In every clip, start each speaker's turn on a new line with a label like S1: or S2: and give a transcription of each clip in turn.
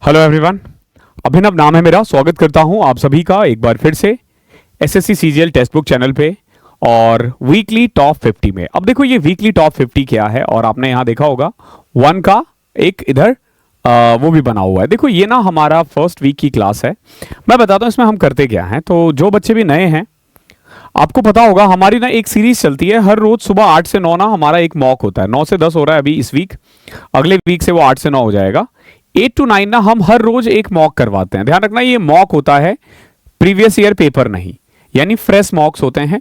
S1: Hello everyone, अभिनव नाम है मेरा। स्वागत करता हूं आप सभी का एक बार फिर से SSC CGL text book channel पे और वीकली टॉप 50 में। अब देखो ये वीकली टॉप 50 क्या है, और आपने यहां देखा होगा वन का एक इधर वो भी बना हुआ है। देखो ये ना हमारा फर्स्ट वीक की क्लास है। मैं बताता हूँ इसमें हम करते क्या हैं। तो जो बच्चे भी नए हैं, आपको पता होगा हमारी ना एक सीरीज चलती है। हर रोज सुबह 8 से 9 ना हमारा एक मॉक होता है। 9 से 10 हो रहा है अभी इस वीक, अगले वीक से वो 8 से 9 हो जाएगा। 8 to 9 ना हम हर रोज एक मॉक करवाते हैं। ध्यान रखना ये मॉक होता है, प्रीवियस ईयर पेपर नहीं, यानी फ्रेश मॉक्स होते हैं।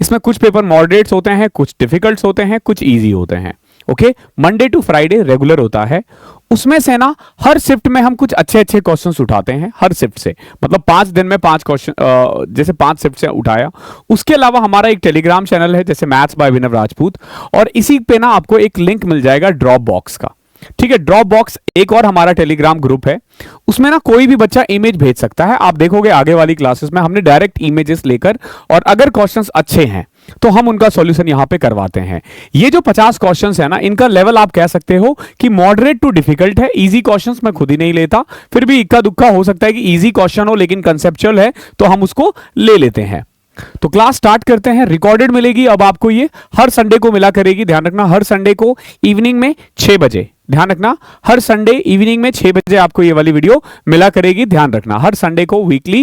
S1: इसमें कुछ पेपर मॉडरेट्स होते हैं, कुछ डिफिकल्ट्स होते हैं, कुछ इजी होते हैं। Okay, Monday to Friday regular होता है। उसमें से ना हर शिफ्ट में हम कुछ अच्छे अच्छे क्वेश्चंस उठाते हैं। हर शिफ्ट से मतलब 5 दिन में 5 क्वेश्चन, जैसे 5 शिफ्ट से उठाया। उसके अलावा हमारा एक टेलीग्राम चैनल है जैसे मैथ्स बाय अभिनव राजपूत, और इसी पे ना आपको एक लिंक मिल जाएगा ड्रॉप बॉक्स का। ठीक है, ड्रॉप बॉक्स एक और हमारा टेलीग्राम ग्रुप है। उसमें ना कोई भी बच्चा इमेज भेज सकता है। आप देखोगे आगे वाली क्लासेस में हमने डायरेक्ट इमेजेस लेकर, और अगर क्वेश्चंस अच्छे हैं तो हम उनका सॉल्यूशन यहां पे करवाते हैं। ये जो 50 क्वेश्चंस है ना, इनका लेवल आप कह सकते हो कि मॉडरेट टू डिफिकल्ट है। इजी क्वेश्चंस मैं खुद ही नहीं लेता, फिर भी इक्का दुक्का हो सकता है कि इजी क्वेश्चन हो लेकिन कंसेप्चुअल है तो हम उसको ले लेते हैं। तो क्लास स्टार्ट करते हैं। रिकॉर्डेड मिलेगी अब आपको, ये हर संडे को मिला करेगी। ध्यान रखना हर संडे को इवनिंग में 6 बजे, ध्यान रखना हर संडे इवनिंग में 6 बजे आपको ये वाली वीडियो मिला करेगी। ध्यान रखना हर संडे को वीकली,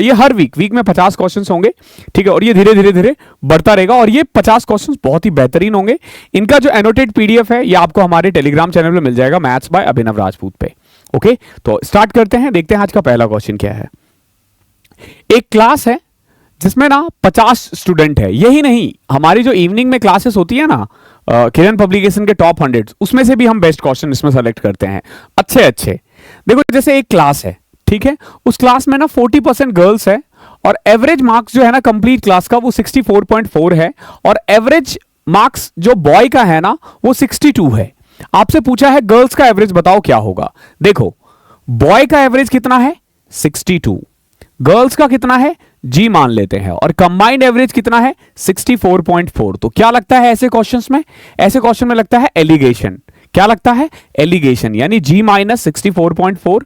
S1: ये हर वीक में 50 क्वेश्चंस होंगे। ठीक है, और ये धीरे धीरे बढ़ता रहेगा, और ये 50 क्वेश्चंस बहुत ही बेहतरीन होंगे। इनका जो एनोटेड पीडीएफ है ये आपको हमारे टेलीग्राम चैनल पे मिल जाएगा, मैथ्स बाय अभिनव राजपूत पे। ओके, तो स्टार्ट करते हैं। देखते हैं आज का पहला क्वेश्चन क्या है। एक क्लास है जिसमें ना 50 स्टूडेंट है। यही नहीं, हमारी जो इवनिंग में क्लासेस होती है ना किरण पब्लिकेशन के टॉप 100, उसमें से भी हम बेस्ट क्वेश्चन इसमें सेलेक्ट करते हैं अच्छे अच्छे। देखो जैसे एक क्लास है, ठीक है, उस क्लास में ना 40% गर्ल्स है, और एवरेज मार्क्स जो है ना कंप्लीट क्लास का वो 64.4 है, और एवरेज मार्क्स जो बॉय का है ना वो 62 है। आपसे पूछा है गर्ल्स का एवरेज बताओ क्या होगा। देखो बॉय का एवरेज कितना है 62, गर्ल्स का कितना है जी मान लेते हैं, और कंबाइंड एवरेज कितना है 64.4। तो क्या लगता है ऐसे क्वेश्चंस में, ऐसे क्वेश्चन में लगता है एलिगेशन। क्या लगता है एलिगेशन, यानी जी माइनस 64.4,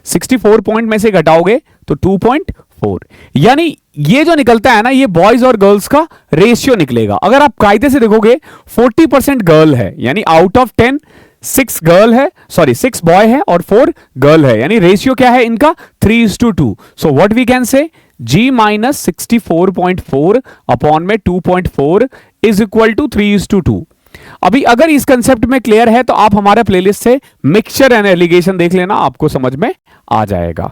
S1: 64 पॉइंट में से घटाओगे तो 2.4, यानी ये जो निकलता है ना ये बॉयज और गर्ल्स का रेशियो निकलेगा। अगर आप कायदे से देखोगे 40% गर्ल है, यानी आउट ऑफ 10 6 गर्ल है, सॉरी 6 बॉय है और 4 गर्ल है, यानी रेशियो क्या है इनका 3:2। So what we can say g minus 64.4 upon में 2.4 इज इक्वल टू 3:2। अभी अगर इस कंसेप्ट में क्लियर है तो आप हमारे प्लेलिस्ट से मिक्सचर एंड एलिगेशन देख लेना, आपको समझ में आ जाएगा।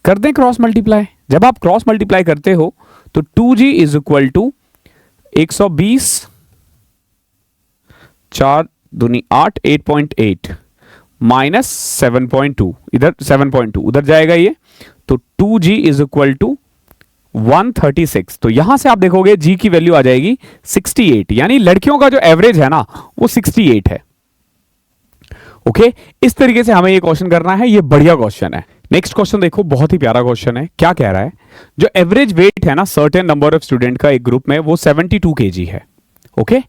S1: कर दें क्रॉस मल्टीप्लाई। जब आप क्रॉस मल्टीप्लाई करते हो तो 2g इज इक्वल टू 120 4 दूनी 8 8.8 माइनस 7.2, इधर 7.2 उधर जाएगा ये, तो 2g इज इक्वल टू 136। तो यहां से आप देखोगे g की वैल्यू आ जाएगी 68, यानी लड़कियों का जो एवरेज है ना वो 68 है। ओके, इस तरीके से हमें ये क्वेश्चन करना है। ये बढ़िया क्वेश्चन है। नेक्स्ट क्वेश्चन देखो, बहुत ही प्यारा क्वेश्चन है। क्या कह रहा है, जो एवरेज वेट है ना सर्टेन नंबर ऑफ स्टूडेंट का एक ग्रुप में वो 72 kg है। ओके,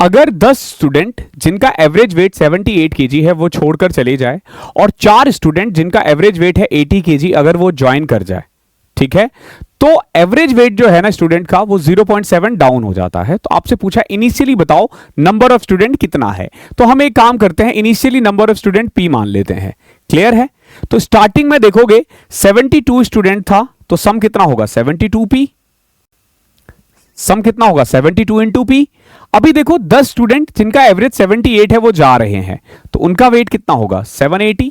S1: अगर 10 स्टूडेंट जिनका एवरेज वेट 78 kg है वो छोड़कर चले जाए, और 4 स्टूडेंट जिनका एवरेज वेट है 80 kg अगर वो ज्वाइन कर जाए, ठीक है, तो एवरेज वेट जो है ना स्टूडेंट का वो 0.7 डाउन हो जाता है। तो आपसे पूछा इनिशियली बताओ नंबर ऑफ स्टूडेंट कितना है। तो हम एक काम करते हैं, initially number of student p मान लेते हैं। क्लियर है, तो स्टार्टिंग में देखोगे 72 स्टूडेंट था, तो सम कितना होगा 72p, सम कितना होगा 72 इंटू p। अभी देखो 10 स्टूडेंट जिनका एवरेज 78 है वो जा रहे हैं, तो उनका वेट कितना होगा 780।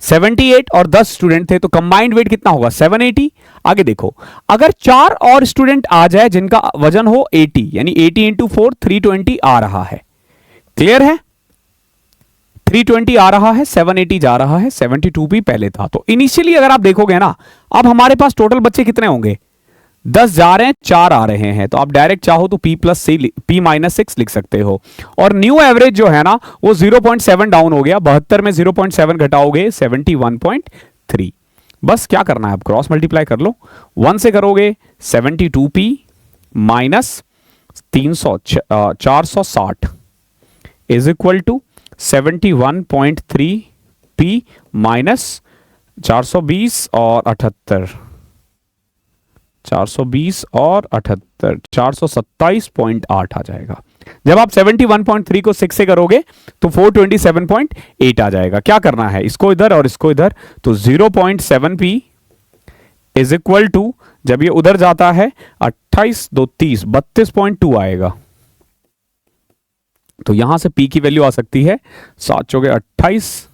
S1: 78 और 10 स्टूडेंट थे तो कंबाइंड वेट कितना होगा 780। आगे देखो, अगर 4 और स्टूडेंट आ जाए जिनका वजन हो 80, यानी 80 इंटू 4 320 आ रहा है। क्लियर है, 320 आ रहा है, 780 जा रहा है, 72 भी पहले था। तो इनिशियली अगर आप देखोगे ना, अब हमारे पास टोटल बच्चे कितने होंगे 10 जा रहे हैं, 4 आ रहे हैं, तो आप डायरेक्ट चाहो तो p माइनस 6 लिख सकते हो। और न्यू एवरेज जो है ना वो 0.7 डाउन हो गया। 72 में 0.7 घटाओगे 71.3। बस क्या करना है, अब क्रॉस मल्टीप्लाई कर लो। 1 से करोगे 72p minus 460 is equal to 71.3 P minus 420 और 78, 420 और 78, 427.8 आ जाएगा। जब आप 71.3 को 6 से करोगे तो 427.8 आ जाएगा। क्या करना है, इसको इधर और इसको इधर, तो 0.7 P इज इक्वल टू, जब ये उधर जाता है 28 2 30 32.2 आएगा। तो यहां से P की वैल्यू आ सकती है 7 चौके 28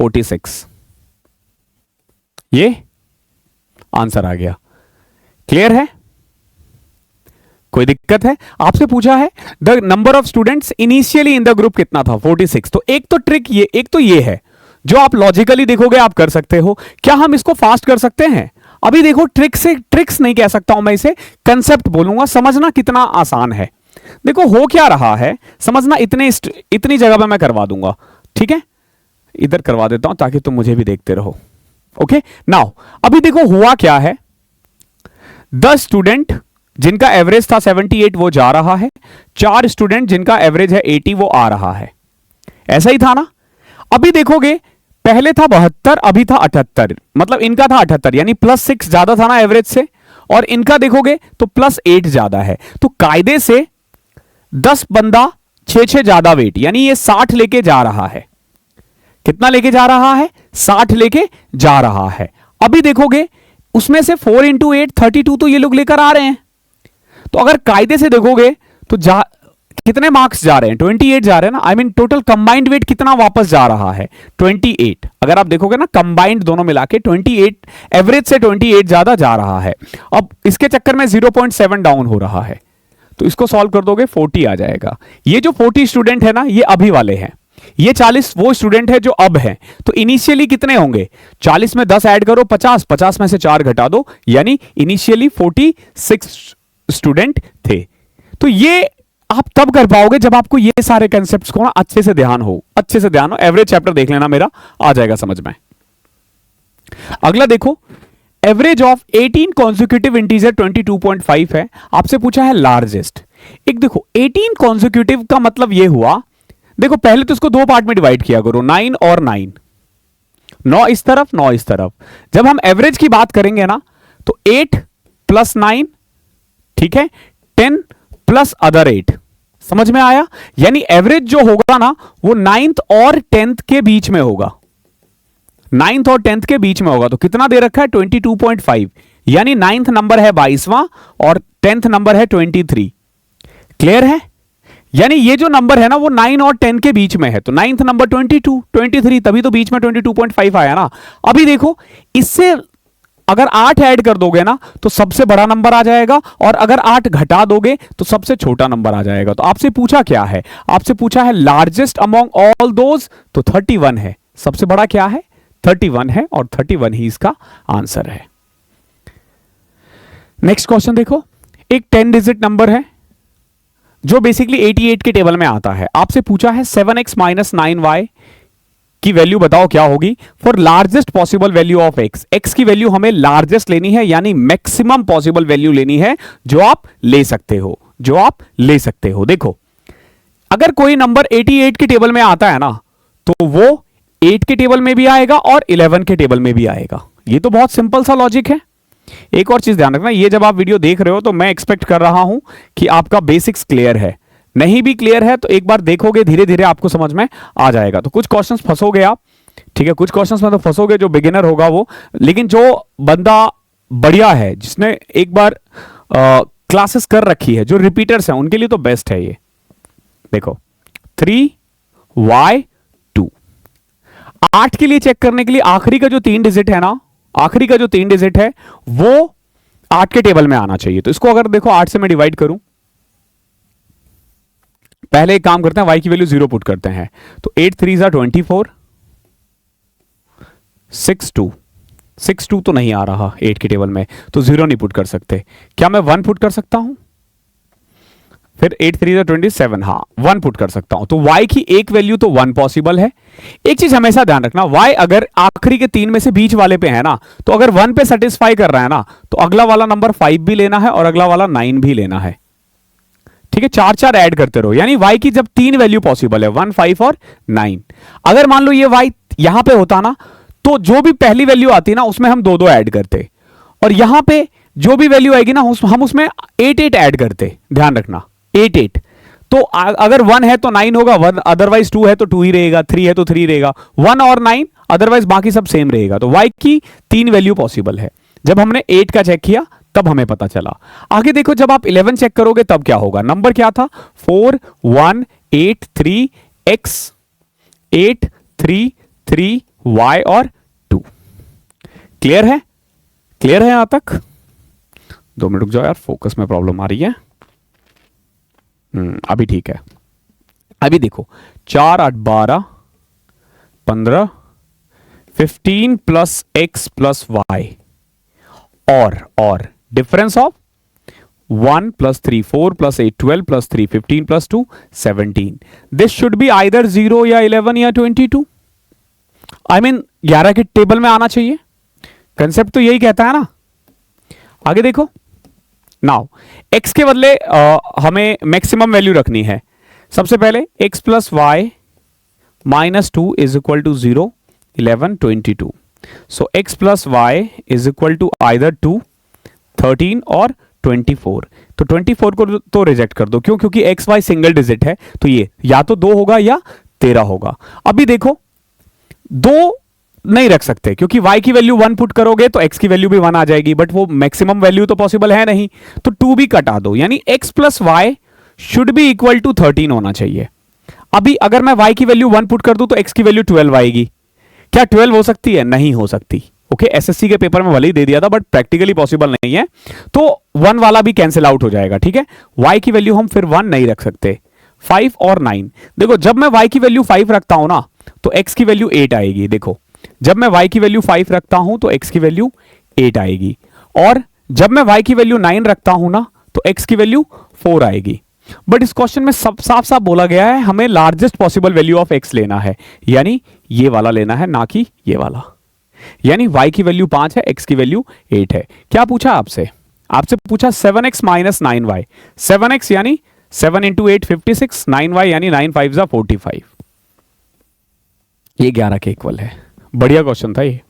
S1: 46। ये आंसर आ गया। क्लियर है? कोई दिक्कत है? आपसे पूछा है the number of students initially in the group कितना था, 46। तो एक तो ट्रिक ये, एक तो ये है जो आप लॉजिकली देखोगे आप कर सकते हो। क्या हम इसको फास्ट कर सकते हैं? अभी देखो, ट्रिक से, ट्रिक्स नहीं कह सकता हूं मैं इसे, कंसेप्ट बोलूंगा, समझना कितना आसान है। देखो हो क्या रहा है, समझना इतनी जगह पे मैं करवा दूंगा, ठीक है? इधर करवा देता हूं ताकि तुम मुझे भी देखते रहो। ओके नाउ, अभी देखो हुआ क्या है, 10 स्टूडेंट जिनका एवरेज था 78 वो जा रहा है, 4 स्टूडेंट जिनका एवरेज है 80 वो आ रहा है। ऐसा ही था ना? अभी देखोगे पहले था 72, अभी था 78, मतलब इनका था 78, यानी +6 ज्यादा था ना एवरेज से, और इनका देखोगे तो +8 ज्यादा है। तो कायदे से 10 बंदा 6 ज्यादा वेट, यानी ये 60 लेके जा रहा है। कितना लेके जा रहा है? 60 लेके जा रहा है। अभी देखोगे उसमें से 4 × 8 32 तो ये लोग लेकर आ रहे हैं। तो अगर कायदे से देखोगे तो कितने मार्क्स जा रहे हैं? 28 जा रहे हैं ना। I mean total combined weight कितना वापस जा रहा है? 28। अगर आप देखोगे ना कंबाइंड दोनों मिला के 28, एवरेज से 28 ज्यादा जा रहा है। अब इसके चक्कर में 0.7 डाउन हो रहा है, तो इसको सॉल्व कर दोगे 40 आ जाएगा। ये जो 40 स्टूडेंट है ना, ये अभी वाले हैं, ये 40 वो स्टूडेंट है जो अब हैं। तो इनिशियली कितने होंगे? 40 में 10 ऐड करो 50, 50 में से 4 घटा दो, यानी इनिशियली 46 स्टूडेंट थे। तो ये आप तब कर पाओगे जब आपको ये सारे कंसेप्ट्स को ना अच्छे से ध्यान हो, अच्छे से ध्यान हो। एवरेज चैप्टर देख लेना मेरा, आ जाएगा समझ में। अगला देखो, एवरेज ऑफ 18 कॉन्जिक्यूटिव इंटीजर 22.5 है। आपसे पूछा है लार्जेस्ट। एक देखो 18 कॉन्जिक्यूटिव का मतलब ये हुआ, देखो पहले तो इसको दो पार्ट में डिवाइड किया करो, 9 और 9, 9 इस तरफ 9 इस तरफ। जब हम एवरेज की बात करेंगे ना तो 8 + 9, ठीक है, 10 + अदर 8। समझ में आया? यानी एवरेज जो होगा ना वो 9th और 10th के बीच में होगा, 9th और 10th के बीच में होगा। तो कितना दे रखा है? 22.5, यानी 9th नंबर है 22वां और 10th नंबर है 23। क्लियर है? यानी ये जो नंबर है ना वो 9 और 10 के बीच में है। तो 9th नंबर 22, 23, तभी तो बीच में 22.5 आया ना। अभी देखो इससे अगर 8 ऐड कर दोगे ना तो सबसे बड़ा नंबर आ जाएगा, और अगर 8 घटा दोगे तो सबसे छोटा नंबर आ जाएगा। तो आपसे पूछा क्या है? आपसे पूछा है लार्जेस्ट अमॉन्ग ऑल दोज, तो 31 है। सबसे बड़ा क्या है? 31 है, और 31 ही इसका आंसर है। नेक्स्ट क्वेश्चन देखो, एक 10 डिजिट नंबर है जो बेसिकली 88 के टेबल में आता है। आपसे पूछा है 7x - 9y की वैल्यू बताओ क्या होगी for largest possible value of x। x की वैल्यू हमें लार्जेस्ट लेनी है, यानी मैक्सिमम पॉसिबल वैल्यू लेनी है जो आप ले सकते हो, जो आप ले सकते हो। देखो अगर कोई नंबर 88 के टेबल में आता है ना तो वो 8 के टेबल में भी आएगा और 11 के टेबल में भी आएगा। ये तो बहुत सिंपल सा लॉजिक है। एक और चीज ध्यान रखना, ये जब आप वीडियो देख रहे हो तो मैं एक्सपेक्ट कर रहा हूं कि आपका बेसिक्स क्लियर है। नहीं भी क्लियर है तो एक बार देखोगे धीरे धीरे आपको समझ में आ जाएगा। तो कुछ क्वेश्चंस फंसोगे आप, ठीक है, कुछ क्वेश्चंस में तो फंसोगे जो बिगिनर होगा वो, लेकिन जो बंदा बढ़िया है, जिसने एक बार क्लासेस कर रखी है, जो रिपीटर्स हैं, उनके लिए तो बेस्ट है ये। देखो 3y2, 8 के लिए चेक करने के लिए आखिरी का जो 3 डिजिट है ना, आखिरी का जो 3 डिजिट है वो 8 के टेबल में आना चाहिए। तो इसको अगर देखो 8 से मैं डिवाइड करूं, पहले एक काम करते हैं, y की वैल्यू 0 पुट करते हैं। तो 8 3 = 24, 6 2 तो नहीं आ रहा 8 के टेबल में, तो 0 नहीं पुट कर सकते। क्या मैं 1 पुट कर सकता हूं? फिर 8 3 = 27, हाँ 1 पुट कर सकता हूं। तो y की एक वैल्यू तो 1 पॉसिबल है। एक चीज हमेशा ध्यान रखना, y अगर आखिरी के 3 में से बीच वाले पे है ना, तो अगर 1 पे सेटिस्फाई कर रहा है ना, तो अगला वाला नंबर 5 भी लेना है और अगला वाला 9 भी लेना है। ठीक है, चार चार ऐड करते रहो, यानी y की जब तीन वैल्यू पॉसिबल है 1, 5 और 9, अगर मान लो ये y यहां पे होता ना, तो जो भी पहली वैल्यू आती ना उसमें हम दो दो ऐड करते, और यहां पे जो भी वैल्यू आएगी ना हम उसमें 8 8 ऐड करते, ध्यान रखना 8 8। तो अगर 1 है तो 9 होगा, 1 अदरवाइज 2 है तो 2 ही रहेगा, 3 है तो 3 रहेगा, 1 और 9 अदरवाइज बाकी सब सेम रहेगा। तो y की तीन वैल्यू पॉसिबल है। जब हमने 8 का चेक किया तब हमें पता चला। आगे देखो, जब आप 11 चेक करोगे तब क्या होगा, नंबर क्या था 4 1 8 3 x 8 3 3 y और 2। क्लियर है? क्लियर है यहां तक? 2 मिनट रुक जाओ यार, फोकस में प्रॉब्लम आ रही है। अभी ठीक है। अभी देखो 4 8 12 15 15 प्लस x प्लस y और difference of 1 plus 3 4 plus 8 12 plus 3 15 plus 2 17। This should be either 0 या 11 या 22। आई मीन 11 के टेबल में आना चाहिए। कंसेप्ट तो यही कहता है ना। आगे देखो, नाउ x के बदले हमें मैक्सिमम वैल्यू रखनी है। सबसे पहले x plus y minus 2 is equal to 0 11 22। So x plus y is equal to either 2 13 और 24। तो 24 को तो रिजेक्ट कर दो, क्यों? क्योंकि एक्स वाई सिंगल डिजिट है, तो ये या तो 2 होगा या 13 होगा। अभी देखो 2 नहीं रख सकते, क्योंकि y की वैल्यू 1 पुट करोगे तो x की वैल्यू भी 1 आ जाएगी, बट वो मैक्सिमम वैल्यू तो पॉसिबल है नहीं, तो 2 भी कटा दो, यानी x plus y should be equal to 13 होना चाहिए। अभी अगर मैं y की वैल्यू 1 पुट कर दूं तो x की वैल्यू 12 आएगी। क्या 12 हो सकती है? नहीं हो सकती। ओके, एसएससी के पेपर में भले ही दे दिया था, बट प्रैक्टिकली पॉसिबल नहीं है, तो 1 वाला भी कैंसिल आउट हो जाएगा। ठीक है, y की वैल्यू हम फिर 1 नहीं रख सकते। 5 और 9, देखो जब मैं y की वैल्यू 5 रखता हूं ना तो x की वैल्यू 8 आएगी। देखो जब मैं y की वैल्यू 5 रखता हूं तो x की वैल्यू 8 आएगी, और जब मैं y की वैल्यू 9 रखता हूं ना तो x की वैल्यू 4 आएगी। बट इस क्वेश्चन में सब साफ साफ बोला गया है हमें largest possible value of x लेना है, यानी ये वाला लेना है, ना कि ये वाला। यानी y की वैल्यू 5 है, x की वैल्यू 8 है। क्या पूछा आपसे? आपसे पूछा 7x माइनस 9y। 7x यानी 7 इंटू 8 56, 9y यानी 9 5 45। ये 11 के इक्वल है। बढ़िया क्वेश्चन था ये।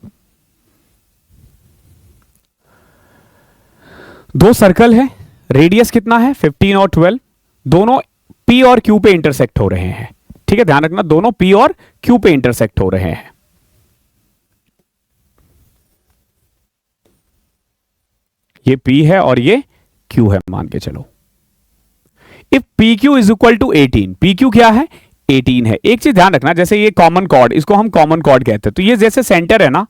S1: दो सर्कल है, रेडियस कितना है 15 और 12, दोनों P और Q पे इंटरसेक्ट हो रहे हैं। ठीक है, ध्यान रखना, दोनों P और Q पे इंटरसेक्ट हो रहे हैं। ये P है और ये Q है, मान के चलो। If PQ is equal to 18, PQ क्या है 18 है। एक चीज ध्यान रखना, जैसे ये कॉमन कॉर्ड, इसको हम कॉमन कॉर्ड कहते हैं, तो ये जैसे सेंटर है ना,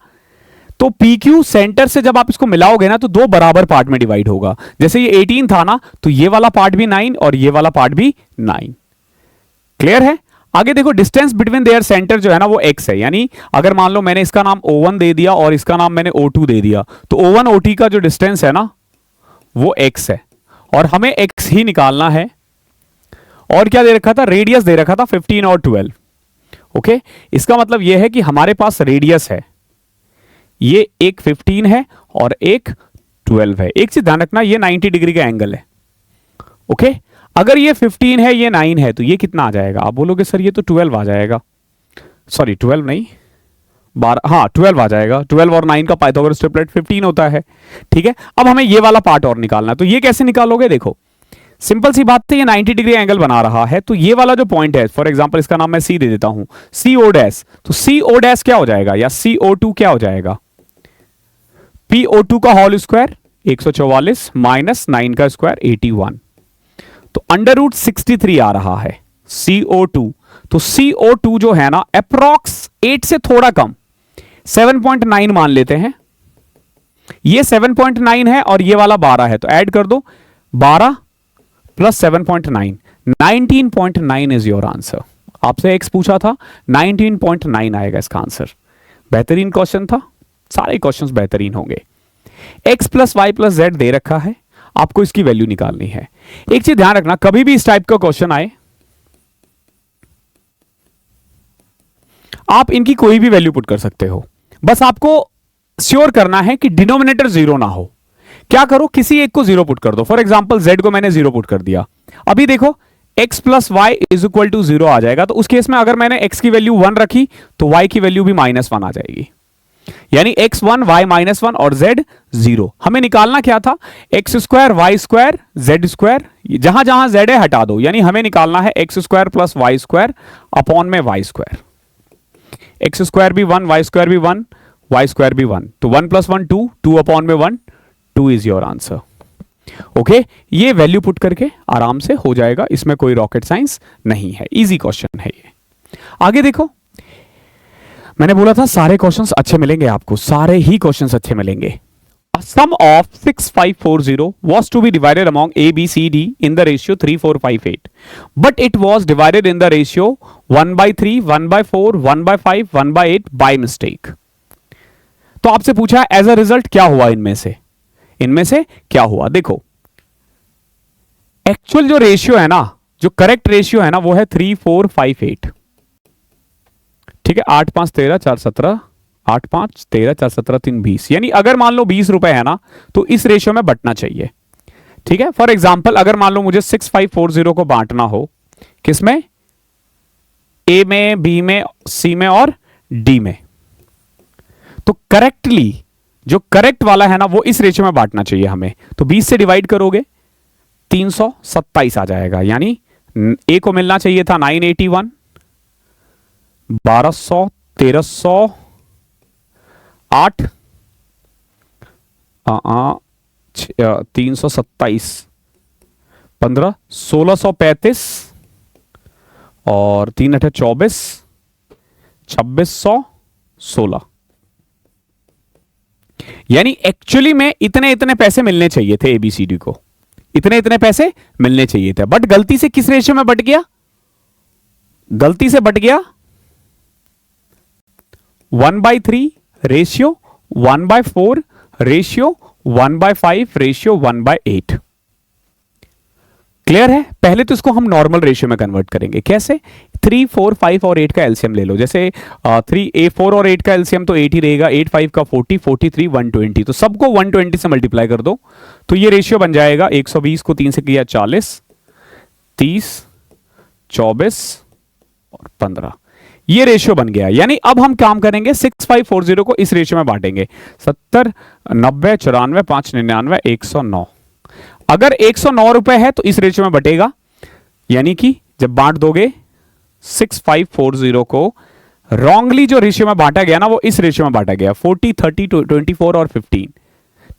S1: तो PQ सेंटर से जब आप इसको मिलाओगे ना तो दो बराबर पार्ट में डिवाइड होगा। जैसे ये 18 था ना, तो ये वाला पार्ट भी 9 और ये वाला पार्ट भी 9। क्लियर है? आगे देखो, डिस्टेंस बिटवीन देयर सेंटर जो है ना वो x है, यानी अगर मान लो मैंने इसका नाम O1 दे दिया और इसका नाम मैंने O2 दे दिया, तो O1 OT का जो डिस्टेंस है ना वो x है, और हमें x ही निकालना है। और क्या दे रखा था? रेडियस दे रखा था 15 और 12। ओके, इसका मतलब यह है कि हमारे पास रेडियस है, ये एक 15 है और एक 12 है। एक चीज ध्यान रखना, ये 90 डिग्री का एंगल है। ओके, अगर ये 15 है ये 9 है तो ये कितना आ जाएगा? आप बोलोगे सर ये तो 12 आ जाएगा। सॉरी 12 नहीं, 12, हाँ 12 आ जाएगा। 12 और 9 का पाइथागोरस ट्रिपलेट 15 होता है। ठीक है, अब हमें ये वाला पार्ट और निकालना है, तो ये कैसे निकालोगे? देखो सिंपल सी बात है, ये 90 डिग्री एंगल बना रहा है, तो ये वाला जो पॉइंट है, फॉर एग्जांपल इसका नाम मैं C दे देता हूं, CO डैश, तो CO डैश क्या हो जाएगा, या CO2 क्या हो जाएगा? PO2 का होल स्क्वायर 144 माइनस 9 का स्क्वायर 81, तो अंडर रूट 63 आ रहा है CO2। तो CO2 जो है ना अप्रॉक्स 8 से थोड़ा कम 7.9 मान लेते हैं। ये 7.9 है और ये वाला 12 है, तो ऐड कर दो 12 प्लस 7.9, 19.9 इज योर आंसर। आपसे x पूछा था, 19.9 आएगा इसका आंसर। बेहतरीन क्वेश्चन था, सारे क्वेश्चंस बेहतरीन होंगे। x plus y plus z दे रखा है, आपको इसकी वैल्यू निकालनी है। एक चीज ध्यान रखना, कभी भी इस टाइप का क्वेश्चन आए आप इनकी कोई भी वैल्यू पुट कर सकते हो, बस आपको श्योर करना है कि डिनोमिनेटर 0 ना हो। क्या करो, किसी एक को 0 पुट कर दो। फॉर एग्जांपल z को मैंने 0 पुट कर दिया, अभी देखो x plus y is equal to 0 आ जाएगा, तो उस केस में अगर मैंने x की वैल्यू 1 रखी तो y की वैल्यू भी -1 आ जाएगी, यानी x1 y -1 और z 0। हमें निकालना क्या था, x square y square z square, जहां जहां z है हटा दो, यानी हमें निकालना है x square plus y square upon में वाई स्क्वायर। एक्स स्क्वायर भी 1, वाई स्क्वायर भी 1, वाई स्क्वायर भी 1, तो 1 प्लस 1 2, 2 अपॉन में 1, 2 इज योर आंसर। ओके, ये वैल्यू पुट करके आराम से हो जाएगा, इसमें कोई रॉकेट साइंस नहीं है, इजी क्वेश्चन है ये। आगे देखो, मैंने बोला था सारे क्वेश्चंस अच्छे मिलेंगे आपको, सारे ही क्वेश्चंस अच्छे मिलेंगे। A sum of 6540 was to be divided among A, B, C, D in the ratio 3, 4, 5, 8. But it was divided in the ratio 1/3, 1/4, 1/5, 1/8 by mistake. तो आपसे पूछा एज अ रिजल्ट क्या हुआ इनमें से क्या हुआ। देखो, एक्चुअल जो रेशियो है ना, जो करेक्ट रेशियो है ना, वो है 3, 4, 5, 8। ठीक है, 8, 5, 13, 4, 17, 8, 5, 13, 4, 17, 3, 20। यानी अगर मान लो 20 रुपए है ना, तो इस रेशियो में बंटना चाहिए। ठीक है, फॉर एग्जाम्पल अगर मान लो मुझे 6540 को बांटना हो, किसमें, ए में, बी में, सी में और डी में, तो करेक्टली जो करेक्ट वाला है ना, वो इस रेशियो में बांटना चाहिए हमें। तो 20 से डिवाइड करोगे 327 आ जाएगा, यानी ए को मिलना चाहिए था 981, 1200, 1300, 8, 327, 15, 1635 और 3 8 24, 2616। यानी एक्चुअली में इतने इतने पैसे मिलने चाहिए थे एबीसीडी को, इतने इतने पैसे मिलने चाहिए थे, बट गलती से किस रेशियो में बट गया, गलती से बट गया 1/3 रेशियो 1/4 रेशियो 1/5 रेशियो 1/8। क्लियर है। पहले तो इसको हम नॉर्मल रेशियो में कन्वर्ट करेंगे, कैसे, 3, 4, 5 और 8 का एलसीएम ले लो। जैसे 4 और 8 का एलसीएम तो 8 ही रहेगा, 8 5 का 40, 43 120, तो सबको 120 से मल्टीप्लाई कर दो, तो ये रेशियो बन जाएगा 120 को 3 से किया 40, 30, 24 और 15, ये रेशियो बन गया। यानी अब हम काम करेंगे 6540 को इस रेशियो में बांटेंगे, 70, 90, 94, 5, 99, 109। अगर 109 रुपए है तो इस रेशियो में बटेगा, यानी कि जब बांट दोगे 6540 को रॉन्गली जो रेशियो में बांटा गया ना, वो इस रेशियो में बांटा गया 40, 30, 24 और 15।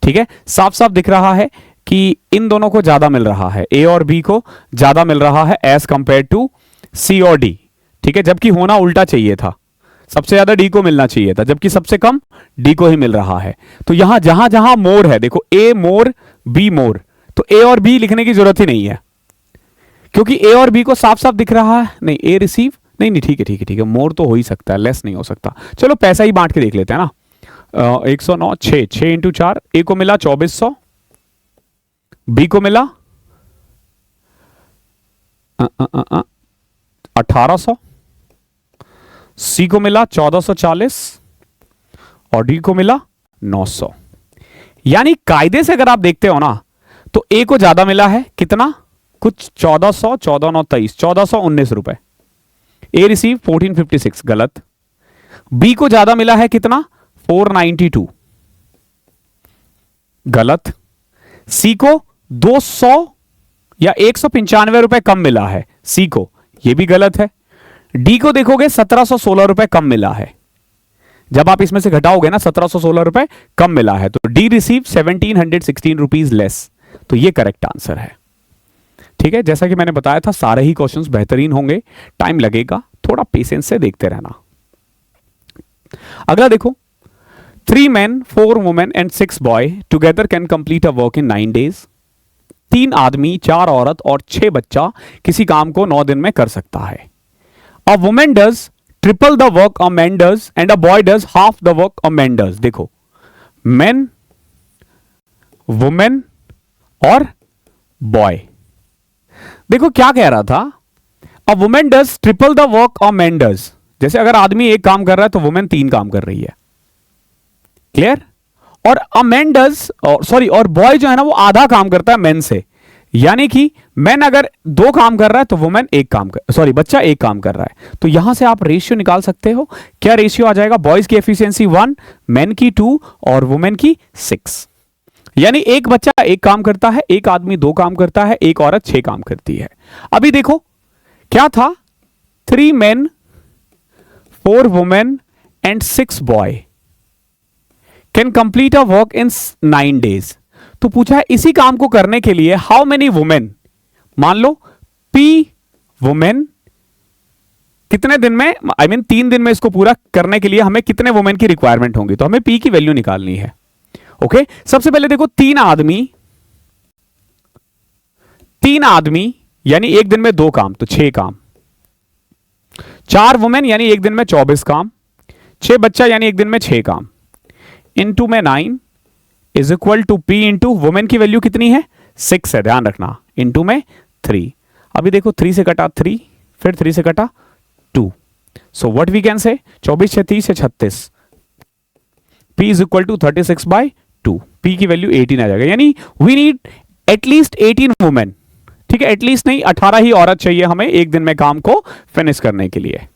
S1: ठीक है, साफ साफ दिख रहा है कि इन दोनों को ज्यादा मिल रहा है, ए और बी को ज्यादा मिल रहा है एज कंपेयर टू सी और डी। ठीक है, जबकि होना उल्टा चाहिए था, सबसे ज्यादा डी को मिलना चाहिए था, जबकि सबसे कम डी को ही मिल रहा है। तो यहां जहां जहां मोर है, देखो ए मोर बी मोर, तो ए और बी लिखने की जरूरत ही नहीं है, क्योंकि ए और बी को साफ साफ दिख रहा है। नहीं, ए रिसीव नहीं, ठीक है ठीक है ठीक है, मोर तो हो ही सकता है, लेस नहीं हो सकता। चलो पैसा ही बांट के देख लेते हैं ना। 109, 6 इंटू 4, ए को मिला 2400, बी को मिला 1800, सी को मिला 1440 और डी को मिला 900। यानी कायदे से अगर आप देखते हो ना, तो ए को ज्यादा मिला है, कितना, कुछ 1400, 14 9 23, 1419 रुपए। ए रिसीव 1456, गलत। बी को ज्यादा मिला है, कितना, 492, गलत। सी को 200 या 195 रुपए कम मिला है सी को, यह भी गलत है। डी को देखोगे 1716 रुपए कम मिला है, जब आप इसमें से घटाओगे ना 1716 रुपए कम मिला है, तो डी रिसीव 1716 रुपीज लेस, तो ये करेक्ट आंसर है। ठीक है, जैसा कि मैंने बताया था सारे ही क्वेश्चंस बेहतरीन होंगे, टाइम लगेगा, थोड़ा पेशेंस से देखते रहना। अगला देखो, 3 men, 4 women and 6 boy together can complete a work in 9 days। 3 आदमी, 4 औरत और 6 बच्चा किसी काम को 9 दिन में कर सकता है। A woman does triple the work a man does and a boy does half the work a man does। देखो, men, women और बॉय, देखो क्या कह रहा था, a women does triple the work of man does. जैसे अगर आदमी एक काम कर रहा है तो वुमेन 3 काम कर रही है, क्लियर। और अ मैन डज, सॉरी, और बॉय जो है ना वो आधा काम करता है मैन से, यानी कि मैन अगर 2 काम कर रहा है तो वुमेन एक काम कर, सॉरी बच्चा एक काम कर रहा है। तो यहां से आप रेशियो निकाल सकते हो। क्या रेशियो आ जाएगा? बॉयज की एफिशिएंसी 1, मेन की 2 और वुमेन की 6। यानी एक बच्चा एक काम करता है, एक आदमी 2 काम करता है, एक औरत 6 काम करती है। अभी देखो क्या था, 3 main 4 women and 6 boy can complete a work in 9 days। तो पूछा है इसी काम को करने के लिए हाउ मेनी वुमेन, मान लो P वुमेन कितने दिन में, आई मीन 3 दिन में इसको पूरा करने के लिए हमें कितने वुमेन की रिक्वायरमेंट होंगी। तो हमें P की वैल्यू निकालनी है। ओके सबसे पहले देखो 3 आदमी यानी एक दिन में 2 काम तो 6 काम, 4 वुमेन यानी एक दिन में 24 काम, 6 बच्चा यानी एक दिन में 6 काम, इनटू में 9 is equal to P into women की वैल्यू कितनी है 6 है, ध्यान रखना, इंटू में 3। अभी देखो 3 से कटा 3, फिर 3 से कटा 2। सो व्हाट वी कैन से 24 6 30 से 36, P is equal to 36/2। P की वैल्यू 18 आ जाएगा। यानी वी नीड एटलीस्ट 18 वुमेन, ठीक है, एटलीस्ट नहीं 18 ही औरत चाहिए हमें एक दिन में काम को फिनिश करने के लिए।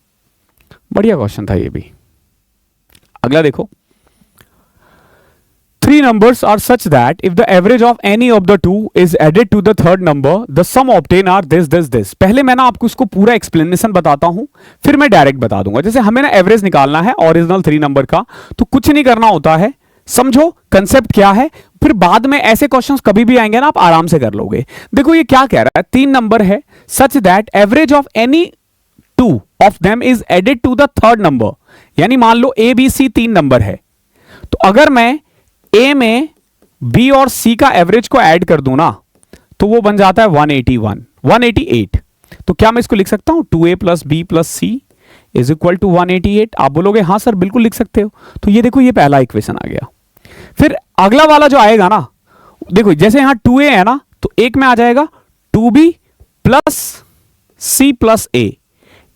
S1: बढ़िया क्वेश्चन था ये भी। अगला देखो, 3 numbers are such that if the average of any of the two is added to the third number, the sum obtained are this। पहले मैं ना आपको इसको पूरा एक्सप्लेनेशन बताता हूं, फिर मैं डायरेक्ट बता दूंगा। जैसे हमें ना एवरेज निकालना है ओरिजिनल 3 नंबर का, तो कुछ नहीं करना होता है, समझो कंसेप्ट क्या है, फिर बाद में ऐसे क्वेश्चंस कभी भी आएंगे ना आप आराम से कर लोगे। देखो ये क्या कह रहा है, 3 नंबर है such that average of any 2 of them is added to the third number. यानी मान लो A B C 3 नंबर है, तो अगर मैं A में B और C का एवरेज को ऐड कर दूं ना, तो वो बन जाता है 188। तो क्या मैं इसको लिख सकता हूं 2A plus B plus C is equal to 188। आप बोलोगे हाँ सर बिल्कुल लिख सकते हो। तो ये देखो ये पहला इक्वेशन आ गया। फिर अगला वाला जो आएगा ना, देखो जैसे यहां 2A है ना, तो एक में आ जाएगा 2B plus C plus A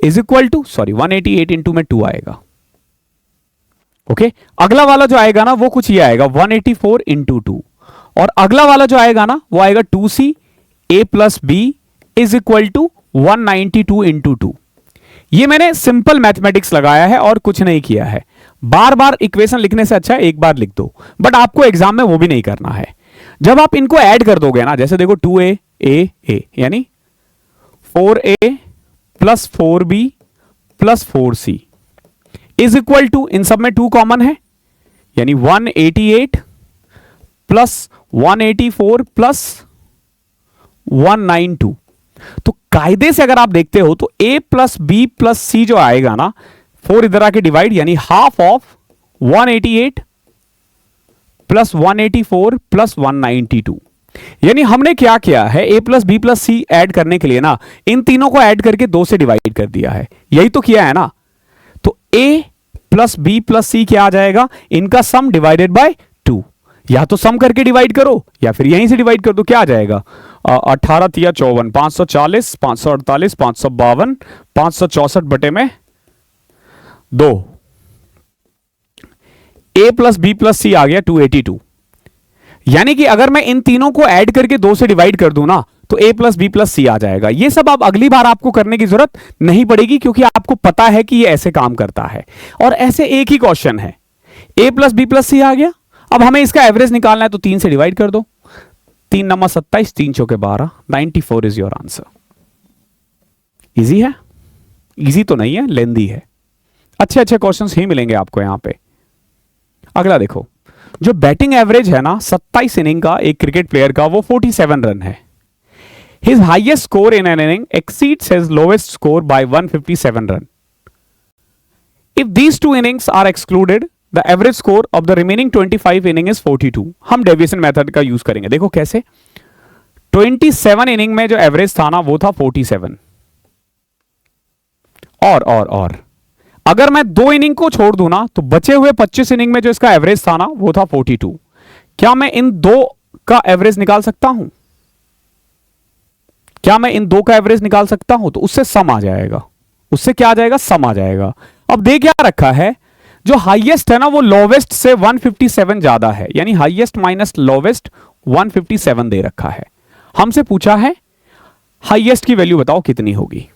S1: is equal to, sorry 188 into में 2 आएगा। ओके अगला वाला जो आएगा ना वो कुछ ये आएगा 184 इंटू 2, और अगला वाला जो आएगा ना वो आएगा 2C A plus B is equal to 192 into 2। ये मैंने सिंपल मैथमेटिक्स लगाया है और कुछ नहीं किया है। बार बार इक्वेशन लिखने से अच्छा है एक बार लिख दो, बट आपको एग्जाम में वो भी नहीं करना है। जब आप इनको ऐड कर दोगे ना, जैसे देखो 2A A यानी 4A plus 4B plus 4C is equal to, इन सब में 2 कॉमन है, यानी 188 प्लस 184 प्लस 192। तो कायदे से अगर आप देखते हो तो A plus B plus C जो आएगा ना, 4 इधर आके डिवाइड, यानी हाफ ऑफ 188 प्लस 184 प्लस 192। यानी हमने क्या किया है, A plus B plus C add करने के लिए ना इन तीनों को ऐड करके 2 से डिवाइड कर दिया है, यही तो किया है ना। तो A plus B plus C क्या आ जाएगा, इनका सम डिवाइडेड बाय 2। या तो सम करके डिवाइड करो या फिर यहीं से डिवाइड कर दो। क्या आ जाएगा 18 तिया 54, 540, 548, 552, 564 बटे में 2। A plus B plus C आ गया 282। यानी कि अगर मैं इन तीनों को ऐड करके 2 से डिवाइड कर दूं ना, तो A plus B plus C आ जाएगा। ये सब आप अगली बार आपको करने की जरूरत नहीं पड़ेगी, क्योंकि आपको पता है कि ये ऐसे काम करता है। और ऐसे एक ही क्वेश्चन है, A plus B plus C आ गया, अब हमें इसका एवरेज निकालना है, तो 3 से डिवाइड कर दो, 3 नंबर 27, 3 चौके 12, 94 इज योर आंसर। इजी है? इजी तो नहीं है, लेंदी है। अच्छे अच्छे क्वेश्चंस ही मिलेंगे आपको यहां पे। अगला देखो, जो बैटिंग एवरेज है ना 27 इनिंग का एक क्रिकेट प्लेयर का, वो 47 रन है। His highest score in an inning exceeds his lowest score by 157 run. If these 2 innings are excluded, the average score of the remaining 25 inning is 42. हम deviation method का use करेंगे। देखो कैसे, 27 inning में जो एवरेज था ना वो था 47। और अगर मैं 2 इनिंग को छोड़ दूं ना, तो बचे हुए 25 इनिंग में जो इसका एवरेज था ना वो था 42। क्या मैं इन 2 का एवरेज निकाल सकता हूं? क्या मैं इन 2 का एवरेज निकाल सकता हूं? तो उससे सम आ जाएगा। उससे क्या आ जाएगा? सम आ जाएगा। अब दे क्या रखा है, जो हाईएस्ट है ना वो लोवेस्ट से 157 ज्यादा है, यानी हाईएस्ट माइनस लोवेस्ट 157 दे रखा है। हमसे पूछा है हाईएस्ट की वैल्यू बताओ कितनी होगी।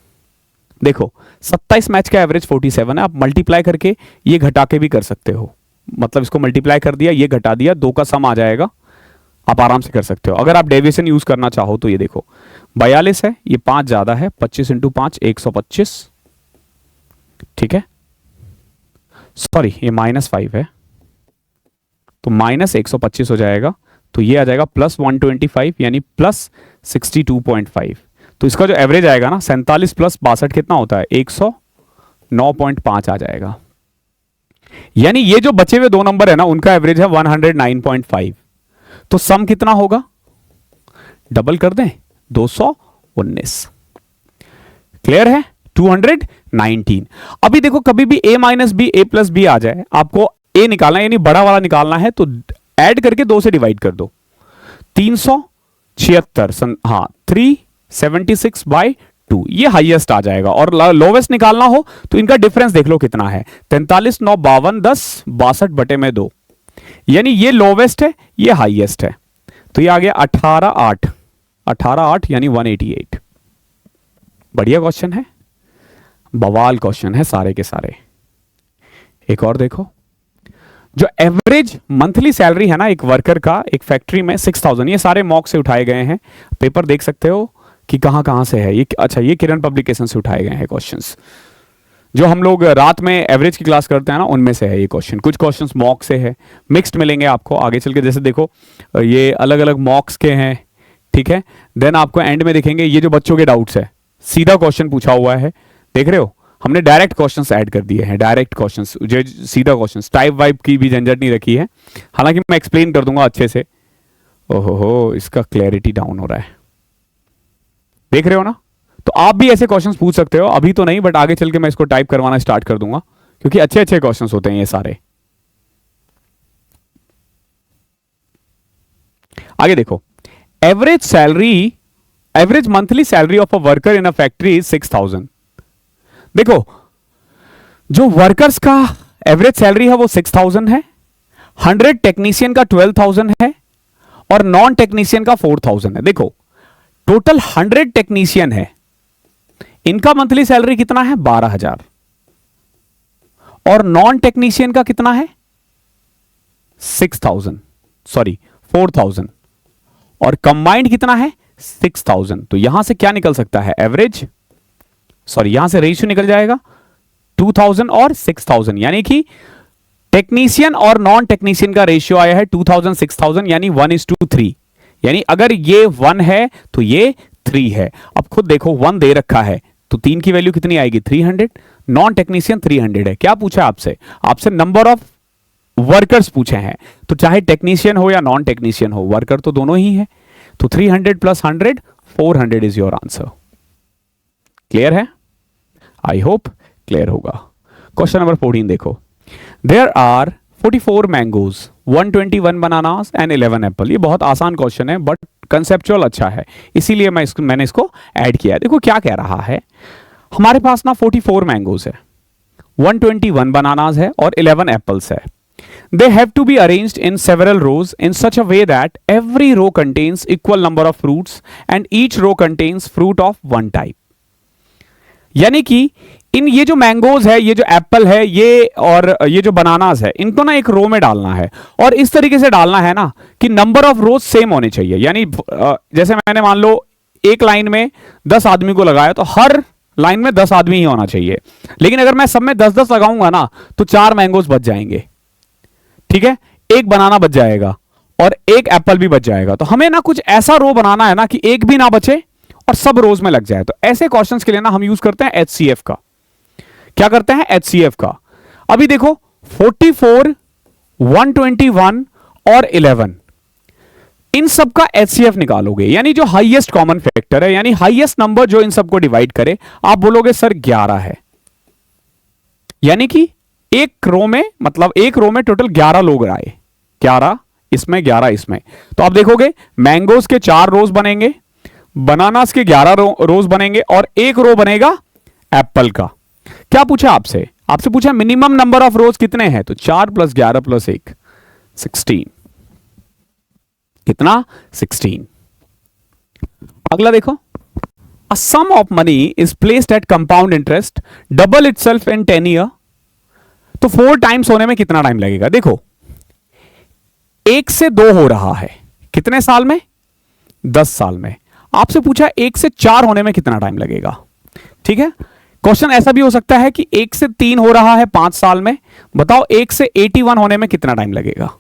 S1: देखो 27 मैच का एवरेज 47 है, आप मल्टीप्लाई करके ये घटा के भी कर सकते हो, मतलब इसको मल्टीप्लाई कर दिया, ये घटा दिया, दो का सम आ जाएगा, आप आराम से कर सकते हो। अगर आप डेविएशन यूज करना चाहो तो ये देखो 42 है, ये 5 ज्यादा है, 25 इंटू 5 125, ठीक है, सॉरी ये -5 है, तो -125 हो जाएगा, तो ये आ जाएगा +125 यानी +62.5। तो इसका जो एवरेज आएगा ना 47 + 62 कितना होता है 109.5 आ जाएगा। यानी ये जो बचे हुए दो नंबर है ना उनका एवरेज है 109.5। तो सम कितना होगा, डबल कर दें 219। क्लियर है, 219। अभी देखो कभी भी a - b a + b आ जाए, आपको a निकालना है यानी बड़ा वाला निकालना है, तो ऐड करके 2 से डिवाइड कर दो, 376, हाँ 376/2 ये हाईएस्ट आ जाएगा। और लोवेस्ट निकालना हो तो इनका डिफरेंस देख लो कितना है, 43 9 52 10 62/2, यानी ये लोवेस्ट है ये हाईएस्ट है, तो ये आ गया 18 8 यानी 188। बढ़िया क्वेश्चन है, बवाल क्वेश्चन है सारे के सारे। एक और देखो, जो एवरेज मंथली सैलरी है ना एक वर्कर का एक फैक्ट्री में 6000, ये सारे मॉक से उठाए गए हैं, पेपर देख सकते हो कि कहां कहां से है ये। अच्छा, ये किरण पब्लिकेशन से उठाए गए हैं क्वेश्चंस, जो हम लोग रात में एवरेज की क्लास करते हैं ना उनमें से है ये क्वेश्चन। कुछ क्वेश्चंस मॉक से है, मिक्स्ड मिलेंगे आपको आगे चल के, जैसे देखो ये अलग अलग मॉक्स के हैं, ठीक है। देन आपको एंड में दिखेंगे ये जो बच्चों के डाउट्स है, सीधा क्वेश्चन पूछा हुआ है, देख रहे हो, हमने डायरेक्ट क्वेश्चंस ऐड कर दिए हैं, डायरेक्ट क्वेश्चंस, जो सीधा क्वेश्चंस, टाइप वाइप की भी झंझट नहीं रखी है, हालांकि मैं एक्सप्लेन कर दूंगा अच्छे से। ओहो, इसका क्लैरिटी डाउन हो रहा है, देख रहे हो ना। तो आप भी ऐसे क्वेश्चंस पूछ सकते हो, अभी तो नहीं बट आगे चल के मैं इसको टाइप करवाना स्टार्ट कर दूंगा, क्योंकि अच्छे अच्छे क्वेश्चंस होते हैं ये सारे। आगे देखो, average salary, average monthly salary of a worker in a factory is 6000। देखो जो वर्कर्स का एवरेज सैलरी है वो 6000 है, 100 टेक्नीशियन का 12000 है और नॉन टेक्नीशियन का 4000 है। देखो टोटल 100 टेक्नीशियन है, इनका मंथली सैलरी कितना है 12000, और नॉन टेक्नीशियन का कितना है 6000, सॉरी 4000, और कंबाइंड कितना है 6000। तो यहां से क्या निकल सकता है एवरेज, सॉरी यहां से रेशियो निकल जाएगा 2000 और 6000, यानी कि टेक्नीशियन और नॉन टेक्नीशियन का रेशियो आया है 2000 6000 यानी 1:3, यानी अगर ये 1 है तो ये 3 है। अब खुद देखो 1 दे रखा है तो 3 की वैल्यू कितनी आएगी 300, नॉन टेक्नीशियन 300 है। क्या पूछा आपसे, आपसे नंबर ऑफ वर्कर्स पूछे हैं, तो चाहे टेक्नीशियन हो या नॉन टेक्नीशियन हो, वर्कर तो दोनों ही है, तो 300 + 100 400 इज योर आंसर। क्लियर है, आई होप क्लियर होगा। क्वेश्चन नंबर 14 देखो, there are 44 mangoes, 121 bananas and 11 apple. ये बहुत आसान क्वेश्चन है बट कंसेप्चुअल अच्छा है, इसीलिए मैंने इसको ऐड किया है। देखो क्या कह रहा है, हमारे पास ना 44 मैंगोज है, 121 बनानास है और 11 एप्पल्स है। They have to be arranged in several rows in such a way that every row contains equal number of fruits and each row contains fruit of one type। यानी कि इन ये जो mangoes है, ये जो एप्पल है, ये और ये जो बनानास है, इनको ना एक रो में डालना है और इस तरीके से डालना है ना कि नंबर ऑफ रोज सेम होने चाहिए। यानी जैसे मैंने मान लो एक लाइन में 10 आदमी को लगाया तो हर लाइन में 10 आदमी ही होना चाहिए, लेकिन अगर मैं सब में 10-10 लगाऊंगा ना तो 4 मैंगोज बच जाएंगे, ठीक है, एक बनाना बच जाएगा और एक एप्पल भी बच जाएगा। तो हमें ना कुछ ऐसा रो बनाना है ना कि एक भी ना बचे और सब रोज में लग जाए। तो ऐसे क्वेश्चंस के लिए ना हम यूज करते हैं HCF का। क्या करते हैं HCF का। अभी देखो 44, 121 और 11, इन सब का HCF निकालोगे, यानी जो हाईएस्ट कॉमन फैक्टर है, यानी हाईएस्ट नंबर जो इन सबको डिवाइड करे, आप बोलोगे सर 11 है। यानी कि एक रो में, मतलब एक रो में टोटल 11 लोग आए, 11 इसमें 11 इसमें। तो आप देखोगे मैंगोज के 4 रोज बनेंगे, बनानास के 11 रोज बनेंगे और एक रो बनेगा एप्पल का। क्या पूछा आपसे, आपसे पूछा मिनिमम नंबर ऑफ रोज कितने हैं, तो 4 + 11 + 1 16, कितना 16। अगला देखो, a sum of money is placed at compound interest double itself in 10 year, तो 4 टाइम्स होने में कितना टाइम लगेगा? देखो 1 से 2 हो रहा है कितने साल में? 10 साल में। आपसे पूछा 1 से 4 होने में कितना टाइम लगेगा। ठीक है, क्वेश्चन ऐसा भी हो सकता है कि 1 से 3 हो रहा है 5 साल में, बताओ 1 से 81 होने में कितना टाइम लगेगा?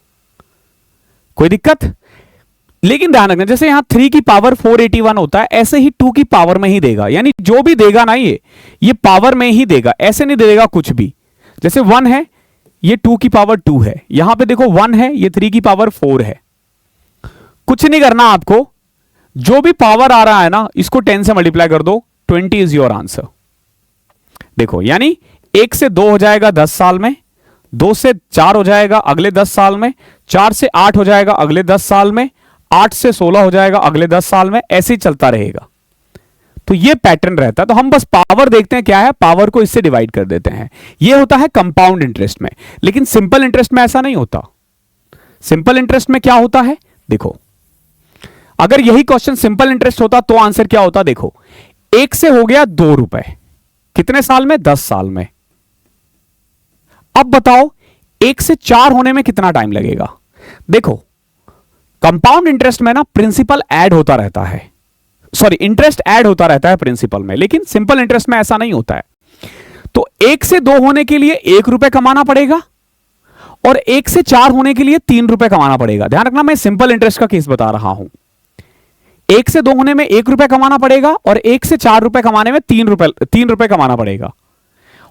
S1: कोई दिक्कत? लेकिन ध्यान रखना, जैसे यहां 3 की पावर 481 होता है, ऐसे ही 2 की पावर में ही देगा, यानी जो भी देगा ना ये पावर में ही देगा, ऐसे नहीं देगा कुछ भी। जैसे 1 है, ये 2 की पावर 2 है, यहां पे देखो 1 है, ये 3 की पावर 4 है। कुछ नहीं करना आपको, जो भी पावर आ रहा है ना इसको 10 से मल्टीप्लाई कर दो, 20 इज योर आंसर। देखो यानी 1 से 2 हो जाएगा 10 साल में, 2 से 4 हो जाएगा अगले 10 साल में, 4 से 8 हो जाएगा अगले 10 साल में, 8 से 16 हो जाएगा अगले 10 साल में, ऐसे ही चलता रहेगा। तो ये पैटर्न रहता है। तो हम बस पावर देखते हैं क्या है, पावर को इससे डिवाइड कर देते हैं। ये होता है कंपाउंड इंटरेस्ट में, लेकिन सिंपल इंटरेस्ट में ऐसा नहीं होता। सिंपल इंटरेस्ट में क्या होता है, देखो अगर यही क्वेश्चन सिंपल इंटरेस्ट होता तो आंसर क्या होता? देखो 1 से हो गया 2 रुपए, कितने साल में? 10 साल में। अब बताओ 1 से 4 होने में कितना टाइम लगेगा? देखो कंपाउंड इंटरेस्ट में ना प्रिंसिपल ऐड होता रहता है, सॉरी इंटरेस्ट ऐड होता रहता है प्रिंसिपल में, लेकिन सिंपल इंटरेस्ट में ऐसा नहीं होता है। तो 1 से 2 होने के लिए 1 रुपए कमाना पड़ेगा और 1 से 4 होने के लिए 3 रुपए कमाना पड़ेगा। ध्यान रखना, मैं सिंपल इंटरेस्ट का केस बता रहा हूं। 1 से 2 होने में 1 रुपए कमाना पड़ेगा और 1 से 4 रुपए कमाने में 3 रुपए कमाना पड़ेगा,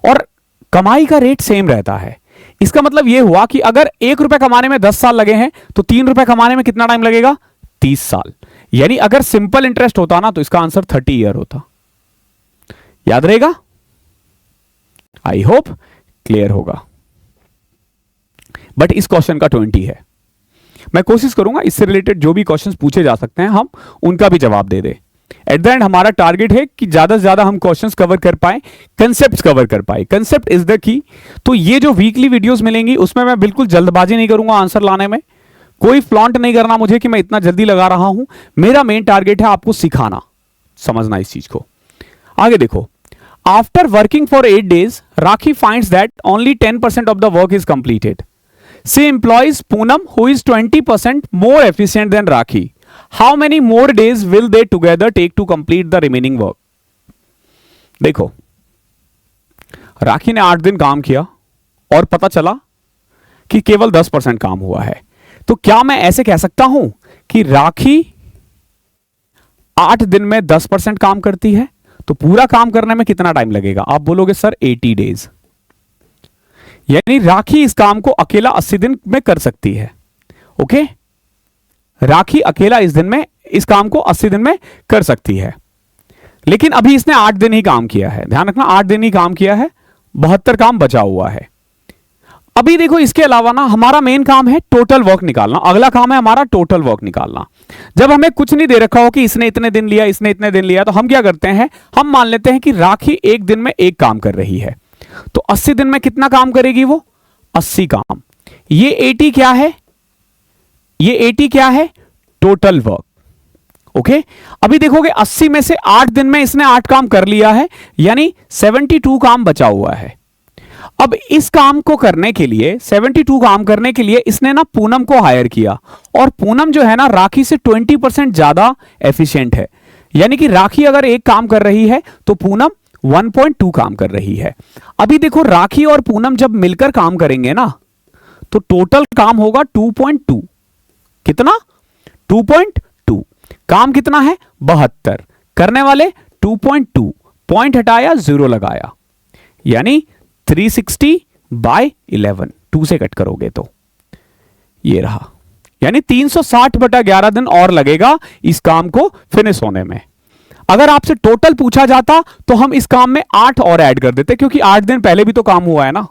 S1: और कमाई का रेट सेम रहता है। इसका मतलब यह हुआ कि अगर 1 रुपए कमाने में 10 साल लगे हैं तो 3 रुपए कमाने में कितना टाइम लगेगा? 30 साल। यानी अगर सिंपल इंटरेस्ट होता ना तो इसका आंसर 30 ईयर होता। याद रहेगा? आई होप क्लियर होगा। बट इस क्वेश्चन का 20 है। मैं कोशिश करूंगा इससे रिलेटेड जो भी क्वेश्चंस पूछे जा सकते हैं हम उनका भी जवाब दे दे। एट द एंड हमारा टारगेट है कि ज्यादा से ज्यादा हम क्वेश्चंस कवर कर पाए, कंसेप्ट कवर कर पाए। Concept is the key. तो ये जो वीकली वीडियोस मिलेंगी उसमें मैं बिल्कुल जल्दबाजी नहीं करूंगा आंसर लाने में, कोई फ्लॉन्ट नहीं करना मुझे कि मैं इतना जल्दी लगा रहा हूं। मेरा मेन टारगेट है आपको सिखाना, समझना इस चीज को। आगे देखो, after working for 8 days rakhi finds that only 10% of the work is completed. She employs Poonam, who is 20% more efficient than Rakhi. How many more days will they together take to complete the remaining work? देखो राखी ने 8 दिन काम किया और पता चला कि केवल 10% काम हुआ है। तो क्या मैं ऐसे कह सकता हूं कि राखी 8 दिन में 10% काम करती है, तो पूरा काम करने में कितना टाइम लगेगा? आप बोलोगे सर 80 डेज। यानी राखी इस काम को अकेला 80 दिन में कर सकती है। ओके, राखी अकेला इस काम को 80 दिन में कर सकती है, लेकिन अभी इसने 8 दिन ही काम किया है। ध्यान रखना, 8 दिन ही काम किया है, 72 काम बचा हुआ है। अभी देखो इसके अलावा ना हमारा मेन काम है टोटल वर्क निकालना। अगला काम है हमारा टोटल वर्क निकालना। जब हमें कुछ नहीं दे रखा हो कि इसने इतने दिन लिया, इसने इतने दिन लिया, तो हम क्या करते हैं, हम मान लेते हैं कि राखी 1 दिन में 1 काम कर रही है, तो 80 दिन में कितना काम करेगी वो? 80 काम। ये 80 क्या है? ये 80 क्या है? Total work. ओके, अभी देखोगे 80 में से 8 दिन में इसने 8 काम कर लिया है, यानी 72 काम बचा हुआ है। अब इस काम को करने के लिए 72 काम करने के लिए इसने ना पूनम को हायर किया, और पूनम जो है ना राखी से 20% ज्यादा एफिशिएंट है। यानी कि राखी अगर 1 काम कर रही है तो पूनम 1.2 काम कर रही है। अभी देखो राखी और पूनम जब मिलकर काम करेंगे ना तो टोटल काम होगा 2.2। कितना? 2.2। काम कितना है? 72। करने वाले 2.2, पॉइंट हटाया 0 लगाया, यानी 360/11। 2 से कट करोगे तो ये रहा, यानी 360/11 दिन और लगेगा इस काम को फिनिश होने में। अगर आपसे टोटल पूछा जाता तो हम इस काम में 8 और ऐड कर देते, क्योंकि 8 दिन पहले भी तो काम हुआ है ना।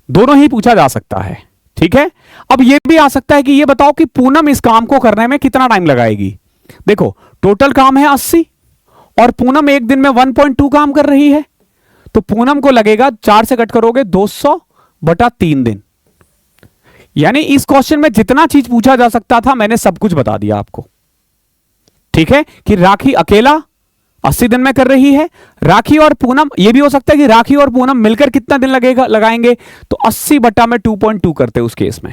S1: दोनों ही पूछा जा सकता है, ठीक है। अब यह भी आ सकता है कि यह बताओ कि पूनम इस काम को करने में कितना टाइम लगाएगी। देखो टोटल काम है 80 और पूनम 1 दिन में 1.2 काम कर रही है, तो पूनम को लगेगा 4 से कट करोगे 200/3 दिन। यानी इस क्वेश्चन में जितना चीज पूछा जा सकता था मैंने सब कुछ बता दिया आपको। ठीक है, कि राखी अकेला 80 दिन में कर रही है, राखी और पूनम, ये भी हो सकता है कि राखी और पूनम मिलकर कितना दिन लगेगा लगाएंगे, तो 80 बटा में 2.2 करते हैं उस केस में।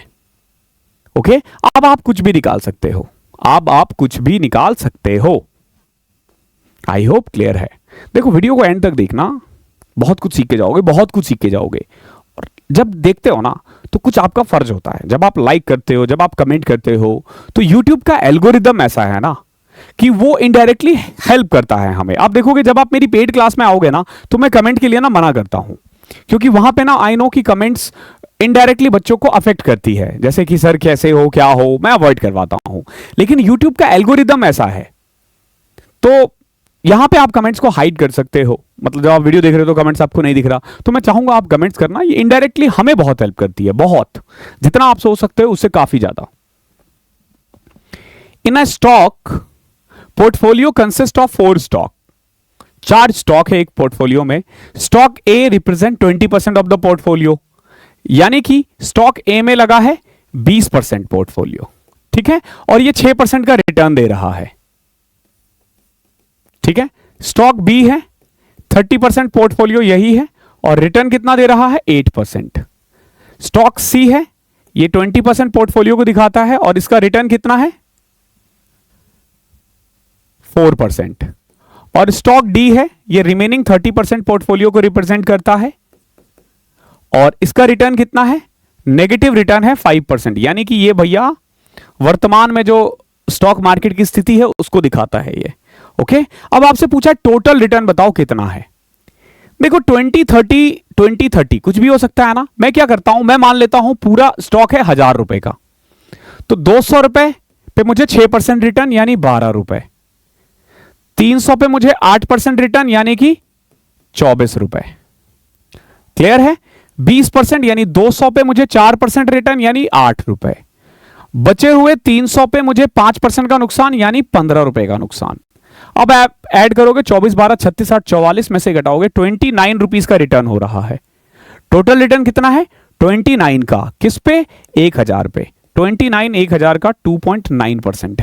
S1: ओके, अब आप कुछ भी निकाल सकते हो, अब आप कुछ भी निकाल सकते हो। आई होप क्लियर है। देखो वीडियो को एंड तक देखना, बहुत कुछ सीख के जाओगे, बहुत कुछ सीख के जाओगे। और जब देखते हो ना तो कुछ आपका फर्ज होता है, जब आप लाइक करते हो, जब आप कमेंट करते हो, तो यूट्यूब का एल्गोरिदम ऐसा है ना कि वो इनडायरेक्टली हेल्प करता है हमें। आप देखोगे जब आप मेरी पेड क्लास में आओगे ना तो मैं कमेंट के लिए ना मना करता हूं, क्योंकि वहां पे ना आई नो कि कमेंट्स इनडायरेक्टली बच्चों को अफेक्ट करती है, जैसे कि सर कैसे हो, क्या हो, मैं अवॉइड करवाता हूं। लेकिन यूट्यूब का एल्गोरिदम ऐसा है, तो यहां पे आप कमेंट्स को हाइड कर सकते हो। मतलब जब आप वीडियो देख रहे हो तो कमेंट्स आपको नहीं दिख रहा, तो मैं चाहूंगा आप कमेंट्स करना, ये इनडायरेक्टली हमें बहुत हेल्प करती है, बहुत, जितना आप सोच सकते हो उससे काफी ज्यादा। In a stock portfolio consist of 4 stock. 4 stock है एक पोर्टफोलियो में। Stock A represent 20% of the portfolio, यानी कि स्टॉक ए में लगा है 20% पोर्टफोलियो, ठीक है, और ये 6% का रिटर्न दे रहा है, ठीक है। स्टॉक बी है, 30% पोर्टफोलियो यही है और रिटर्न कितना दे रहा है, 8%। स्टॉक सी है, ये 20% पोर्टफोलियो को दिखाता है और इसका रिटर्न कितना है, 4%। और स्टॉक डी है, ये रिमेनिंग 30% पोर्टफोलियो को रिप्रेजेंट करता है और इसका रिटर्न कितना है, नेगेटिव रिटर्न है 5%, यानी कि ये भैया वर्तमान में जो स्टॉक मार्केट की स्थिति है उसको दिखाता है ये। ओके, अब आपसे पूछा टोटल रिटर्न बताओ कितना है। देखो 20-30 कुछ भी हो सकता है ना। मैं क्या करता हूं, मैं मान लेता हूं पूरा स्टॉक है 1000 रुपए का, तो 200 रुपए पे मुझे 6% रिटर्न यानी 12 रुपए, 300 पे मुझे 8% रिटर्न यानी कि 24 रुपए। क्लियर है। 20% यानी 200 पे मुझे 4% रिटर्न यानी 8 रुपए। बचे हुए 300 पे मुझे 5% का नुकसान यानी 15 रुपए का नुकसान। अब आप ऐड करोगे 24 12 36 8 44 में से घटाओगे 29 रुपीस का रिटर्न हो रहा है। टोटल रिटर्न कितना है, 29 का, किस पे, 1000 पे। 29 1000 का 2.9%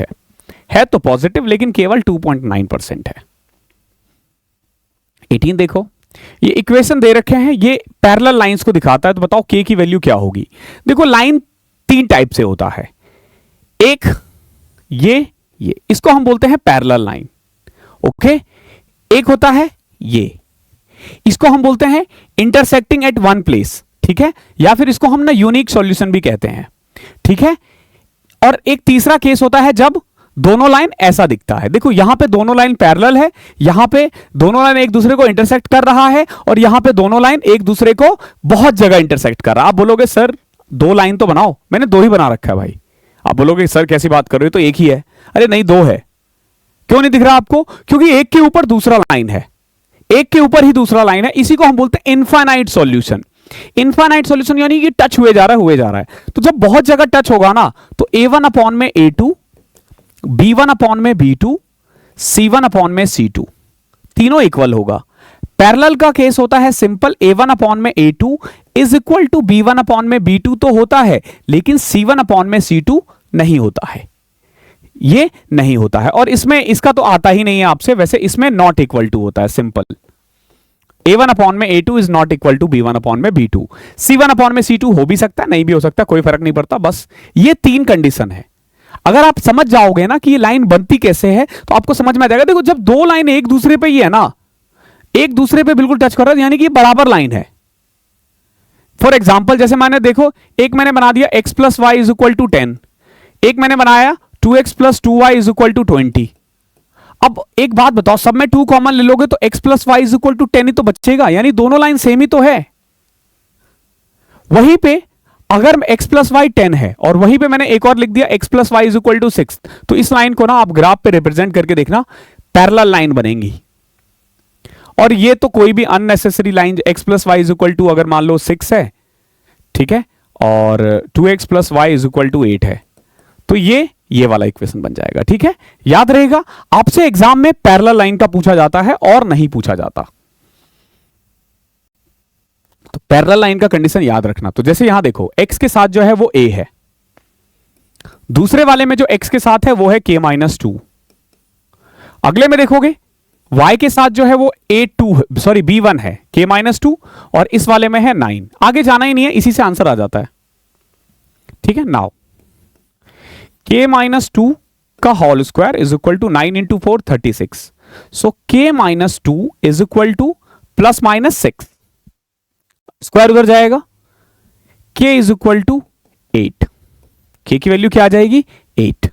S1: है तो पॉजिटिव, लेकिन केवल 2.9% है। 18 देखो, ये इक्वेशन दे रखे हैं, ये पैरेलल लाइंस को दिखाता है, तो बताओ के की वैल्यू क्या होगी। देखो लाइन 3 टाइप से होता है, एक ये इसको हम बोलते हैं पैरेलल लाइन। ओके, एक होता है ये, इसको हम बोलते हैं इंटरसेक्टिंग एट वन प्लेस, ठीक है, या फिर इसको हम ना यूनिक सॉल्यूशन भी कहते हैं, ठीक है। और एक तीसरा केस होता है जब दोनों लाइन ऐसा दिखता है। देखो यहां पे दोनों लाइन पैरेलल है, यहां पे दोनों लाइन एक दूसरे को इंटरसेक्ट कर रहा है, और यहां पे दोनों लाइन एक दूसरे को बहुत जगह इंटरसेक्ट कर रहा है। आप बोलोगे सर 2 लाइन तो बनाओ, मैंने 2 ही बना रखा है भाई। आप बोलोगे सर कैसी बात कर रहे हो, तो एक ही है। अरे नहीं, 2 है। क्यों नहीं दिख रहा आपको, क्योंकि एक के ऊपर दूसरा लाइन है, एक के ऊपर ही दूसरा लाइन है। इसी को हम बोलते हैं इनफाइनाइट सॉल्यूशन। इनफाइनाइट सॉल्यूशन यानी कि टच हुए जा रहा है। तो जब बहुत जगह टच होगा ना, तो A1 अपॉन में A2, B1 अपॉन में B2, C1 अपॉन में C2, तीनों इक्वल होगा। पैरेलल का केस होता है सिंपल, A1 अपॉन में A2 is equal to B1 upon में B2 तो होता है, लेकिन C1 अपॉन में C2 नहीं होता है, ये नहीं होता है। और इसमें इसका तो आता ही नहीं है आपसे, वैसे इसमें नॉट इक्वल टू होता है सिंपल। A1 अपॉन में A2 is not equal to B1 upon में B2। C1 अपॉन में C2 हो भी सकता है, नहीं भी हो सकता, कोई फर्क नहीं पड़ता। बस ये 3 कंडीशन है। अगर आप समझ जाओगे ना कि ये लाइन बनती कैसे है, तो आपको समझ में आ जाएगा। देखो जब 2 लाइन एक दूसरे पे ही है ना, एक दूसरे पे बिल्कुल टच कर रहा है, यानी कि बराबर लाइन है। फॉर एग्जाम्पल जैसे मैंने देखो, एक मैंने बना दिया x plus y is equal to 10, एक मैंने बनाया 2x plus 2y is equal to 20। अब एक बात बताओ, सब में 2 कॉमन ले लोगे तो x plus y is equal to 10 ही तो बचेगा, यानी दोनों लाइन सेम ही तो है। वहीं पे अगर x प्लस वाई 10 है और वहीं पे मैंने एक और लिख दिया x plus y is equal to 6, तो इस लाइन को ना आप ग्राफ पे रिप्रेजेंट करके देखना, पैरेलल लाइन बनेंगी। और ये तो कोई भी unnecessary line, x plus y is equal to अगर मान लो 6 है, ठीक है, और 2x plus y is equal to 8 है, तो ये वाला इक्वेशन बन जाएगा। ठीक है, याद रहेगा, आपसे एग्जाम में पैरेलल लाइन का पूछा जाता है और नहीं पूछा जाता। तो पैरेलल लाइन का कंडीशन याद रखना। तो जैसे यहां देखो, x के साथ जो है वो a है, दूसरे वाले में जो x के साथ है वो है k-2, अगले में देखोगे y के साथ जो है वो A2 सॉरी B1 है, k माइनस 2, और इस वाले में है 9। आगे जाना ही नहीं है, इसी से आंसर आ जाता है। ठीक है, नाउ k माइनस 2 का whole square is equal to 9 into 4 36। So k minus 2 is equal to plus minus 6, square उधर जाएगा, k is equal to 8। k की वैल्यू क्या आ जाएगी? 8।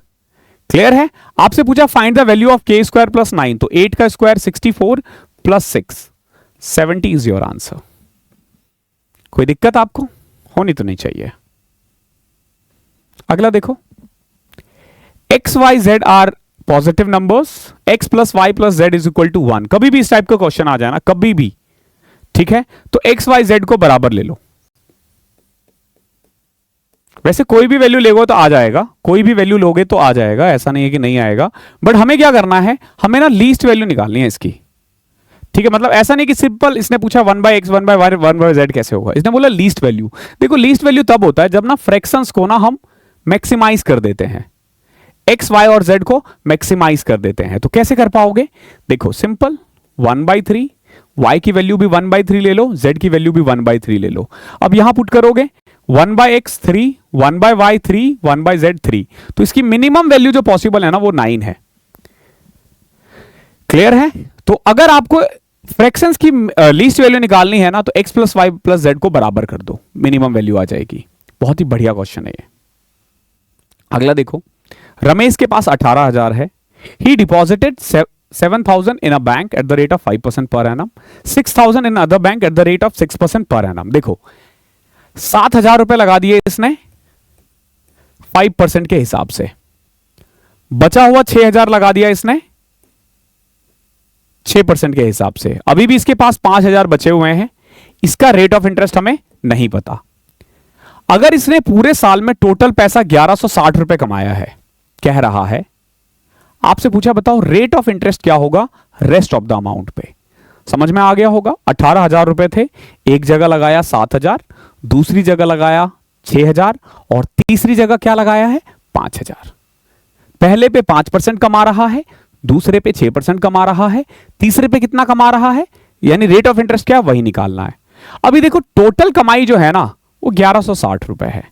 S1: क्लियर है? आपसे पूछा find the value of k square plus 9, तो 8 का square 64 plus 6 70 is your answer. कोई दिक्कत आपको होनी तो नहीं चाहिए। अगला देखो, x y z are positive numbers, x plus y plus z is equal to 1। कभी भी इस टाइप का क्वेश्चन आ जाए ना, कभी भी, ठीक है, तो x y z को बराबर ले लो। वैसे कोई भी वैल्यू लेगो तो आ जाएगा, कोई भी वैल्यू लोगे तो आ जाएगा, ऐसा नहीं है कि नहीं आएगा, बट हमें क्या करना है, हमें ना लीस्ट वैल्यू निकालनी है इसकी। ठीक है, मतलब ऐसा नहीं कि सिंपल इसने पूछा 1 by x 1 by y 1 by z कैसे होगा, इसने बोला लीस्ट वैल्यू। देखो लीस्ट वैल्यू तब होता है जब ना फ्रैक्शंस को ना हम मैक्सिमाइज कर देते हैं, एक्स वाई और जेड को मैक्सिमाइज कर देते हैं। तो कैसे कर पाओगे? देखो सिंपल, 1/3, y की वैल्यू भी 1/3 ले लो, z की वैल्यू भी 1/3 ले लो। अब यहां पुट करोगे 1/x 3, 1/y 3, 1/z 3, तो इसकी मिनिमम वैल्यू जो पॉसिबल है ना वो 9 है। क्लियर है? तो अगर आपको फ्रैक्शंस की लीस्ट वैल्यू निकालनी है ना, तो x plus y plus z को बराबर कर दो, मिनिमम वैल्यू आ जाएगी। बहुत ही बढ़िया क्वेश्चन है ये। अगला देखो, रमेश के पास 18,000 है। ही deposited 7,000 in a bank at the rate of 5% per annum, 6,000 in other bank at the rate of 6% per annum। देखो 7,000 रुपए लगा दिए इसने 5% के हिसाब से, बचा हुआ 6,000 लगा दिया इसने 6% के हिसाब से। अभी भी इसके पास 5,000 बचे हुए हैं, इसका रेट ऑफ इंटरेस्ट हमें नहीं पता। अगर इसने पूरे साल में टोटल पैसा 1,160 रुपए कमाया है, कह रहा है, आपसे पूछा बताओ रेट ऑफ इंटरेस्ट क्या होगा रेस्ट ऑफ द अमाउंट पे। समझ में आ गया होगा, 18,000 रुपए थे, एक जगह लगाया 7,000, दूसरी जगह लगाया 6,000, और तीसरी जगह क्या लगाया है 5,000। पहले पे 5% कमा रहा है, दूसरे पे 6% कमा रहा है, तीसरे पे कितना कमा रहा है, यानी रेट ऑफ इंटरेस्ट क्या वही निकालना है। अभी देखो टोटल कमाई जो है ना वो 1,160 रुपए है,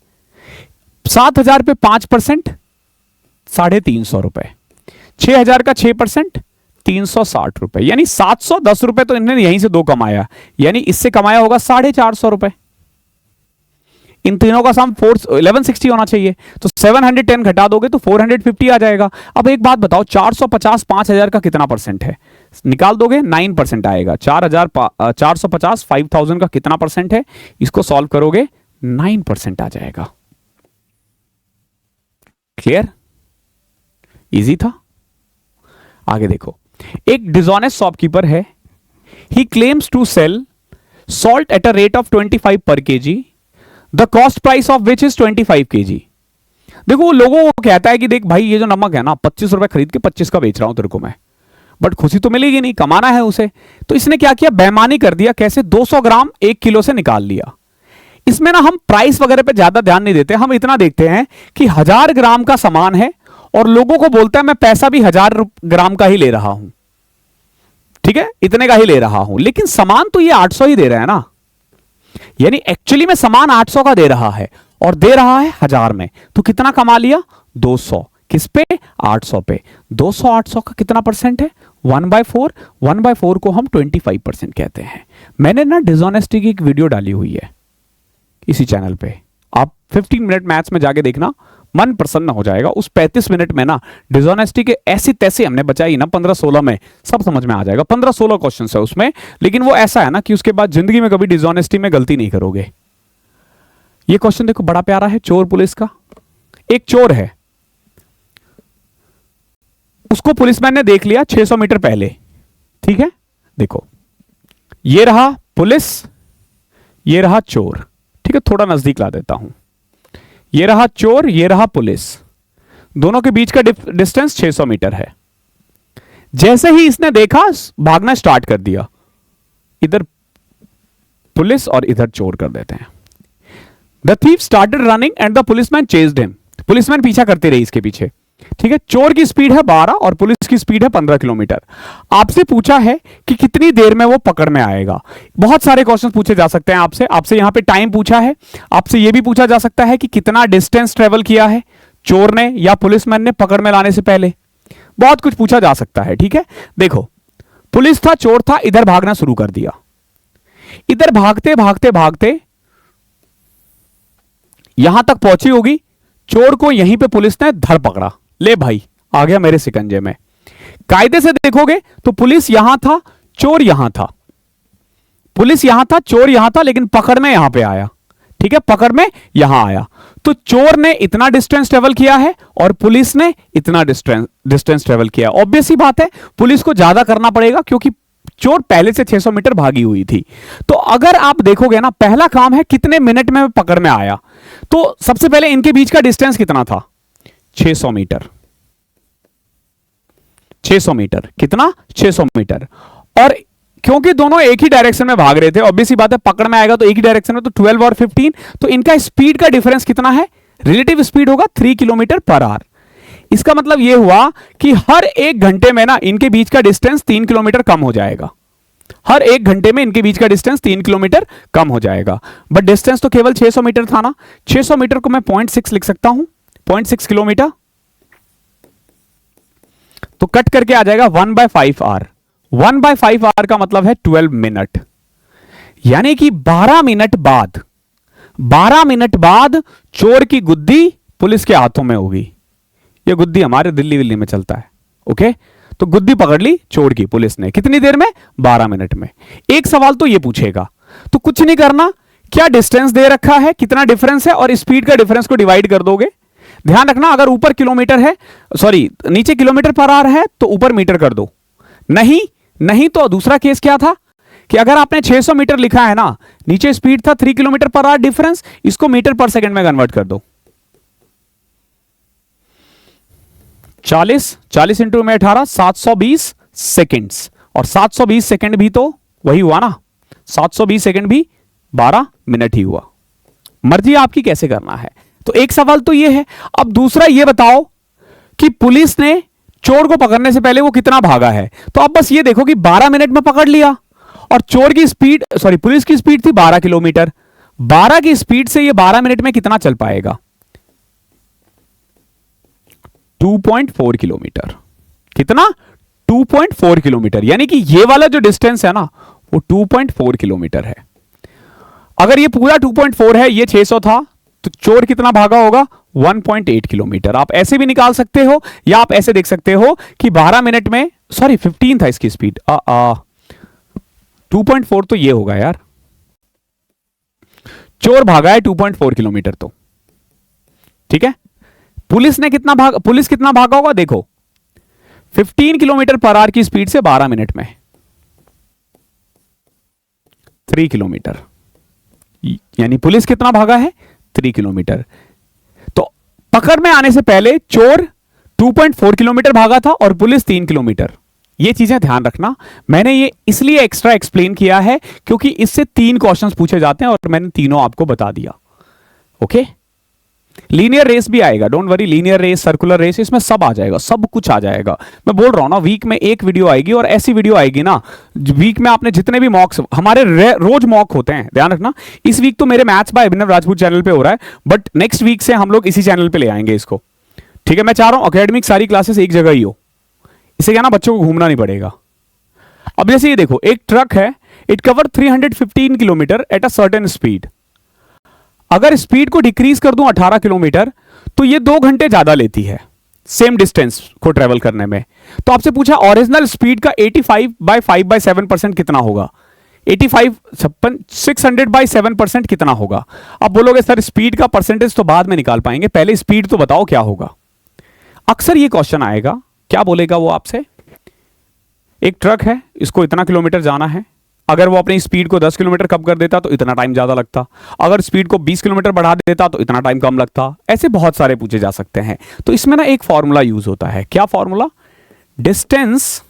S1: 7,000 पे 5% 350 रुपए, 6,000 का 6% 360 रुपए, यानी 710 रुपए तो इन्होंने यहीं से दो कमाया, यानी इससे कमाया होगा 450 रुपए। इन तीनों का सम 1160 होना चाहिए, तो 710 घटा दोगे तो 450 आ जाएगा। अब एक बात बताओ, 450 5,000 का कितना परसेंट है, निकाल दोगे 9% आएगा। 450 5,000 का कितना परसेंट है, इसको सॉल्व करोगे 9% आ जाएगा। क्लियर? इजी था। आगे देखो, एक डिसऑनेस्ट शॉपकीपर है, he claims to sell salt at a rate of 25 per KG, the cost price of which is 25 KG. देखो वो लोगों को कहता है कि देख भाई ये जो नमक है ना 25 रुपए खरीद के 25 का बेच रहा हूं तेरे को मैं, बट खुशी तो मिलेगी नहीं, कमाना है उसे। तो इसने क्या किया, बेईमानी कर दिया। कैसे? 200 ग्राम 1 किलो से निकाल लिया। इसमें ना हम प्राइस वगैरह पे ज्यादा ध्यान नहीं देते, हम इतना देखते हैं कि 1000 ग्राम का सामान है और लोगों को बोलता है मैं पैसा भी 1000 ग्राम का ही ले रहा हूं, ठीक है, इतने का ही ले रहा हूं, लेकिन सामान तो ये 800 ही दे रहा है ना, यानी एक्चुअली में सामान 800 का दे रहा है और दे रहा है 1000 में, तो कितना कमा लिया 200। किस पे? 800 पे। 200 800 का कितना परसेंट है 1/4, 1/4 को हम 25% कहते हैं। मैंने ना डिसऑनेस्टी की एक वीडियो डाली हुई है इसी चैनल पे, आप 15 मिनट मैथ्स में जाके देखना, मन प्रसन्न हो जाएगा। उस 35 मिनट में ना डिसऑनेस्टी के ऐसी तैसी हमने बचाई ना, 15-16 में सब समझ में आ जाएगा। 15-16 क्वेश्चन है उसमें, लेकिन वो ऐसा है ना कि उसके बाद जिंदगी में कभी डिसऑनेस्टी में गलती नहीं करोगे। ये क्वेश्चन देखो बड़ा प्यारा है, चोर पुलिस का। एक चोर है, उसको पुलिसमैन ने देख लिया 600 मीटर पहले, ठीक है। देखो ये रहा पुलिस, ये रहा चोर, ठीक है, थोड़ा नजदीक ला देता हूं। ये रहा चोर, ये रहा पुलिस, दोनों के बीच का डिस्टेंस 600 मीटर है। जैसे ही इसने देखा भागना स्टार्ट कर दिया, इधर पुलिस और इधर चोर कर देते हैं। The thief started running and the policeman chased him. Policeman पीछा करते रही इसके पीछे। ठीक है, चोर की स्पीड है 12 और पुलिस की स्पीड है 15 किलोमीटर। आपसे पूछा है कि कितनी देर में वो पकड़ में आएगा। बहुत सारे क्वेश्चन पूछे जा सकते हैं आपसे। आपसे यहां पे टाइम पूछा है, आपसे यह भी पूछा जा सकता है कि कितना डिस्टेंस ट्रेवल किया है चोर ने या पुलिसमैन ने पकड़ में लाने से पहले। बहुत कुछ पूछा जा सकता है। ठीक है, देखो पुलिस था, चोर था, इधर भागना शुरू कर दिया। इधर भागते भागते भागते यहां तक पहुंची होगी, चोर को यहीं पे पुलिस ने धर पकड़ा, ले भाई आ गया मेरे शिकंजे में। कायदे से देखोगे तो पुलिस यहां था, चोर यहां था, पुलिस यहां था, चोर यहां था, लेकिन पकड़ में यहां पे आया। ठीक है, पकड़ में यहां आया तो चोर ने इतना डिस्टेंस ट्रेवल किया है और पुलिस ने इतना डिस्टेंस ट्रेवल किया। ऑब्वियस सी बात है, पुलिस को ज्यादा करना पड़ेगा क्योंकि चोर पहले से 600 मीटर भागी हुई थी। तो अगर आप देखोगे ना, पहला काम है कितने मिनट में पकड़ में आया, तो सबसे पहले इनके बीच का डिस्टेंस कितना था, 600 मीटर। 600 मीटर कितना, 600 मीटर। और क्योंकि दोनों एक ही डायरेक्शन में भाग रहे थे, ऑब्वियस सी बात है पकड़ में आएगा तो एक ही डायरेक्शन में, तो 12 और 15, तो इनका स्पीड का डिफरेंस कितना है, रिलेटिव स्पीड होगा 3 किलोमीटर पर आवर। इसका मतलब यह हुआ कि हर एक घंटे में ना इनके बीच का डिस्टेंस 3 किलोमीटर कम हो जाएगा। हर एक घंटे में इनके बीच का डिस्टेंस 3 किलोमीटर कम हो जाएगा। बट डिस्टेंस तो केवल 600 मीटर था ना, 600 मीटर को मैं 0.6 लिख सकता हूं, 0.6 किलोमीटर। तो कट करके आ जाएगा 1/5 आवर। 1/5 आवर का मतलब है 12 मिनट, यानी कि 12 मिनट बाद, 12 मिनट बाद चोर की गुद्दी पुलिस के हाथों में होगी। ये गुद्दी हमारे दिल्ली विल्ली में चलता है। ओके, तो गुद्दी पकड़ ली चोर की पुलिस ने, कितनी देर में, 12 मिनट में। एक सवाल तो ये पूछेगा, तो कुछ नहीं करना, क्या डिस्टेंस दे रखा है, कितना डिफरेंस है, और स्पीड का डिफरेंस को डिवाइड कर दोगे। ध्यान रखना, अगर ऊपर किलोमीटर है, सॉरी नीचे किलोमीटर पर आवर है तो ऊपर मीटर कर दो। नहीं तो दूसरा केस क्या था कि अगर आपने 600 मीटर लिखा है ना, नीचे स्पीड था 3 किलोमीटर पर आवर डिफरेंस, इसको मीटर पर सेकंड में कन्वर्ट कर दो। 40 इंटू में 18, 720 सेकेंड्स, और 720 सेकेंड भी तो वही हुआ ना, 720 सेकेंड भी 12 मिनट ही हुआ। मर्जी आपकी कैसे करना है। तो एक सवाल तो ये है। अब दूसरा ये बताओ कि पुलिस ने चोर को पकड़ने से पहले वो कितना भागा है। तो अब बस ये देखो कि 12 मिनट में पकड़ लिया, और चोर की स्पीड, सॉरी पुलिस की स्पीड थी 12 किलोमीटर। 12 की स्पीड से ये 12 मिनट में कितना चल पाएगा, 2.4 किलोमीटर। कितना, 2.4 किलोमीटर, यानी कि ये वाला जो डिस्टेंस है ना वो 2.4 किलोमीटर है। अगर ये पूरा 2.4 है, ये 600 था, तो चोर कितना भागा होगा, 1.8 किलोमीटर। आप ऐसे भी निकाल सकते हो, या आप ऐसे देख सकते हो कि 12 मिनट में, सॉरी 15 था इसकी स्पीड, 2.4 तो ये होगा यार, चोर भागा है 2.4 किलोमीटर। तो ठीक है, पुलिस कितना भागा होगा, देखो 15 किलोमीटर पर आवर की स्पीड से 12 मिनट में 3 किलोमीटर, यानी पुलिस कितना भागा है, 3 किलोमीटर। तो पकड़ में आने से पहले चोर 2.4 किलोमीटर भागा था और पुलिस 3 किलोमीटर। ये चीजें ध्यान रखना। मैंने ये इसलिए एक्स्ट्रा एक्सप्लेन किया है क्योंकि इससे 3 क्वेश्चंस पूछे जाते हैं और मैंने तीनों आपको बता दिया। ओके, लीनियर रेस भी आएगा, don't worry, linear race, circular race, इसमें सब आ जाएगा, सब कुछ आ जाएगा। मैं बोल रहा हूं ना, वीक में एक वीडियो आएगी, और ऐसी वीडियो आएगी ना, वीक में आपने जितने भी मॉक्स, हमारे रोज मॉक होते हैं, ध्यान रखना। इस वीक तो मेरे maths by Abhinav Rajput channel पे हो रहा है, बट नेक्स्ट वीक से हम लोग इसी चैनल पे ले आएंगे इसको। ठीक है, मैं चाह रहा हूं अकेडमिक सारी क्लासेस एक जगह ही हो, इससे क्या ना बच्चों को घूमना नहीं पड़ेगा। अब जैसे ये देखो, एक ट्रक है, it cover 315 kilometre at a certain speed. अगर स्पीड को डिक्रीज कर दूं 18 किलोमीटर, तो ये 2 घंटे ज्यादा लेती है सेम डिस्टेंस को ट्रेवल करने में। तो आपसे पूछा ओरिजिनल स्पीड का 85/5/7% कितना होगा, 600/7% कितना होगा। अब बोलोगे सर स्पीड का परसेंटेज तो बाद में निकाल पाएंगे, पहले स्पीड तो बताओ क्या होगा। अक्सर ये क्वेश्चन आएगा, क्या बोलेगा वो आपसे, एक ट्रक है, इसको इतना किलोमीटर जाना है, अगर वो अपनी स्पीड को 10 किलोमीटर कम कर देता तो इतना टाइम ज्यादा लगता, अगर स्पीड को 20 किलोमीटर बढ़ा देता तो इतना टाइम कम लगता। ऐसे बहुत सारे पूछे जा सकते हैं। तो इसमें ना एक फॉर्मूला यूज होता है, क्या formula, distance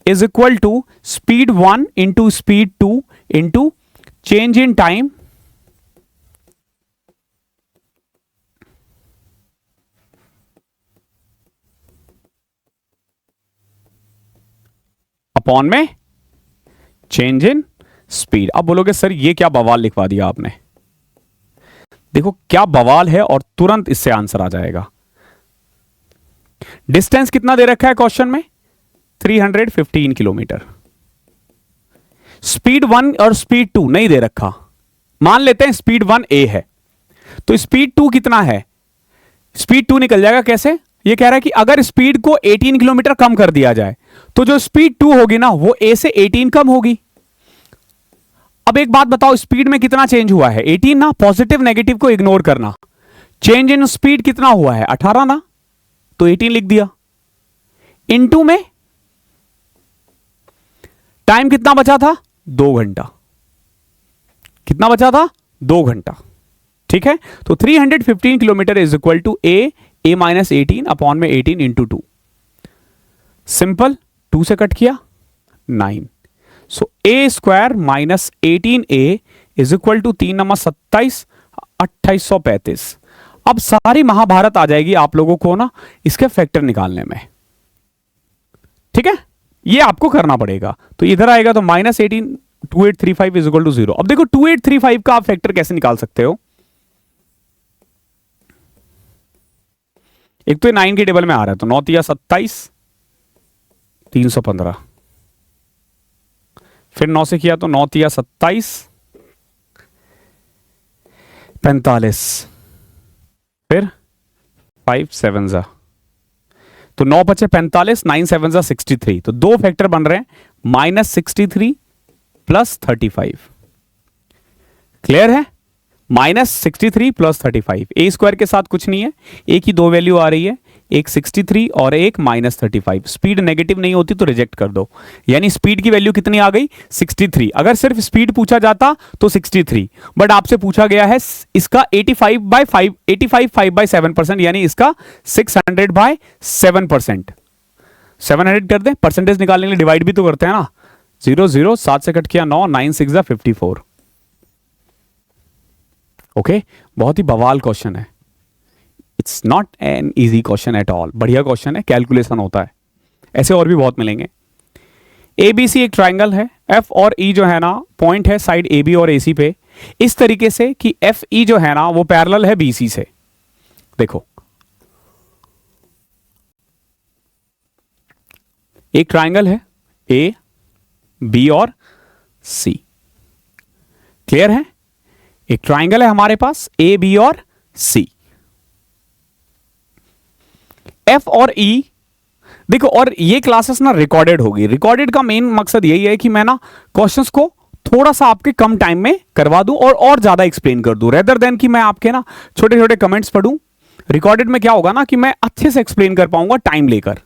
S1: is equal to speed 1 into speed 2 into change in time upon में चेंज इन स्पीड। अब बोलोगे सर ये क्या बवाल लिखवा दिया आपने। देखो क्या बवाल है और तुरंत इससे आंसर आ जाएगा। डिस्टेंस कितना दे रखा है क्वेश्चन में, 315 किलोमीटर। स्पीड 1 और स्पीड 2 नहीं दे रखा। मान लेते हैं स्पीड 1 ए है, तो स्पीड 2 कितना है। स्पीड 2 निकल जाएगा कैसे, ये कह रहा है कि अगर स्पीड को 18 किलोमीटर कम कर दिया जाए तो जो स्पीड 2 होगी ना वो ए से 18 कम होगी। अब एक बात बताओ, स्पीड में कितना चेंज हुआ है, 18 ना। पॉजिटिव नेगेटिव को इग्नोर करना। चेंज इन स्पीड कितना हुआ है, 18 ना, तो 18 लिख दिया। इनटू में टाइम कितना बचा था, 2 घंटा। कितना बचा था, 2 घंटा। ठीक है, तो 315 kilometre is equal to a minus 18 upon में 18 इंटू 2। सिंपल, 2 से कट किया 9। So a square minus 18a is equal to 3 number 27, 2835। अब सारी महाभारत आ जाएगी आप लोगों को ना इसके फैक्टर निकालने में। ठीक है, ये आपको करना पड़ेगा। तो इधर आएगा तो माइनस 18 2835 इज इक्वल टू 0। अब देखो 2835 का आप फैक्टर कैसे निकाल सकते हो। एक तो 9 के टेबल में आ रहा है, तो 9 तिया 27, 315। फिर 9 से किया तो 9 तिया 27, 45। फिर 5 7 जा, तो 9 बचे 45, 9 7 जा 63। तो दो फैक्टर बन रहे हैं, माइनस 63 प्लस 35। क्लियर है, माइनस 63 प्लस 35। ए स्क्वायर के साथ कुछ नहीं है, एक ही दो वैल्यू आ रही है, एक 63 और एक माइनस 35। स्पीड नेगेटिव नहीं होती तो रिजेक्ट कर दो। यानी स्पीड की वैल्यू कितनी आ गई, 63। अगर सिर्फ स्पीड पूछा जाता तो 63, बट आपसे पूछा गया है इसका 85 5/7%, यानी इसका 600/7%। 700 कर दें, परसेंटेज निकालने के लिए डिवाइड भी तो करते हैं ना। 0 0 7 से कट किया 9, 9 6 54। ओके, बहुत ही बवाल क्वेश्चन है। It's not an easy question at all. बढ़िया क्वेश्चन है, कैलकुलेशन होता है। ऐसे और भी बहुत मिलेंगे। ABC एक ट्राइंगल है, F और E जो है ना पॉइंट है साइड AB और AC पे, इस तरीके से कि FE जो है ना वो पैरेलल है BC से। देखो एक ट्राइंगल है A, B और C। क्लियर है, एक ट्राइंगल है हमारे पास A, B और C। F और E देखो, और ये क्लासेस ना रिकॉर्डेड होगी। रिकॉर्डेड का मेन मकसद यही है कि मैं ना क्वेश्चंस को थोड़ा सा आपके कम टाइम में करवा दूं और ज्यादा एक्सप्लेन कर दूं, रेदर देन कि मैं आपके ना छोटे छोटे कमेंट्स पढ़ूं। रिकॉर्डेड में क्या होगा ना कि मैं अच्छे से एक्सप्लेन कर पाऊंगा टाइम लेकर।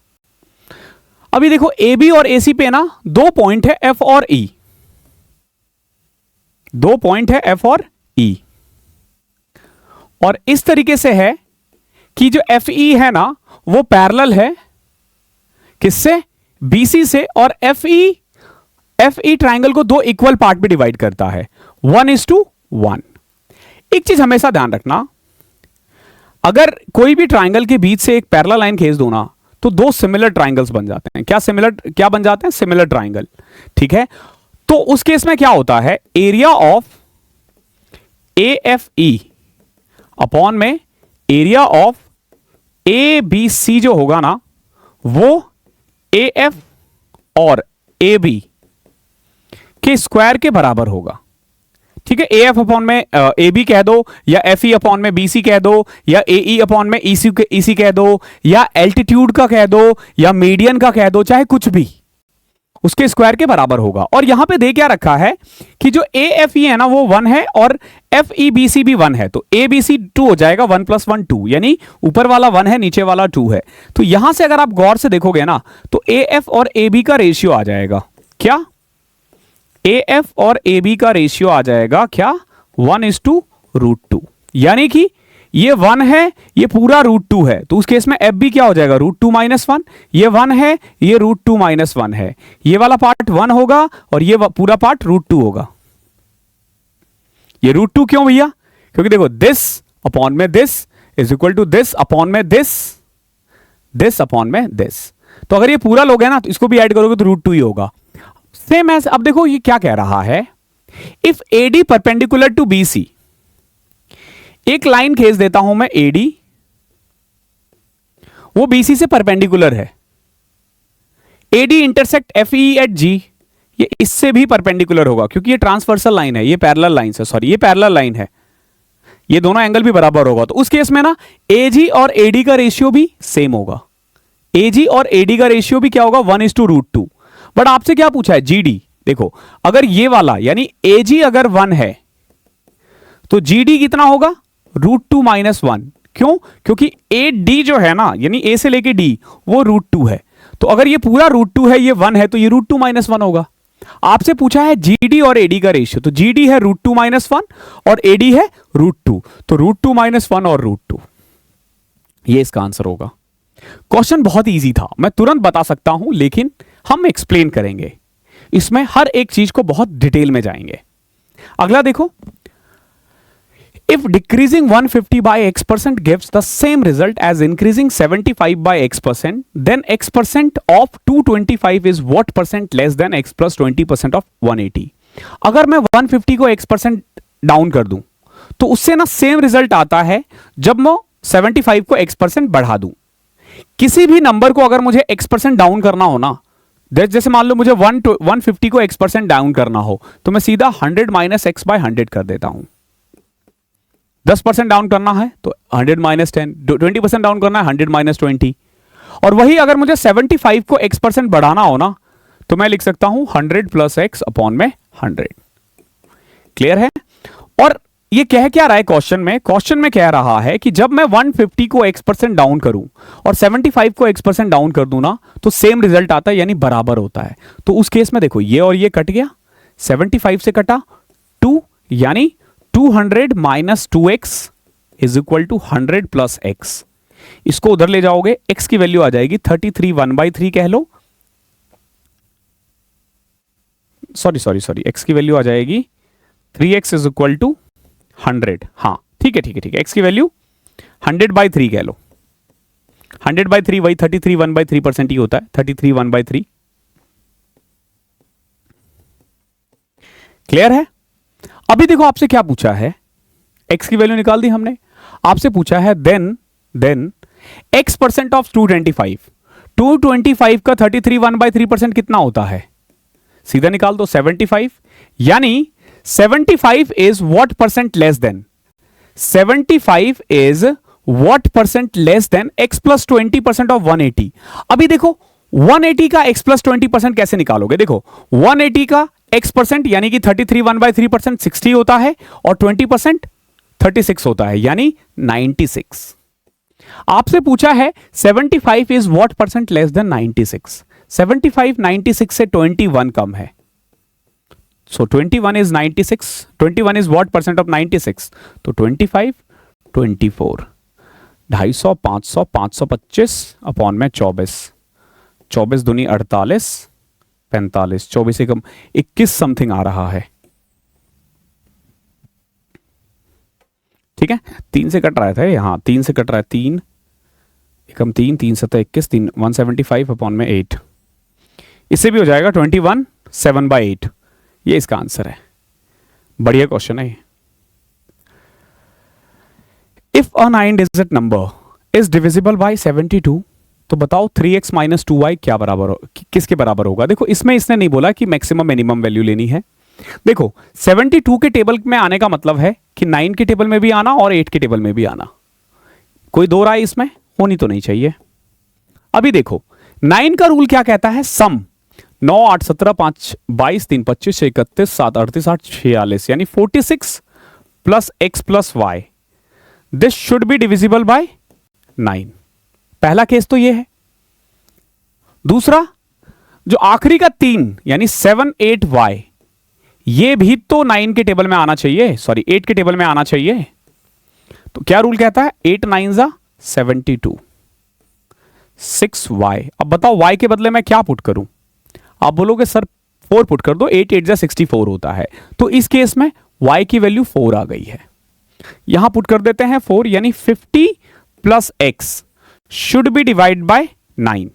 S1: अभी देखो AB और AC पे ना दो पॉइंट है F और E, दो पॉइंट है F और E, और इस तरीके से है कि जो FE है ना वो पैरेलल है किससे, BC से, और FE ट्राइंगल को दो इक्वल पार्ट में डिवाइड करता है, 1:1। एक चीज हमेशा ध्यान रखना, अगर कोई भी ट्राइंगल के बीच से एक पैरेलल लाइन खींच दो ना तो दो सिमिलर ट्राइंगल्स बन जाते हैं। क्या बन जाते हैं, सिमिलर ट्राइंगल। ठीक है, तो उस केस में क्या होता है, एरिया ऑफ AFE अपॉन में एरिया ऑफ ABC जो होगा ना वो AF और AB के स्क्वायर के बराबर होगा। ठीक है, AF अपॉन में AB कह दो, या FE अपॉन में BC कह दो, या AE अपॉन में EC कह दो, या एल्टीट्यूड का कह दो, या मीडियन का कह दो, चाहे कुछ भी, उसके स्क्वायर के बराबर होगा। और यहां पे दे क्या रखा है कि जो AFE है ना वो 1 है और FEBC भी 1 है, तो ABC 2 हो जाएगा, 1 + 1 2, यानी ऊपर वाला 1 है, नीचे वाला 2 है। तो यहां से अगर आप गौर से देखोगे ना तो AF और AB का रेशियो आ जाएगा, क्या, AF और AB का रेशियो आ जाएगा क्या, 1:√2। यानी कि ये 1 है, ये पूरा √2 है, तो उस केस में F भी क्या हो जाएगा, √2 - 1। ये 1 है, ये √2 - 1 है, ये वाला पार्ट 1 होगा और ये पूरा पार्ट √2 होगा। ये √2 क्यों भैया, क्योंकि देखो दिस अपॉन में this is equal to this upon में दिस, दिस अपॉन में दिस। तो अगर ये पूरा लोग है ना तो इसको भी ऐड करोगे तो √2 ही होगा। सेम एज, अब देखो ये क्या कह रहा है, if AD perpendicular to BC, एक लाइन खींच देता हूं मैं AD, वो BC से परपेंडिकुलर है, AD intersect FE at G, ये इससे भी परपेंडिकुलर होगा क्योंकि ये ट्रांसवर्सल लाइन है, ये पैरेलल लाइन है, सॉरी ये पैरेलल लाइन है, ये दोनों एंगल भी बराबर होगा, तो उस केस में ना AG और AD का रेशियो भी सेम होगा, AG और AD का रेशियो भी क्या होगा, 1:√2। बट आपसे क्या पूछा है, GD, देखो अगर ये वाला यानी AG अगर 1 है तो GD कितना होगा, √2 - 1। क्यों, क्योंकि AD जो है ना, यानी A से लेके D, वो √2 है, तो अगर ये पूरा √2 है, ये 1 है, तो ये √2 - 1 होगा। आपसे पूछा है GD और AD का रेशियो, तो GD है √2 - 1 और AD है √2, तो √2 - 1 और √2, ये इसका आंसर होगा। क्वेश्चन बहुत इजी था, मैं तुरंत बता सकता हूं, लेकिन हम एक्सप्लेन करेंगे, इसमें हर एक चीज को बहुत डिटेल में जाएंगे। अगला देखो, if decreasing 150 by x% gives the same result as increasing 75 by x%, then x% of 225 is what percent less than x plus 20% of 180। अगर मैं 150 को x% डाउन कर दूं तो उससे ना सेम रिजल्ट आता है जब मैं 75 को x% बढ़ा दूं। किसी भी नंबर को अगर मुझे x% डाउन करना हो ना, जैसे मान लो मुझे 150 को x% डाउन करना हो, तो मैं सीधा 100 - x by 100 कर देता हूं। 10% डाउन करना है तो 100 - 10, 20% डाउन करना है 100 - 20, और वही अगर मुझे 75 को x% बढ़ाना हो ना, तो मैं लिख सकता हूं 100 + x अपॉन में 100। क्लियर है? और ये कह क्या रहा है क्वेश्चन में, क्वेश्चन में कह रहा है कि जब मैं 150 को x% डाउन करूं और 75 को x% डाउन कर दूं ना, तो सेम रिजल्ट आता है, यानी बराबर होता है। तो उस केस में देखो ये और ये कट गया, 75 से कटा 2, यानी 200 - 2x is equal to 100 + x। इसको उधर ले जाओगे, x की वैल्यू आ जाएगी 33 1/3 कह लो, सॉरी x की वैल्यू आ जाएगी 3x इज इक्वल टू 100। हाँ ठीक है x की वैल्यू 100/3 कह लो, 100/3 वही 33 1/3% ही होता है, 33 1/3। क्लियर है? अभी देखो आपसे क्या पूछा है, x की वैल्यू निकाल दी हमने, आपसे पूछा है देन x% ऑफ 225 का 33 1/3% कितना होता है, सीधा निकाल दो 75, यानी 75 is what percent less than, 75 is what percent less than x plus 20% of 180। अभी देखो 180 का x प्लस 20% कैसे निकालोगे, देखो 180 का x% यानी कि 33 1/3% 60 होता है और 20% 36 होता है, यानी 96। आपसे पूछा है 75 is what percent less than 96, 75 96 से 21 कम है, सो 21 is 96, 21 is what percent of 96, तो 25 24, 250 500 525 अपॉन में 24, 24 दूनी 48, 45, 24 से कम 21 समथिंग आ रहा है। ठीक है, 3 से कट रहा था यहां, 3 से कट रहा है, 3 एकम 3 3 7 21, 3 175 अपॉन में 8, इससे भी हो जाएगा 21 7/8, ये इसका आंसर है। बढ़िया क्वेश्चन है। If a 9 digit number is divisible by 72, तो बताओ 3x - 2y क्या बराबर हो, किसके बराबर होगा। देखो इसमें इसने नहीं बोला कि मैक्सिमम मिनिमम वैल्यू लेनी है। देखो 72 के टेबल में आने का मतलब है कि 9 के टेबल में भी आना और 8 के टेबल में भी आना, कोई दो राय इसमें होनी तो नहीं चाहिए। अभी देखो 9 का रूल क्या कहता है, सम 9 8 17 5 22 3 25 6 31 7 38 8 46, यानी 46 plus x plus y, this should be divisible by 9। पहला केस तो ये है। दूसरा जो आखिरी का 3 यानी 7 8y, ये भी तो 9 के टेबल में आना चाहिए, सॉरी 8 के टेबल में आना चाहिए। तो क्या रूल कहता है, 8 9 जा 72, 6y। अब बताओ y के बदले मैं क्या पुट करूं, आप बोलोगे सर 4 पुट कर दो, 8 8 जा 64 होता है। तो इस केस में y की वैल्यू 4 आ गई है, यहां पुट कर देते हैं 4, यानी 50 plus x should be divide by 9।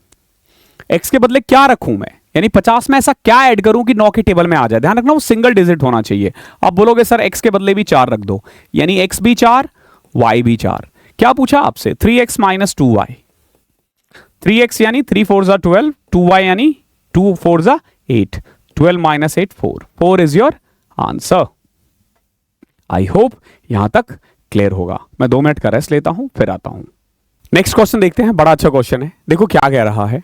S1: x के बदले क्या रखूं मैं, यानी 50 में ऐसा क्या ऐड करूं कि 9 के टेबल में आ जाए। ध्यान रखना वो सिंगल डिजिट होना चाहिए। आप बोलोगे सर x के बदले भी 4 रख दो, यानी x भी 4 y भी 4। क्या पूछा आपसे? 3x minus 2y। 3x यानी 3 4 जा 12, 2y यानी 2 4 जा 8, 12 minus 8 4। 4 is your answer. I hope यहां तक क्लियर होगा। मैं 2 मिनट का रेस्ट लेता हूं, फिर आता हूं। नेक्स्ट क्वेश्चन देखते हैं, बड़ा अच्छा क्वेश्चन है। देखो क्या कह रहा है,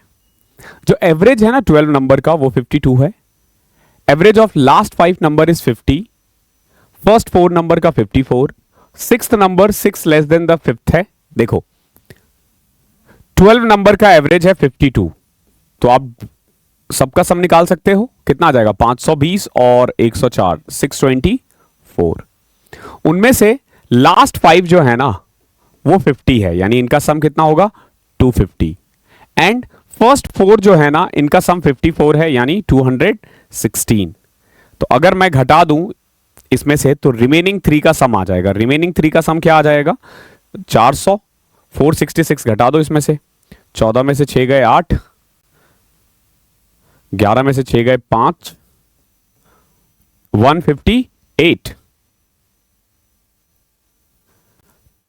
S1: जो एवरेज है ना 12 नंबर का वो 52 है। Average of last 5 number is 50, first 4 number का 54, sixth number 6 less than the fifth है। देखो 12 नंबर का एवरेज है 52, तो आप सबका सम निकाल सकते हो। कितना आ जाएगा? 520 और 104, 624। उनमें से लास्ट 5 जो है ना वो 50 है, यानी इनका सम कितना होगा? 250। एंड फर्स्ट 4 जो है ना इनका सम 54 है, यानी 216। तो अगर मैं घटा दूं इसमें से तो रिमेनिंग 3 का सम आ जाएगा। रिमेनिंग 3 का सम क्या आ जाएगा? 400। 466 घटा दो इसमें से, 14 में से 6 गए 8, 11 में से 6 गए 5, 158।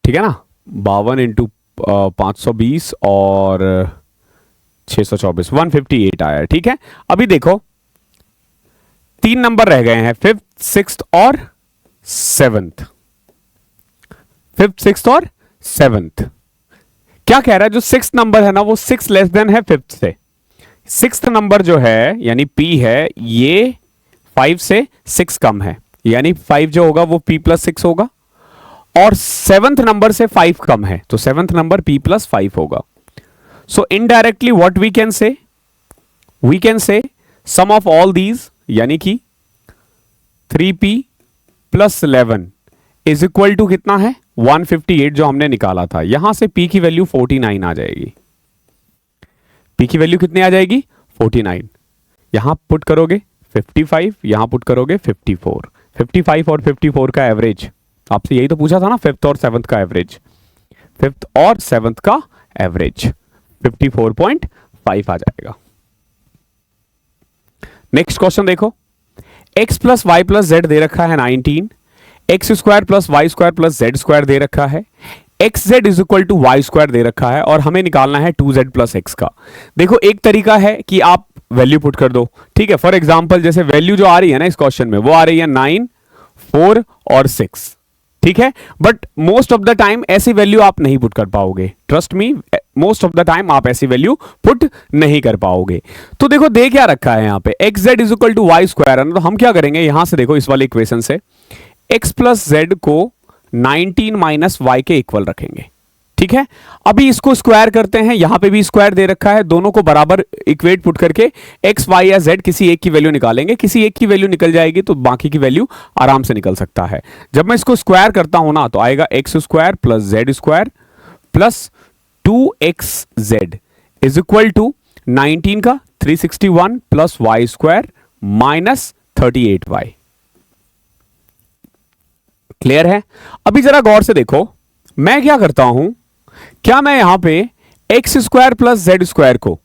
S1: ठीक है ना? 52 इंटू 520 और 624, 158 आया। ठीक है, अभी देखो 3 नंबर रह गए हैं, 5th 6th और 7th। 5th 6th और 7th क्या कह रहा है? जो 6th नंबर है ना वो 6 लेस देन है 5th से। 6th नंबर जो है यानी P है, ये 5 से 6 कम है, यानी 5 जो होगा वो P प्लस 6 होगा। और 7th नंबर से 5 कम है, तो 7th नंबर P प्लस 5 होगा। So indirectly what we can say? We can say sum of all these, यानी कि 3p plus 11 is equal to कितना है? 158 जो हमने निकाला था। यहां से p की वैल्यू 49 आ जाएगी। p की वैल्यू कितनी आ जाएगी? 49। यहां पुट करोगे 55, यहां पुट करोगे 54। 55 और 54 का एवरेज, आपसे यही तो पूछा था ना, 5th और 7th का एवरेज। 5th और 7th का एवरेज 54.5 आ जाएगा। नेक्स्ट क्वेश्चन देखो, x plus y plus z दे रखा है 19, x square plus y square plus z square दे रखा है, x z is equal to y square दे रखा है, और हमें निकालना है 2z प्लस एक्स का। देखो एक तरीका है कि आप वैल्यू पुट कर दो। ठीक है, फॉर एग्जाम्पल जैसे वैल्यू जो आ रही है ना इस क्वेश्चन में वो आ रही है 9, 4 और 6। ठीक है, but most of the time ऐसी वैल्यू आप नहीं पुट कर पाओगे। Trust me, most of the time आप ऐसी वैल्यू पुट नहीं कर पाओगे। तो देखो दे क्या रखा है यहाँ पे, x z is equal to y square है ना, तो हम क्या करेंगे यहां से, देखो इस वाले इक्वेशन से एक्स प्लस जेड को 19 माइनस वाई के इक्वल रखेंगे। ठीक है, अभी इसको स्क्वायर करते हैं, यहां पे भी स्क्वायर दे रखा है, दोनों को बराबर इक्वेट पुट करके एक्स वाई या जेड किसी एक की वैल्यू निकालेंगे। किसी एक की वैल्यू निकल जाएगी तो बाकी की वैल्यू आराम से निकल सकता है। जब मैं इसको स्क्वायर करता हूं ना तो आएगा x square plus z square plus 2xz is equal to 19 का 361 plus y square minus 38y। Clear है? अभी जरा गौर से देखो, मैं क्या करता हूं, क्या मैं यहां पे x square plus z square को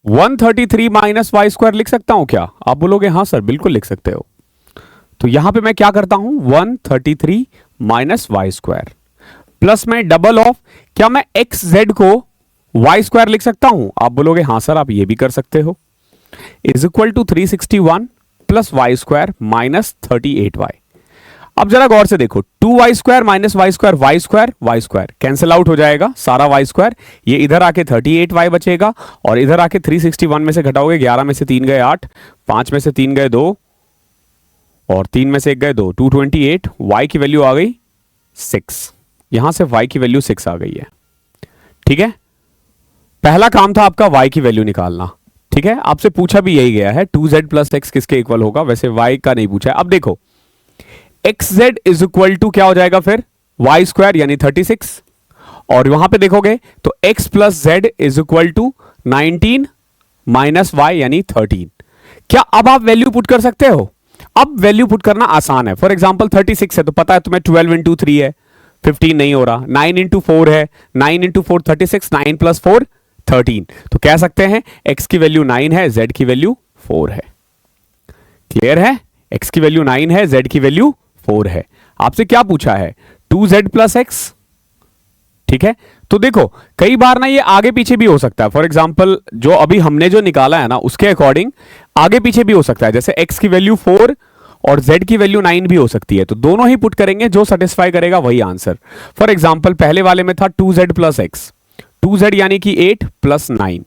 S1: 133 माइनस वाई स्क्वायर लिख सकता हूं क्या? आप बोलोगे हां सर बिल्कुल लिख सकते हो। तो यहां पे मैं क्या करता हूं, 133 माइनस वाई स्क्वायर प्लस में डबल ऑफ, क्या मैं एक्स जेड को वाई स्क्वायर लिख सकता हूं? आप बोलोगे हां सर आप ये भी कर सकते हो, is equal to 361 plus y square minus 38y। अब जरा गौर से देखो, 2y square minus y square cancel out हो जाएगा, सारा वाई स्क्वायर, ये इधर आके 38y बचेगा, और इधर आके 361 में से घटाओगे, 11 में से 3 गए 8, 5 में से 3 गए 2, और 3 में से 1 गए 2, 228। y की वैल्यू आ गई 6, यहां से y की वैल्यू 6 आ गई है। ठीक है, पहला काम था आपका y की वैल्यू निकालना। ठीक है, आपसे पूछा भी यही गया है 2z प्लस एक्स किसके इक्वल होगा, वैसे y का नहीं पूछा है। अब देखो xz इज इक्वल टू क्या हो जाएगा फिर, वाई स्क्वायर यानी 36, और वहां पे देखोगे तो x plus z is equal to 19 minus y यानी 13। क्या अब आप वैल्यू पुट कर सकते हो? अब वैल्यू पुट करना आसान है। फॉर एग्जाम्पल 36 है तो पता है तुम्हें 12 इंटू 3 है, 15 नहीं हो रहा, 9 इंटू 4 है, 9 इंटू 4 36, 9 प्लस 4 13। तो कह सकते हैं x की वैल्यू 9 है, z की वैल्यू 4 है। क्लियर है? x की वैल्यू 9 है, z की वैल्यू 4 है। आपसे क्या पूछा है? 2z plus x. ठीक है, तो देखो कई बार ना ये आगे पीछे भी हो सकता है। फॉर एग्जाम्पल जो अभी हमने जो निकाला है ना उसके अकॉर्डिंग आगे पीछे भी हो सकता है। जैसे x की वैल्यू 4 और z की वैल्यू 9 भी हो सकती है। तो दोनों ही पुट करेंगे, जो सेटिस्फाई करेगा वही आंसर। फॉर एग्जाम्पल पहले वाले में था 2z प्लस एक्स, 2z यानी कि 8 प्लस 9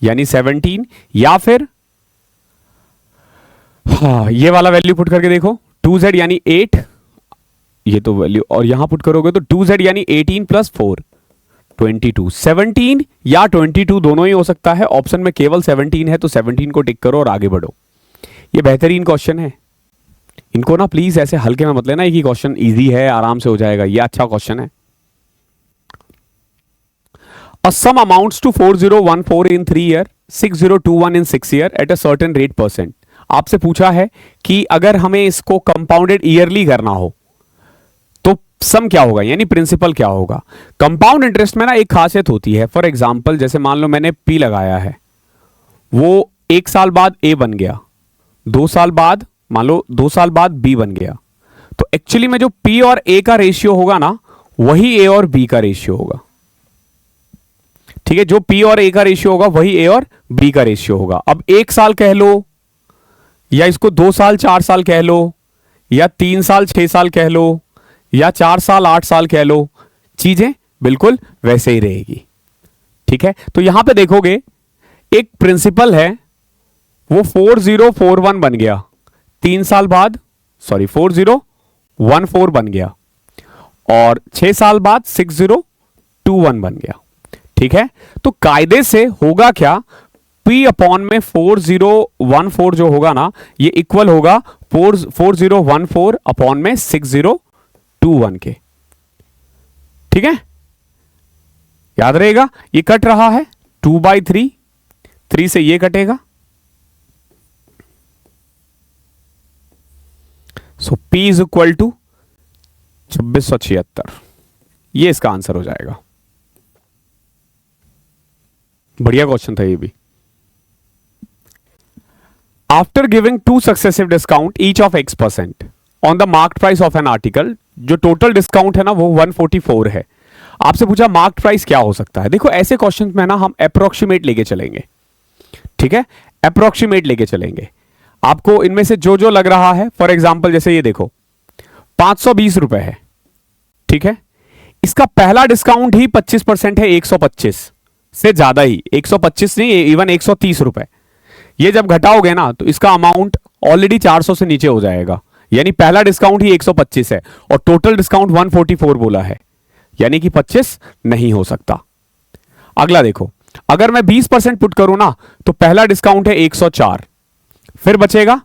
S1: यानी 17, या फिर हाँ ये वाला वैल्यू पुट करके देखो 2z यानी 8, ये तो वैल्यू, और यहां पुट करोगे तो 2z यानी 18 प्लस 4 22, 17 या 22 दोनों ही हो सकता है। ऑप्शन में केवल 17 है तो 17 को टिक करो और आगे बढ़ो। ये बेहतरीन क्वेश्चन है, इनको ना प्लीज ऐसे हल्के में मत लेना। एक ही क्वेश्चन इजी है, आराम से हो जाएगा, ये अच्छा क्वेश्चन है। A sum amounts to 4014 in 3 year, 6021 in 6 year at a certain rate %। आपसे पूछा है कि अगर हमें इसको कंपाउंडेड ईयरली करना हो तो सम क्या होगा, यानी प्रिंसिपल क्या होगा। कंपाउंड इंटरेस्ट में ना एक खासियत होती है। फॉर एग्जांपल जैसे मान लो मैंने P लगाया है, वो 1 साल बाद A बन गया, 2 साल बाद मान लो 2 साल बाद B बन गया, तो एक्चुअली में जो P और A का रेशियो होगा ना वही A और B का रेशियो होगा। ठीक है, जो P और A का रेशियो होगा वही A और B का रेशियो होगा। अब 1 साल कह लो, या इसको 2 साल 4 साल कह लो, या 3 साल 6 साल कह लो, या 4 साल 8 साल कह लो, चीजें बिल्कुल वैसे ही रहेगी। ठीक है, तो यहां पे देखोगे एक प्रिंसिपल है, वो 4041 बन गया 3 साल बाद, सॉरी 4014 बन गया, और 6 साल बाद 6021 बन गया। ठीक है, तो कायदे से होगा क्या, P अपॉन में 4014 जो होगा ना ये इक्वल होगा 4014 अपॉन में 6021 के। ठीक है, याद रहेगा, ये कट रहा है 2/3, 3 से ये कटेगा, सो P इज इक्वल टू 2676, ये इसका आंसर हो जाएगा। बढ़िया क्वेश्चन था ये भी। After giving 2 successive discount each of x% on the marked price of an article, जो टोटल डिस्काउंट है ना वो 144 है। आपसे पूछा मार्क्ड प्राइस क्या हो सकता है। देखो ऐसे क्वेश्चन में ना हम अप्रोक्सीमेट लेके चलेंगे। ठीक है, अप्रोक्सीमेट लेके चलेंगे। आपको इनमें से जो जो लग रहा है, फॉर एग्जाम्पल जैसे ये देखो 520 रुपए है। ठीक है, इसका पहला डिस्काउंट ही 25% है, 125 से ज्यादा ही, 125 नहीं, इवन 130 रुपए। ये जब घटाओगे ना तो इसका अमाउंट ऑलरेडी 400 से नीचे हो जाएगा, यानी पहला डिस्काउंट ही 125 है और टोटल डिस्काउंट 144 बोला है, यानी कि 25 नहीं हो सकता। अगला देखो, अगर मैं 20% पुट करूं ना तो पहला डिस्काउंट है 104, फिर बचेगा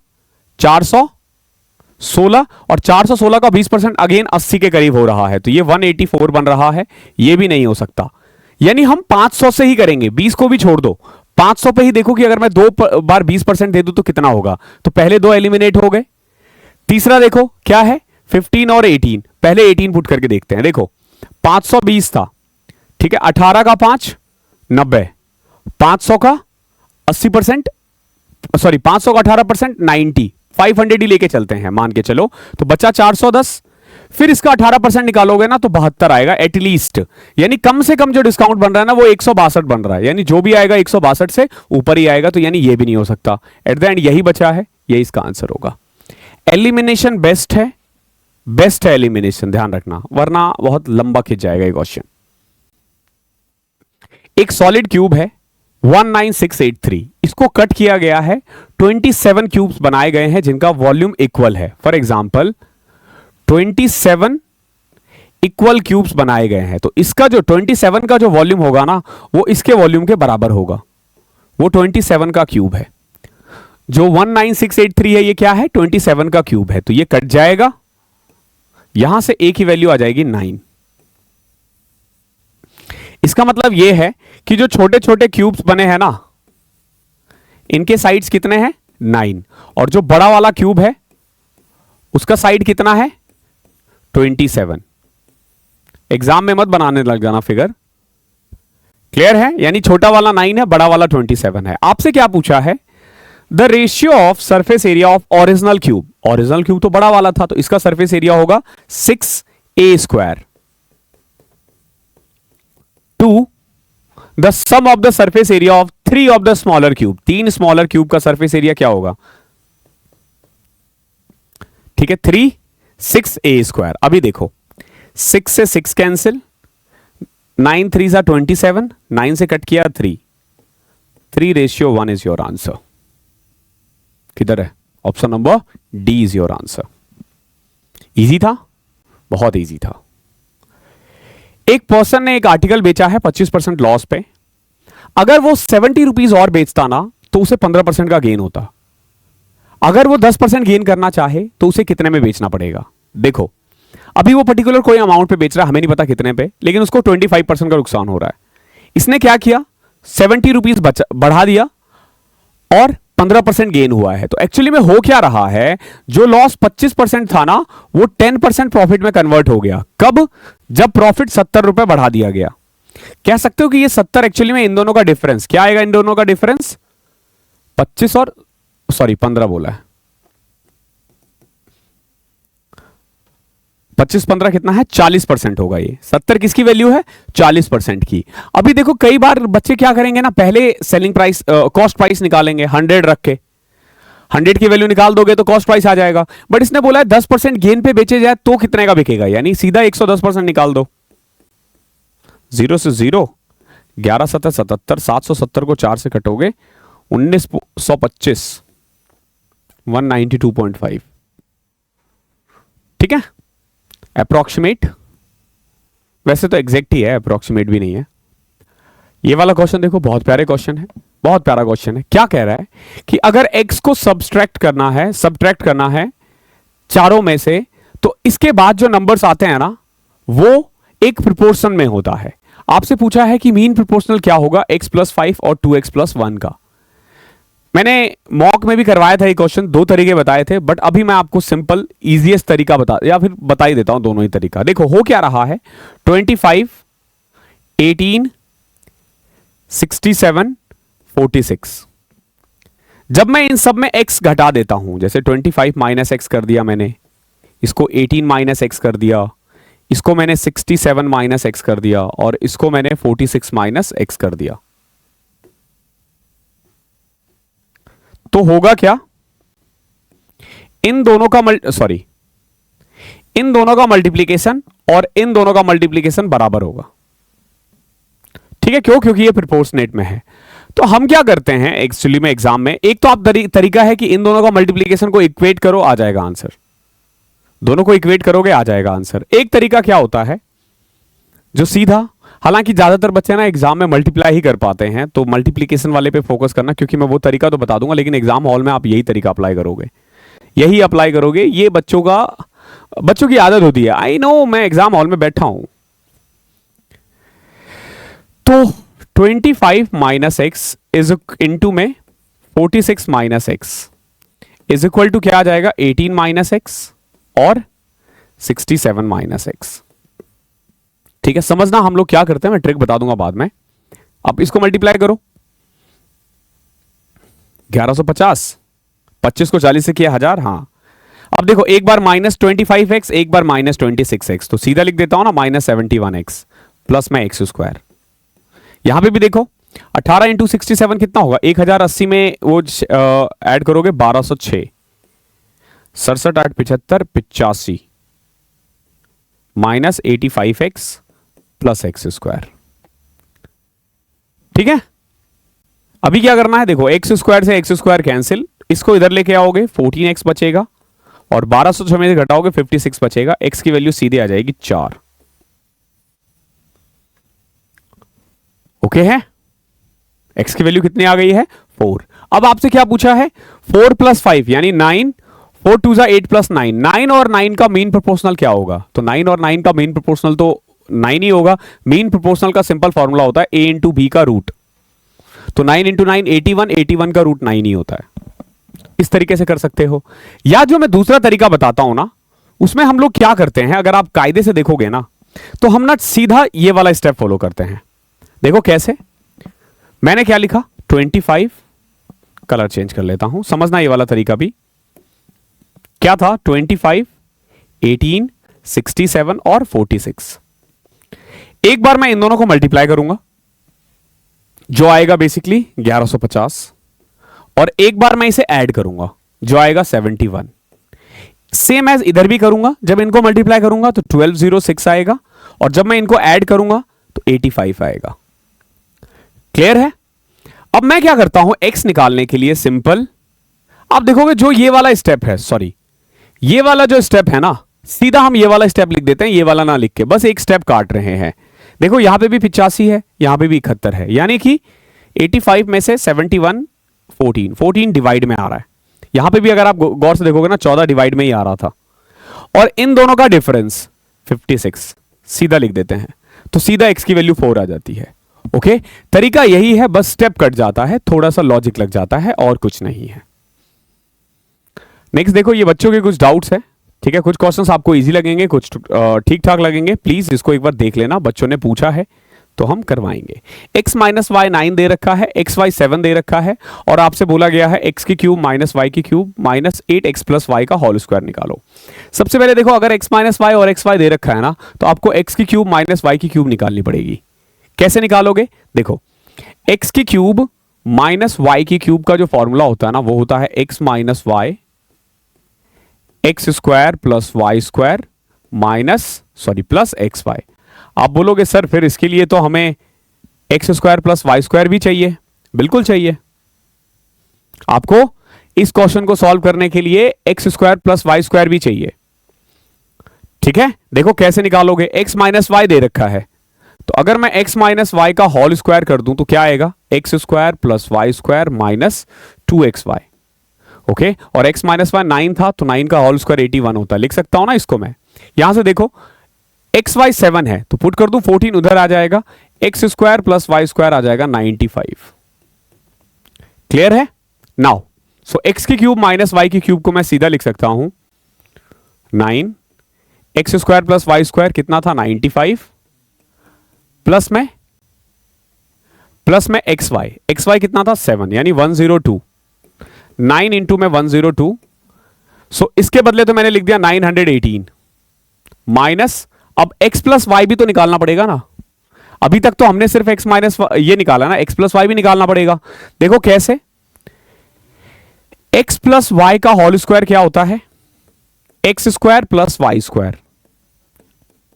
S1: 416, और 416 का 20% अगेन 80 के करीब हो रहा है, तो ये 184 बन रहा है, ये भी नहीं हो सकता। यानी हम 500 से ही करेंगे, 20 को भी छोड़ दो, 500 पे ही देखो कि अगर मैं 2 बार 20% दे दूं तो कितना होगा। तो पहले 2 एलिमिनेट हो गए। तीसरा देखो क्या है, 15 और 18, पहले 18 पुट करके देखते हैं। देखो 520 था, ठीक है, 18 का 5 90, 500 का 80%, सॉरी 500 का 18% 90, 500 ही लेके चलते हैं मान के चलो, तो बचा 410, फिर इसका 18% निकालोगे ना तो 72 आएगा एटलीस्ट, यानी कम से कम जो डिस्काउंट बन रहा है ना वो 162 बन रहा है, यानी जो भी आएगा 162 से ऊपर ही आएगा, तो यानी ये भी नहीं हो सकता। एट द एंड यही बचा है, ये इसका आंसर होगा। एलिमिनेशन बेस्ट है, बेस्ट है एलिमिनेशन, ध्यान रखना, वरना बहुत लंबा खिंच जाएगा ये क्वेश्चन। एक सॉलिड क्यूब है 19683, इसको कट किया गया है, 27 क्यूब्स बनाए गए हैं जिनका वॉल्यूम इक्वल है। फॉर एग्जाम्पल 27 इक्वल क्यूब्स बनाए गए हैं, तो इसका जो 27 का जो वॉल्यूम होगा ना वो इसके वॉल्यूम के बराबर होगा, वो 27 का क्यूब है। जो 19683 है ये क्या है, 27 का क्यूब है, तो ये कट जाएगा, यहां से एक ही वैल्यू आ जाएगी 9। इसका मतलब ये है कि जो छोटे छोटे क्यूब्स बने हैं ना इनके साइड्स कितने हैं 9, और जो बड़ा वाला क्यूब है उसका साइड कितना है 27। एग्जाम में मत बनाने लग जाना फिगर, क्लियर है? यानी छोटा वाला 9 है, बड़ा वाला 27 है। आपसे क्या पूछा है? The ratio of surface area of original cube, original cube तो बड़ा वाला था, तो इसका सरफेस एरिया होगा 6a² to the sum of the surface area of 3 of the smaller cube. 3 smaller cube का सरफेस एरिया क्या होगा? ठीक है, 3 6a²। अभी देखो 6 से 6 कैंसिल, 9 3 सा 27, 9 से कट किया 3:1 इज योर आंसर। किधर है? Option number D is your answer. Easy था, बहुत इजी था। एक पर्सन ने एक आर्टिकल बेचा है 25% लॉस पे। अगर वो 70 रुपीज और बेचता ना तो उसे 15% का गेन होता। अगर वो 10% गेन करना चाहे तो उसे कितने में बेचना पड़ेगा? देखो अभी वो पर्टिकुलर कोई अमाउंट पे बेच रहा है, हमें नहीं पता कितने पे, लेकिन उसको 25% का नुकसान हो रहा है। इसने क्या किया? 70 रुपीज बढ़ा दिया और 15% गेन हुआ है। तो एक्चुअली में हो क्या रहा है, जो लॉस 25% था ना वो 10% प्रॉफिट में कन्वर्ट हो गया। कब? जब प्रॉफिट 70 रुपए बढ़ा दिया गया। कह सकते हो कि ये 70 एक्चुअली में इन दोनों का डिफरेंस क्या आएगा? इन दोनों का डिफरेंस 25 और 15 बोला है। 25-15 कितना है? 40% होगा। ये 70 किसकी वैल्यू है? 40% की। अभी देखो कई बार बच्चे क्या करेंगे ना, पहले सेलिंग प्राइस कॉस्ट प्राइस निकालेंगे 100 रख के। 100 की वैल्यू निकाल दोगे तो कॉस्ट प्राइस आ जाएगा। बट इसने बोला है 10% गेन पे बेचे जाए तो कितने का बिकेगा, यानी सीधा 110% निकाल दो। 0 से 0, 11 7 77, 770 को 4 से कटोगे 1925, 192.5। ठीक है, अप्रोक्सीमेट, वैसे तो एग्जैक्ट ही है, अप्रोक्सीमेट भी नहीं है। ये वाला क्वेश्चन देखो बहुत प्यारे क्वेश्चन है, बहुत प्यारा क्वेश्चन है। क्या कह रहा है कि अगर x को सब्सट्रैक्ट करना है चारों में से, तो इसके बाद जो नंबर्स आते हैं ना वो एक प्रोपोर्शन में होता है। आपसे पूछा है कि मीन प्रोपोर्शनल क्या होगा x+5 और 2x+1 का। मैंने मॉक में भी करवाया था ये क्वेश्चन, 2 तरीके बताए थे, बट अभी मैं आपको सिंपल इजीएस्ट तरीका बता ही देता हूं, दोनों ही तरीका। देखो हो क्या रहा है, 25, 18, 67, 46। जब मैं इन सब में x घटा देता हूं, जैसे 25 माइनस एक्स कर दिया मैंने, इसको 18 माइनस एक्स कर दिया, इसको मैंने 67 माइनस एक्स कर दिया, और इसको मैंने 46 माइनस एक्स कर दिया, तो होगा क्या? इन दोनों का मल्टीप्लीकेशन और इन दोनों का मल्टीप्लीकेशन बराबर होगा। ठीक है, क्यों? क्योंकि ये प्रोपोर्शनेट में है। तो हम क्या करते हैं एक्चुअली में एग्जाम में, एक तो आप तरीका है कि इन दोनों का मल्टीप्लीकेशन को इक्वेट करो, आ जाएगा आंसर। दोनों को इक्वेट करोगे आ जाएगा आंसर। एक तरीका क्या होता है जो सीधा, हालांकि ज्यादातर बच्चे ना एग्जाम में मल्टीप्लाई ही कर पाते हैं, तो मल्टीप्लिकेशन वाले पे फोकस करना, क्योंकि मैं वो तरीका तो बता दूंगा लेकिन एग्जाम हॉल में आप यही तरीका अप्लाई करोगे, ये बच्चों की आदत होती है। आई नो, मैं एग्जाम हॉल में बैठा हूं। तो 25 माइनस एक्स इज इंटू में 46 minus x is equal to क्या आ जाएगा? 18 माइनस एक्स और 67 माइनस एक्स। ठीक है, समझना हम लोग क्या करते हैं, मैं ट्रिक बता दूंगा बाद में। अब इसको मल्टीप्लाई करो, 1150, 25 को 40 से किया 1000। हाँ, अब देखो एक बार -25x, एक बार -26x, तो सीधा लिख देता हूं ना -71x प्लस में x²। यहां पे भी देखो 18 इंटू 67 कितना होगा? 1080 में वो ऐड करोगे 1206, 67 8 75 85 -85x प्लस x²। ठीक है, अभी क्या करना है, देखो x² से x² कैंसिल, इसको इधर लेके आओगे 14x बचेगा, और 1206 में से घटाओगे 56 बचेगा। x की वैल्यू सीधे आ जाएगी 4। ओके है, x की वैल्यू कितनी आ गई है? 4। अब आपसे क्या पूछा है? 4 + 5 यानी 9, 4 2 8 + 9, 9 और 9 का मीन प्रोपोर्शनल क्या होगा? तो 9 और 9 का मीन प्रोपोर्शनल तो 9 ही होगा। मीन प्रोपोर्शनल का सिंपल फॉर्मूला होता है a इंटू b का रूट, तो 9 इंटू 9 81, 81 का रूट 9 ही होता है। इस तरीके से कर सकते हो, या जो मैं दूसरा तरीका बताता हूं ना, उसमें हम लोग क्या करते हैं, अगर आप कायदे से देखोगे ना, तो हम ना सीधा ये वाला स्टेप फॉलो करते हैं। देखो कैसे, मैंने क्या लिखा 25, कलर चेंज कर लेता हूं, समझना ये वाला तरीका भी। क्या था 25, 18, 67 और 46। एक बार मैं इन दोनों को मल्टीप्लाई करूंगा, जो आएगा बेसिकली 1150, और एक बार मैं इसे ऐड करूंगा, जो आएगा 71। सेम एज इधर भी करूंगा, जब इनको मल्टीप्लाई करूंगा तो 1206 आएगा, और जब मैं इनको ऐड करूंगा तो 85 आएगा। क्लियर है? अब मैं क्या करता हूं x निकालने के लिए, सिंपल, आप देखोगे जो ये वाला स्टेप है, सॉरी ये वाला जो स्टेप है ना, सीधा हम ये वाला स्टेप लिख देते हैं, ये वाला ना लिख के, बस एक स्टेप काट रहे हैं। देखो यहां पे भी 85 है, यहां पे भी 71 है, यानी कि 85 में से 71, 14 डिवाइड में आ रहा है। यहां पे भी अगर आप गौर से देखोगे ना 14 डिवाइड में ही आ रहा था, और इन दोनों का डिफरेंस 56, सीधा लिख देते हैं, तो सीधा x की वैल्यू 4 आ जाती है। ओके, तरीका यही है, बस स्टेप कट जाता है, थोड़ा सा लॉजिक लग जाता है, और कुछ नहीं है। नेक्स्ट देखो, ये बच्चों के कुछ डाउट्स है, ठीक है, कुछ क्वेश्चंस आपको इजी लगेंगे, कुछ ठीक ठाक लगेंगे, प्लीज इसको एक बार देख लेना, बच्चों ने पूछा है तो हम करवाएंगे। x माइनस वाई 9 दे रखा है, एक्स वाई 7 दे रखा है, और आपसे बोला गया है x की क्यूब माइनस वाई की cube minus 8x plus y का होल स्क्वायर निकालो। सबसे पहले देखो, अगर x माइनस वाई और एक्स वाई दे रखा है ना, तो आपको x की क्यूब माइनस वाई की क्यूब निकालनी पड़ेगी। कैसे निकालोगे? देखो, x की क्यूब माइनस वाई की क्यूब का जो फॉर्मूला होता है ना, वो होता है x minus y x square plus y square minus sorry plus x y. आप बोलोगे सर फिर इसके लिए तो हमें x square plus y square भी चाहिए। बिल्कुल चाहिए, आपको इस क्वेश्चन को सॉल्व करने के लिए x square plus y square भी चाहिए। ठीक है, देखो कैसे निकालोगे, एक्स माइनस वाई दे रखा है, तो अगर मैं x माइनस वाई का होल स्क्वायर कर दूं तो क्या आएगा, x square plus y square minus 2xy। Okay, और x माइनस वाई 9 था, तो 9 का होल स्क्वायर 81 होता है, लिख सकता हूं ना इसको मैं। यहां से देखो एक्स वाई 7 है, तो पुट कर दूं 14 उधर आ जाएगा, x square plus y square आ जाएगा 95। क्लियर है? नाउ सो एक्स की क्यूब माइनस वाई की क्यूब को मैं सीधा लिख सकता हूं 9, x square plus y square कितना था 95, प्लस में एक्स वाई कितना था 7, यानी 102, 9 इंटू में 102। सो इसके बदले तो मैंने लिख दिया 918 माइनस, अब x प्लस वाई भी तो निकालना पड़ेगा ना, अभी तक तो हमने सिर्फ x माइनस ये निकाला ना, x प्लस वाई भी निकालना पड़ेगा। देखो कैसे, x प्लस वाई का होल स्क्वायर क्या होता है, x square plus y square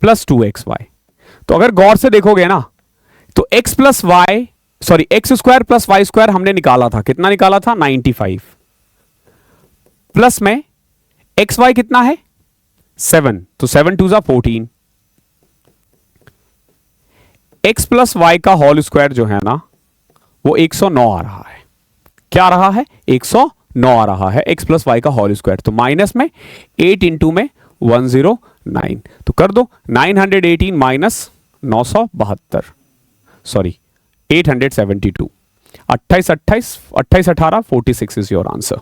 S1: plus 2xy। तो अगर गौर से देखोगे ना, तो x plus y sorry x square plus y square हमने निकाला था, कितना निकाला था 95, प्लस में एक्स वाई कितना है 7, तो 7 2 14, x प्लस वाई का होल स्क्वायर जो है ना वो 109 आ रहा है। क्या आ रहा है? 109 आ रहा है x प्लस वाई का होल स्क्वायर। तो माइनस में 8 इंटू में 109, तो कर दो 918 minus 972 sorry 872, 28 18 46 is your answer.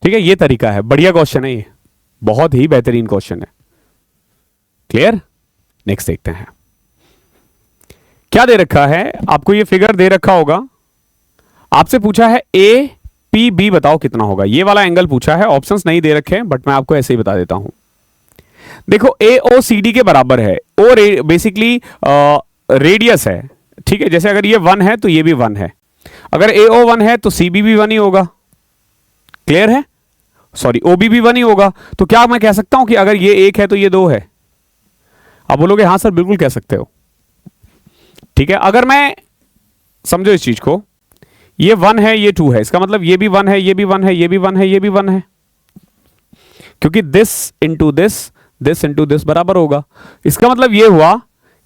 S1: ठीक है, ये तरीका है, बढ़िया क्वेश्चन है ये, बहुत ही बेहतरीन क्वेश्चन है। क्लियर? नेक्स्ट देखते हैं क्या दे रखा है आपको। ये फिगर दे रखा होगा, आपसे पूछा है ए पी बी बताओ कितना होगा, ये वाला एंगल पूछा है, ऑप्शंस नहीं दे रखे हैं, बट मैं आपको ऐसे ही बता देता हूं। देखो ए ओ सी डी के बराबर है, ओ बेसिकली रेडियस है, ठीक है, जैसे अगर ये 1 है तो ये भी 1 है, अगर ए ओ 1 है तो सी बी भी 1 ही होगा। क्लियर है? सॉरी ओ बी भी 1 ही होगा। तो क्या मैं कह सकता हूं कि अगर ये 1 है तो ये 2 है? आप बोलोगे हाँ सर बिल्कुल कह सकते हो। ठीक है, अगर मैं समझो इस चीज को, ये 1 है ये 2 है, इसका मतलब ये भी 1 है ये भी 1 है ये भी 1 है ये भी 1 है, क्योंकि this into this into this बराबर होगा। इसका मतलब ये हुआ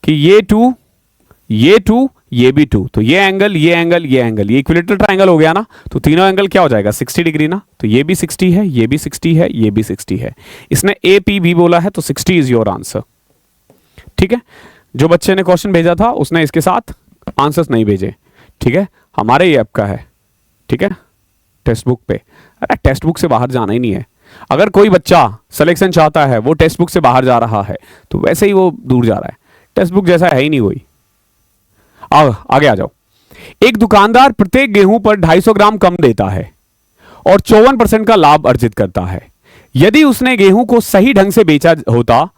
S1: कि ये 2 ये भी 2, तो ये एंगल ये एंगल ये एंगल ये इक्विलेटरल ट्रायंगल हो गया ना, तो तीनों एंगल क्या हो जाएगा 60 डिग्री ना, तो ये भी 60 है ये भी 60 है ये भी 60 है। इसने ए पी भी बोला है, तो 60 इज योर आंसर। ठीक है, जो बच्चे ने क्वेश्चन भेजा था उसने इसके साथ आंसर्स नहीं भेजे। ठीक है, हमारे ये ऐप का है, ठीक है, टेक्स्ट बुक पे। अरे टेक्स्ट बुक से बाहर जाना ही नहीं है। अगर कोई बच्चा सिलेक्शन चाहता है, वो टेक्स्ट बुक से बाहर जा रहा है, तो वैसे ही वो दूर जा रहा है, टेक्स्ट बुक जैसा है ही नहीं कोई। आगे आ जाओ। एक दुकानदार प्रत्येक गेहूं पर 250 ग्राम कम देता है और 54% का लाभ अर्जित करता है। यदि उसने गेहूं को सही ढंग से बेचा होता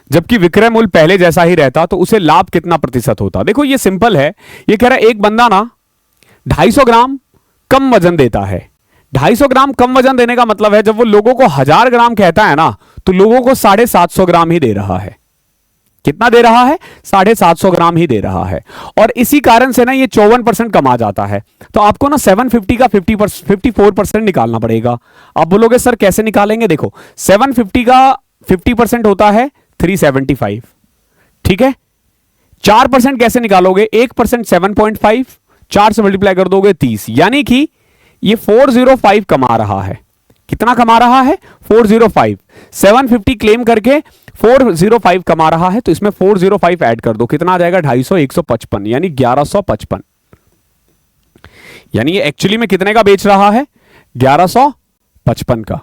S1: जबकि विक्रय मूल्य पहले जैसा ही रहता तो उसे लाभ कितना प्रतिशत होता। देखो ये सिंपल है, ये कह रहा है एक बंदा ना 250 ग्राम कम वजन देता है। 250 ग्राम कम वजन देने का मतलब है जब वो लोगों को 1000 ग्राम कहता है ना तो लोगों को 750 ग्राम ही दे रहा है। कितना दे रहा है? 750 ग्राम ही दे रहा है। और इसी कारण से ना ये 54% कम आ जाता है। तो आपको ना 750 का 54% निकालना पड़ेगा। आप बोलोगे सर कैसे निकालेंगे? देखो 750 का 50% होता है 375, ठीक है। 4% कैसे निकालोगे? 1% 7.5, 4 से मल्टीप्लाई कर दोगे 30, यानी कि ये 405 कमा रहा है। कितना कमा रहा है? 405। 750 क्लेम करके 405 कमा रहा है, तो इसमें 405 ऐड कर दो, कितना आ जाएगा? 250, 155, यानी 1155। यानी ये एक्चुअली में कितने का बेच रहा है? 1155 का।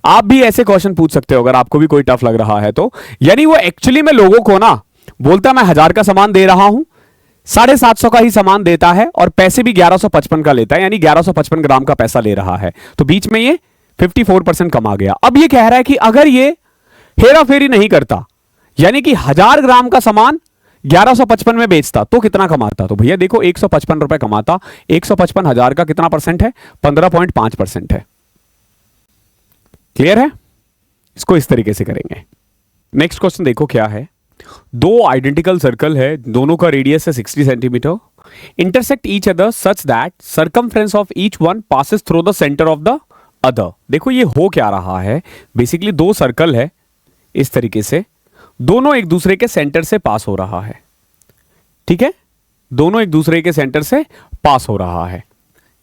S1: आप भी ऐसे क्वेश्चन पूछ सकते हो अगर आपको भी कोई टफ लग रहा है तो। यानी वो एक्चुअली में लोगों को ना बोलता मैं 1000 का सामान दे रहा हूं, 750 का ही सामान देता है और पैसे भी 1155 का लेता है, यानी 1155 ग्राम का पैसा ले रहा है। तो बीच में ये 54% कम आ गया। अब ये कह रहा है कि अगर ये हेरा फेरी नहीं करता, यानी कि 1000 ग्राम का सामान 1155 में बेचता तो कितना कमाता? तो भैया देखो 155 रुपए कमाता। 155 हजार का कितना परसेंट है? 15.5% है। क्लियर है? इसको इस तरीके से करेंगे। नेक्स्ट क्वेश्चन देखो क्या है। दो आइडेंटिकल सर्कल है, दोनों का रेडियस है 60 centimetre, intersect each other such that circumference of each one passes through the centre of the other. देखो ये हो क्या रहा है, बेसिकली दो सर्कल है इस तरीके से, दोनों एक दूसरे के सेंटर से पास हो रहा है, ठीक है। दोनों एक दूसरे के सेंटर से पास हो रहा है,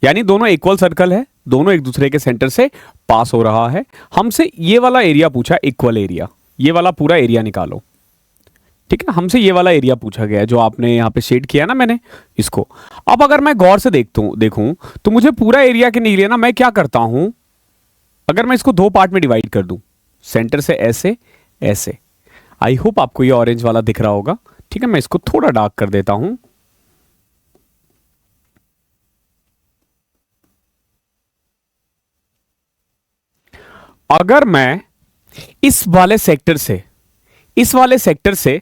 S1: यानी दोनों इक्वल सर्कल है, दोनों एक दूसरे के सेंटर से पास हो रहा है। हमसे ये वाला एरिया पूछा, इक्वल एरिया, ये वाला पूरा एरिया निकालो, ठीक है। हमसे ये वाला एरिया पूछा गया जो आपने यहां पे शेड किया ना मैंने इसको। अब अगर मैं गौर से देखूं तो मुझे पूरा एरिया के लिए ना मैं क्या करता हूं, अगर मैं इसको दो पार्ट में डिवाइड कर दूं, सेंटर से ऐसे ऐसे, आई होप आपको ये ऑरेंज वाला दिख रहा होगा, ठीक है। मैं इसको थोड़ा डार्क कर देता हूं। अगर मैं इस वाले सेक्टर से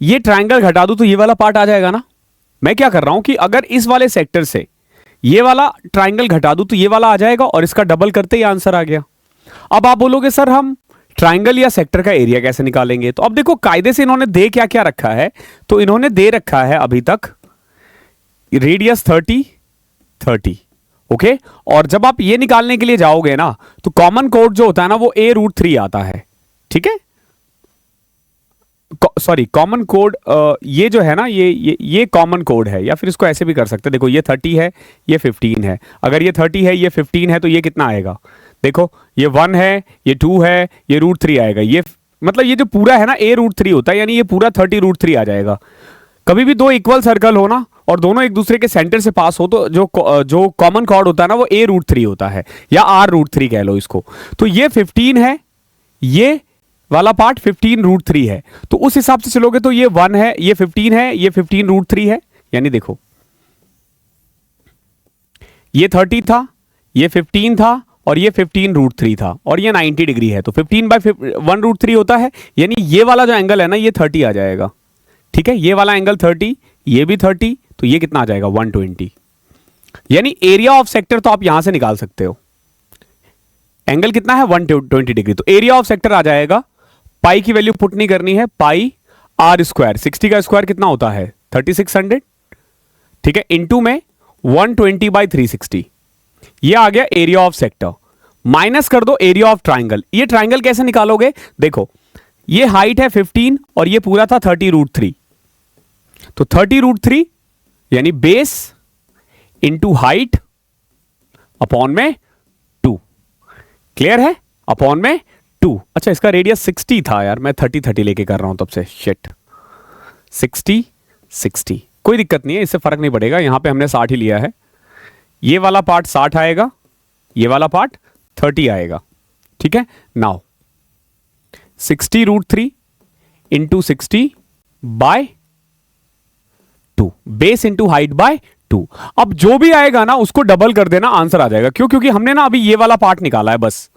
S1: ये ट्रायंगल घटा दूं तो ये वाला पार्ट आ जाएगा ना। मैं क्या कर रहा हूं कि अगर इस वाले सेक्टर से ये वाला ट्रायंगल घटा दूं तो ये वाला आ जाएगा और इसका डबल करते ही आंसर आ गया। अब आप बोलोगे सर हम ट्रायंगल या सेक्टर का एरिया कैसे निकालेंगे? तो अब देखो कायदे से इन्होंने दे क्या क्या रखा है, तो इन्होंने दे रखा है अभी तक रेडियस 30, ओके। और जब आप ये निकालने के लिए जाओगे ना तो कॉमन कोड जो होता है ना वो a√3 आता है, ठीक है। सॉरी कॉमन कोड, ये जो है ना ये कॉमन कोड है, या फिर इसको ऐसे भी कर सकते हैं। देखो ये 30 है, ये 15 है। अगर ये 30 है, ये 15 है, तो ये कितना आएगा? देखो ये 1 है, ये 2 है, ये √3 आएगा। ये मतलब ये जो पूरा है ना a√3 होता है, यानी ये पूरा 30√3 आ जाएगा। कभी भी दो इक्वल सर्कल हो ना और दोनों एक दूसरे के सेंटर से पास हो तो जो कॉमन कॉर्ड होता है ना वो a√3 होता है, या r√3 कह लो इसको। तो ये 15 है, ये वाला पार्ट 15√3 है, तो उस हिसाब से चलोगे तो ये 1 है, ये 15 है, ये 15√3 है। यानी देखो ये 30 था, ये 15 था और ये 15√3 था और ये 90 डिग्री है, तो 15/1√3 होता है। यानी ये वाला जो एंगल है ना ये 30 आ जाएगा, ठीक है। ये वाला एंगल 30, ये भी 30, तो ये कितना आ जाएगा? 120। यानी एरिया ऑफ सेक्टर तो आप यहां से निकाल सकते हो। एंगल कितना है? 120 डिग्री। तो एरिया ऑफ सेक्टर आ जाएगा, पाई की वैल्यू पुट नहीं करनी है, पाई r²। 60 का स्क्वायर कितना होता है? 3600, ठीक है, इंटू में 120/360। ये आ गया एरिया ऑफ सेक्टर। माइनस कर दो एरिया ऑफ ट्राइंगल। ये ट्राइंगल कैसे निकालोगे? देखो ये हाइट है 15 और ये पूरा था 30√3, तो 30√3 यानी बेस इंटू हाइट अपॉन में 2। क्लियर है? अपॉन में 2। अच्छा इसका रेडियस 60 था यार, मैं 30 लेके कर रहा हूं तब से, शिट। 60 कोई दिक्कत नहीं है, इससे फर्क नहीं पड़ेगा, यहां पे हमने 60 ही लिया है। ये वाला पार्ट 60 आएगा, ये वाला पार्ट 30 आएगा, ठीक है। Now 60√3 into 60/2, 2, base into height bye 2। अब जो भी आएगा ना उसको डबल कर देना, आंसर आ जाएगा। क्यों? क्योंकि हमने ना अभी ये वाला पार्ट निकाला है बस,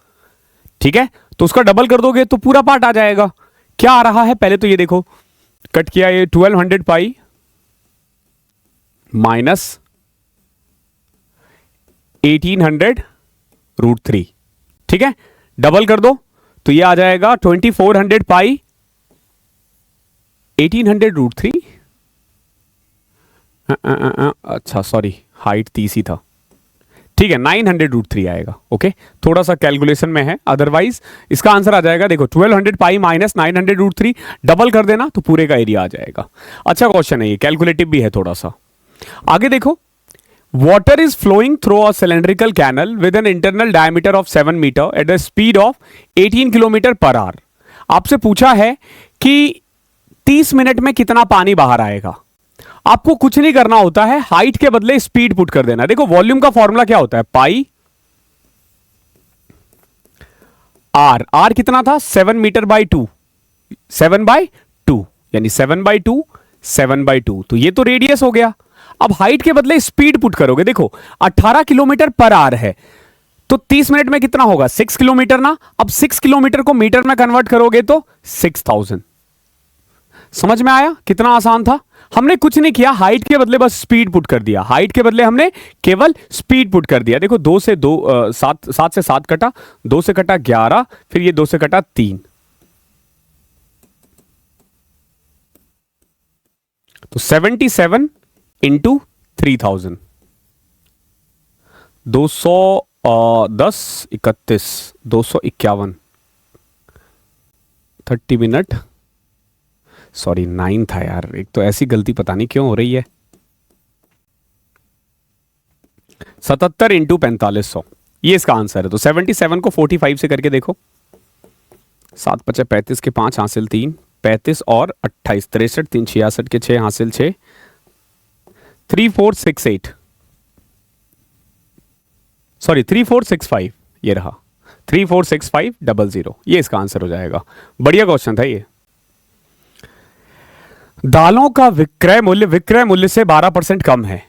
S1: ठीक है, तो उसका डबल कर दोगे तो पूरा पार्ट आ जाएगा। क्या आ रहा है पहले तो ये देखो, कट किया, ये 1200 पाई माइनस 1800 रूट 3, ठीक है, डबल कर दो तो ये आ जाएगा 2400 पाई 1800 रूट 3। अच्छा सॉरी, हाइट 30 ही था, ठीक है, 900 रूट 3 आएगा। ओके, थोड़ा सा कैलकुलेशन में है, अदरवाइज इसका आंसर आ जाएगा। देखो 1200 पाई माइनस 900 रूट 3, डबल कर देना तो पूरे का एरिया आ जाएगा। अच्छा क्वेश्चन है ये, कैलकुलेटिव भी है थोड़ा सा। आगे देखो, water is flowing through a cylindrical canal with an internal diameter of 7 meter at a speed of 18 kilometre per hour. आपसे पूछा है कि 30 मिनट में कितना पानी बाहर आएगा। आपको कुछ नहीं करना होता है, हाइट के बदले स्पीड पुट कर देना। देखो वॉल्यूम का फॉर्मूला क्या होता है, पाई आर। आर कितना था, 7 मीटर बाई 2, 7 बाई 2 यानी 7/2 7/2, तो ये तो रेडियस हो गया। अब हाइट के बदले स्पीड पुट करोगे, देखो 18 किलोमीटर पर आवर है तो 30 मिनट में कितना होगा, 6 किलोमीटर ना। अब 6 किलोमीटर को मीटर में कन्वर्ट करोगे तो 6000। समझ में आया कितना आसान था? हमने कुछ नहीं किया, हाइट के बदले बस स्पीड पुट कर दिया। हाइट के बदले हमने केवल स्पीड पुट कर दिया। देखो 2 से 2 7 से 7 कटा, 2 से कटा 11, फिर ये 2 से कटा 3, तो 77 इंटू 3000, 210 31 251, 30 मिनट, सॉरी 9 था यार, एक तो ऐसी गलती पता नहीं क्यों हो रही है। 77 इंटू 4500, ये इसका आंसर है। तो 77 को 45 से करके देखो, 7 × 5 = 35 के 5 हासिल 3, 35 और 28 63, 3 66 के 6 हासिल 6, 3468, सॉरी 3465, ये रहा 346500, ये इसका आंसर हो जाएगा। बढ़िया क्वेश्चन था ये। दालों का विक्रय मूल्य से 12% कम है।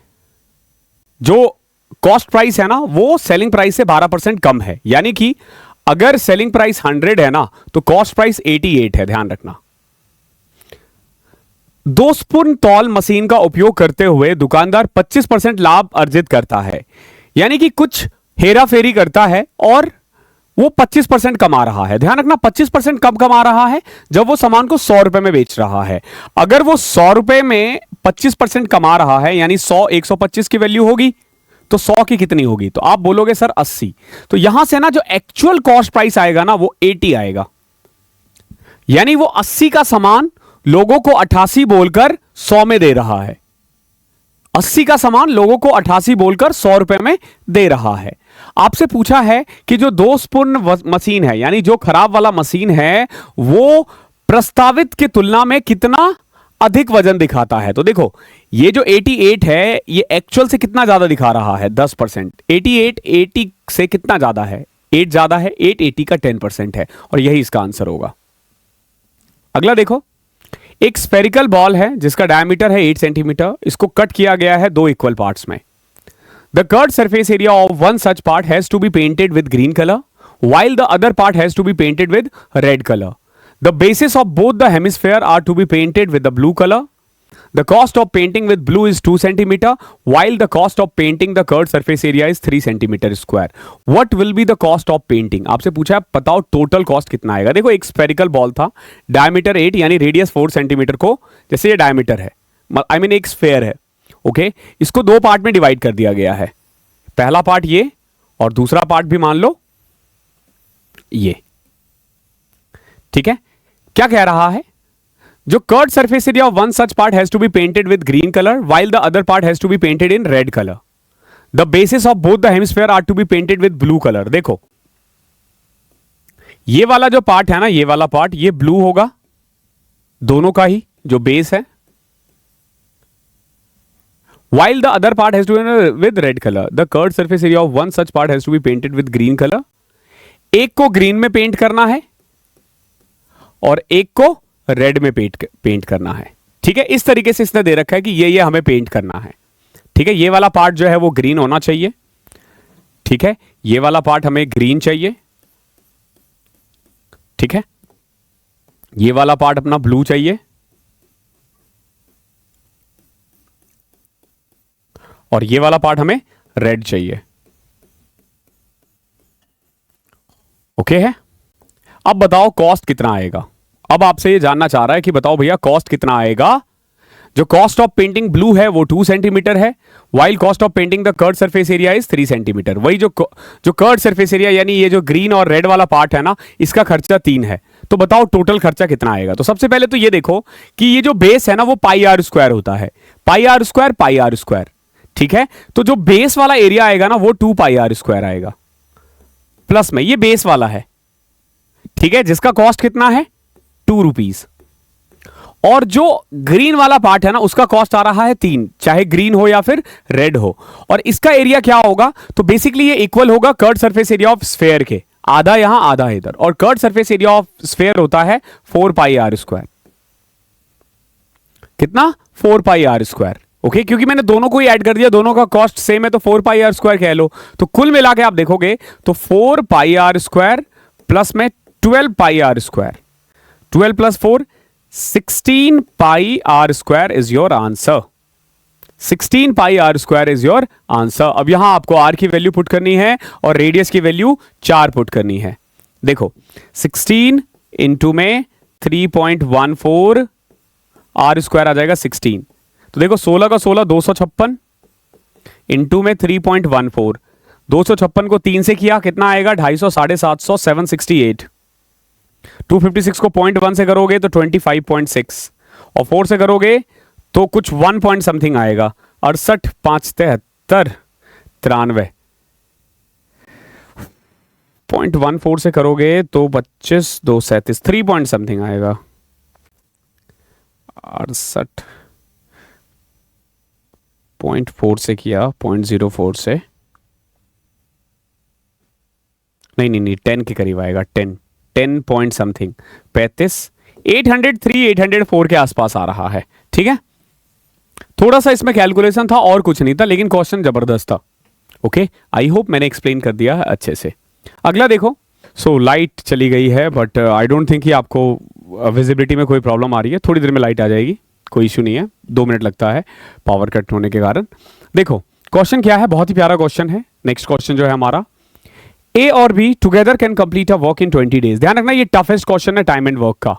S1: जो कॉस्ट प्राइस है ना वो सेलिंग प्राइस से 12% कम है, यानी कि अगर सेलिंग प्राइस 100 है ना तो कॉस्ट प्राइस 88 है, ध्यान रखना। 2 स्पून तौल मशीन का उपयोग करते हुए दुकानदार 25% लाभ अर्जित करता है, यानी कि कुछ हेरा फेरी करता है और वो 25% कमा रहा है। ध्यान रखना 25% कम कमा रहा है जब वो सामान को 100 रुपए में बेच रहा है। अगर वो 100 रुपए में 25% कमा रहा है यानी 100 125 की वैल्यू होगी, तो 100 की कितनी होगी? तो आप बोलोगे सर 80। तो यहां से ना जो एक्चुअल कॉस्ट प्राइस आएगा ना वो 80 आएगा, यानी वो 80 का सामान लोगों को 88 बोलकर 100 में दे रहा है। 80 का सामान लोगों को 88 बोलकर 100 रुपए में दे रहा है। आपसे पूछा है कि जो 2 स्पून मशीन है, यानी जो खराब वाला मशीन है, वो प्रस्तावित की तुलना में कितना अधिक वजन दिखाता है। तो देखो ये जो 88 है ये एक्चुअल से कितना ज्यादा दिखा रहा है, 10%। 88 80 से कितना ज्यादा है, 8 ज्यादा है, 8 80 का 10% है, और यही इसका आंसर होगा। अगला देखो, एक स्फेरिकल बॉल है जिसका डायमीटर है 8 सेंटीमीटर। इसको कट किया गया है 2 इक्वल पार्ट्स में। The curved surface area of one such part has to be painted with green colour while the other part has to be painted with red color. The bases of both the hemisphere are to be painted with the blue color. The cost of painting with blue is 2 centimeter, while the cost of painting the curved surface area is 3 centimeter square. What will be the cost of painting? आपसे पूछा है बताओ total cost कितना आएगा। देखो एक spherical ball था, diameter 8 यानी रेडियस 4 सेंटीमीटर को, जैसे ये डायमीटर है, आई मीन एक स्फेयर है, ओके, इसको 2 पार्ट में डिवाइड कर दिया गया है। पहला पार्ट ये और दूसरा पार्ट भी मान लो ये, ठीक है। क्या कह रहा है, जो curved surface area of one such part has to be painted with green colour while the other part has to be painted in red colour. The bases of both the hemisphere are to be painted with blue colour. देखो ये वाला जो part है ना, ये वाला part ये blue होगा, दोनों का ही जो बेस है, while the other part has to be with red color. The curved surface area of one such part has to be painted with green color. एक को ग्रीन में पेंट करना है और एक को रेड में पेंट करना है, ठीक है, इस तरीके से इसने दे रखा है कि ये हमें पेंट करना है। ठीक है, ये वाला पार्ट जो है वो ग्रीन होना चाहिए। ठीक है, ये वाला पार्ट हमें ग्रीन चाहिए। ठीक है, ये वाला पार्ट अपना ब्लू चाहिए और ये वाला पार्ट हमें रेड चाहिए। ओके है, अब बताओ कॉस्ट कितना आएगा। अब आपसे ये जानना चाह रहा है कि बताओ भैया कॉस्ट कितना आएगा। जो कॉस्ट ऑफ पेंटिंग ब्लू है वो 2 सेंटीमीटर है, while cost of painting the curved surface area is 3 centimetre. वही जो कर्ड सरफेस एरिया यानी ये जो ग्रीन और रेड वाला पार्ट है ना, इसका खर्चा 3 है। तो बताओ टोटल खर्चा कितना आएगा। तो सबसे पहले तो ये देखो कि ये जो बेस है ना वो पाई आर स्क्वायर होता है, pi r square pi r square. ठीक है, तो जो बेस वाला एरिया आएगा ना वो 2 पाई आर स्क्वायर आएगा, प्लस में ये बेस वाला है। ठीक है, जिसका कॉस्ट कितना है 2 रुपीज। और जो ग्रीन वाला पार्ट है ना उसका कॉस्ट आ रहा है 3, चाहे ग्रीन हो या फिर रेड हो। और इसका एरिया क्या होगा, तो बेसिकली ये इक्वल होगा curved surface area of sphere के, आधा यहां आधा इधर। और curved surface area of sphere होता है 4 पाई आर स्क्वायर। कितना, 4 पाई आर स्क्वायर। ओके, क्योंकि मैंने दोनों को ही ऐड कर दिया, दोनों का कॉस्ट सेम है तो 4 पाई आर स्क्वायर कह लो। तो कुल मिला के आप देखोगे तो 4 पाई आर स्क्वायर प्लस में 12 pi r square, 12 plus 4 16 pi r square is your answer. 16 pi r square is your answer. अब यहां आपको आर की वैल्यू पुट करनी है और रेडियस की वैल्यू 4 पुट करनी है। देखो 16 इंटू में 3.14 आर स्क्वायर आ जाएगा 16। तो देखो 16 का 16 256 इंटू में 3.14, 256 को 3 से किया कितना आएगा 250, 750, 768। 256 को 0.1 से करोगे तो 25.6 और 4 से करोगे तो कुछ 1 पॉइंट समथिंग आएगा, 68, 5, 73, 93। 0.14 से करोगे तो 25, 2, 37, 3 पॉइंट समथिंग आएगा, 68.4 से किया 0.04 से, नहीं 10 के करीब आएगा, 10 पॉइंट समथिंग, 35, 803, 804 के आसपास आ रहा है। ठीक है, थोड़ा सा इसमें कैलकुलेशन था और कुछ नहीं था, लेकिन क्वेश्चन जबरदस्त था। ओके, आई होप मैंने एक्सप्लेन कर दिया है अच्छे से। अगला देखो, सो लाइट चली गई है बट आई डोंट थिंक कि आपको विजिबिलिटी में कोई प्रॉब्लम आ रही है। थोड़ी देर में लाइट आ जाएगी, कोई इशू नहीं है, 2 मिनट लगता है पावर कट होने के कारण। देखो क्वेश्चन क्या है, बहुत ही प्यारा क्वेश्चन है। नेक्स्ट क्वेश्चन जो है हमारा, ए और be together can complete a work in 20 days. ध्यान रखना ये टफेस्ट क्वेश्चन है टाइम एंड वर्क का।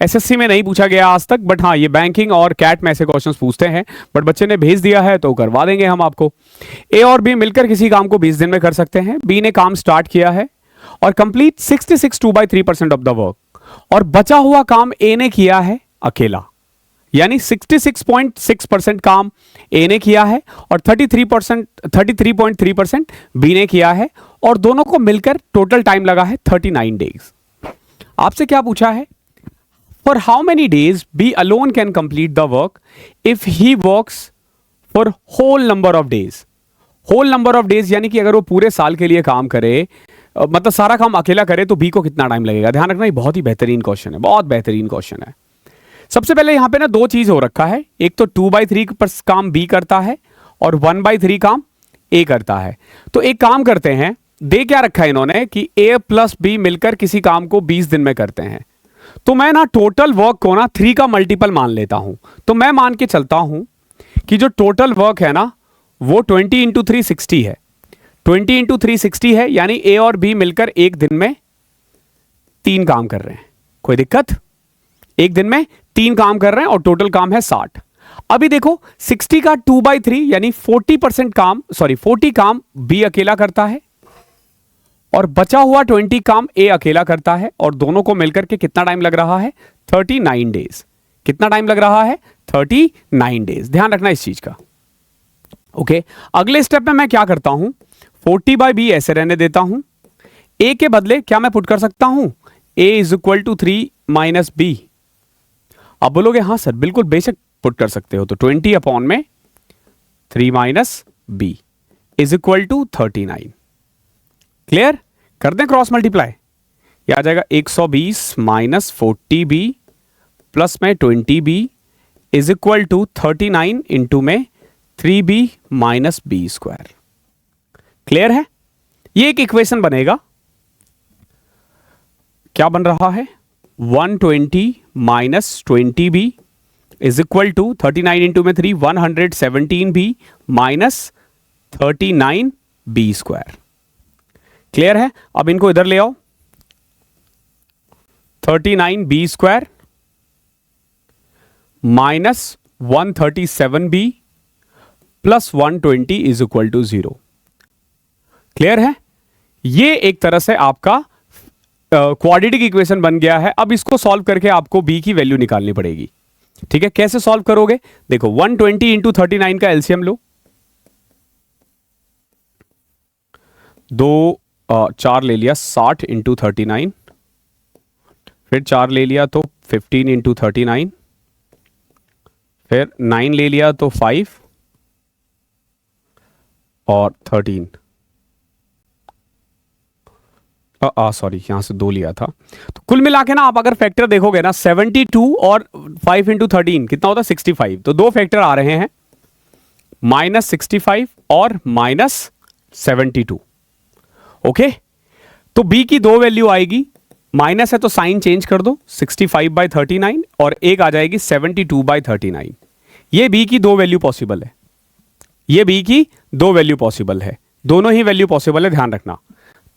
S1: एसएससी में नहीं पूछा गया आज तक, बट हाँ ये बैंकिंग और कैट में ऐसे क्वेश्चंस पूछते हैं, बट बच्चे ने भेज दिया है तो करवा देंगे हम आपको। ए और बी मिलकर किसी काम को 20 दिन में कर सकते हैं। बी ने काम स्टार्ट किया है और कंप्लीट 66 2/3% ऑफ द वर्क, और बचा हुआ काम ए ने किया है अकेला, यानी 66.6% काम ए ने किया है और 33.3% बी ने किया है, और दोनों को मिलकर टोटल टाइम लगा है 39 डेज। आपसे क्या पूछा है, for how many days B alone can complete the work if he works for whole number of days. Whole number of days यानी कि अगर वो पूरे साल के लिए काम करे, मतलब सारा काम अकेला करे, तो बी को कितना टाइम लगेगा। ध्यान रखना ये बहुत ही बेहतरीन क्वेश्चन है, बहुत बेहतरीन क्वेश्चन है। सबसे पहले यहां पे ना 2 चीज हो रखा है, एक तो 2/3 पर काम बी करता है और 1/3 काम ए करता है। तो एक काम करते हैं, दे क्या रखा है इन्होंने कि ए प्लस बी मिलकर किसी काम को 20 दिन में करते हैं। तो मैं ना टोटल वर्क को ना 3 का मल्टीपल मान लेता हूं। तो मैं मान के चलता हूं कि जो टोटल वर्क है ना वो 20 × 3 60 है, 20 × 3 60 है, यानी ए और बी मिलकर एक दिन में 3 काम कर रहे हैं। कोई दिक्कत, एक दिन में 3 काम कर रहे हैं और टोटल काम है 60। अभी देखो 60 का 2/3 यानी 40% काम, 40 काम बी अकेला करता है और बचा हुआ 20 काम ए अकेला करता है, और दोनों को मिलकर के कितना टाइम लग रहा है 39 डेज। कितना टाइम लग रहा है 39 डेज। ध्यान रखना इस चीज का। ओके, अगले स्टेप में मैं क्या करता हूं, 40/b ऐसे रहने देता हूं। ए के बदले क्या मैं पुट कर सकता हूं, a = 3 - b। अब बोलोगे हाँ सर बिल्कुल बेशक पुट कर सकते हो, तो 20/3 - b = 39। क्लियर, कर दें क्रॉस मल्टीप्लाई, यह आ जाएगा 120 - 40b प्लस में 20b is equal to 39 into में 3b minus B square. Clear है? ये एक इक्वेशन बनेगा, क्या बन रहा है, 120 minus 20b is equal to 39 into में 3 117b minus 39b square. Clear है? अब इनको इधर ले आओ, 39b square minus 137b plus 120 is equal to 0। Clear है? ये एक तरह से आपका क्वाड्रेटिक इक्वेशन बन गया है। अब इसको सॉल्व करके आपको b की वैल्यू निकालनी पड़ेगी। ठीक है, कैसे सॉल्व करोगे? देखो 120 इंटू 39 का एलसीएम लो, 4 ले लिया 60 इंटू 39, फिर 4 ले लिया तो 15 इंटू 39, फिर 9 ले लिया तो 5 और 13, सॉरी यहां से 2 लिया था। तो कुल मिला के ना आप अगर फैक्टर देखोगे ना 72 और 5 इंटू 13 कितना होता है 65। तो दो फैक्टर आ रहे हैं, -65 और -72। ओके, तो b की दो वैल्यू आएगी, माइनस है तो साइन चेंज कर दो, 65/39 और एक आ जाएगी 72/39। ये b की दो वैल्यू पॉसिबल है, ये b की दो वैल्यू पॉसिबल है, दोनों ही वैल्यू पॉसिबल है, ध्यान रखना।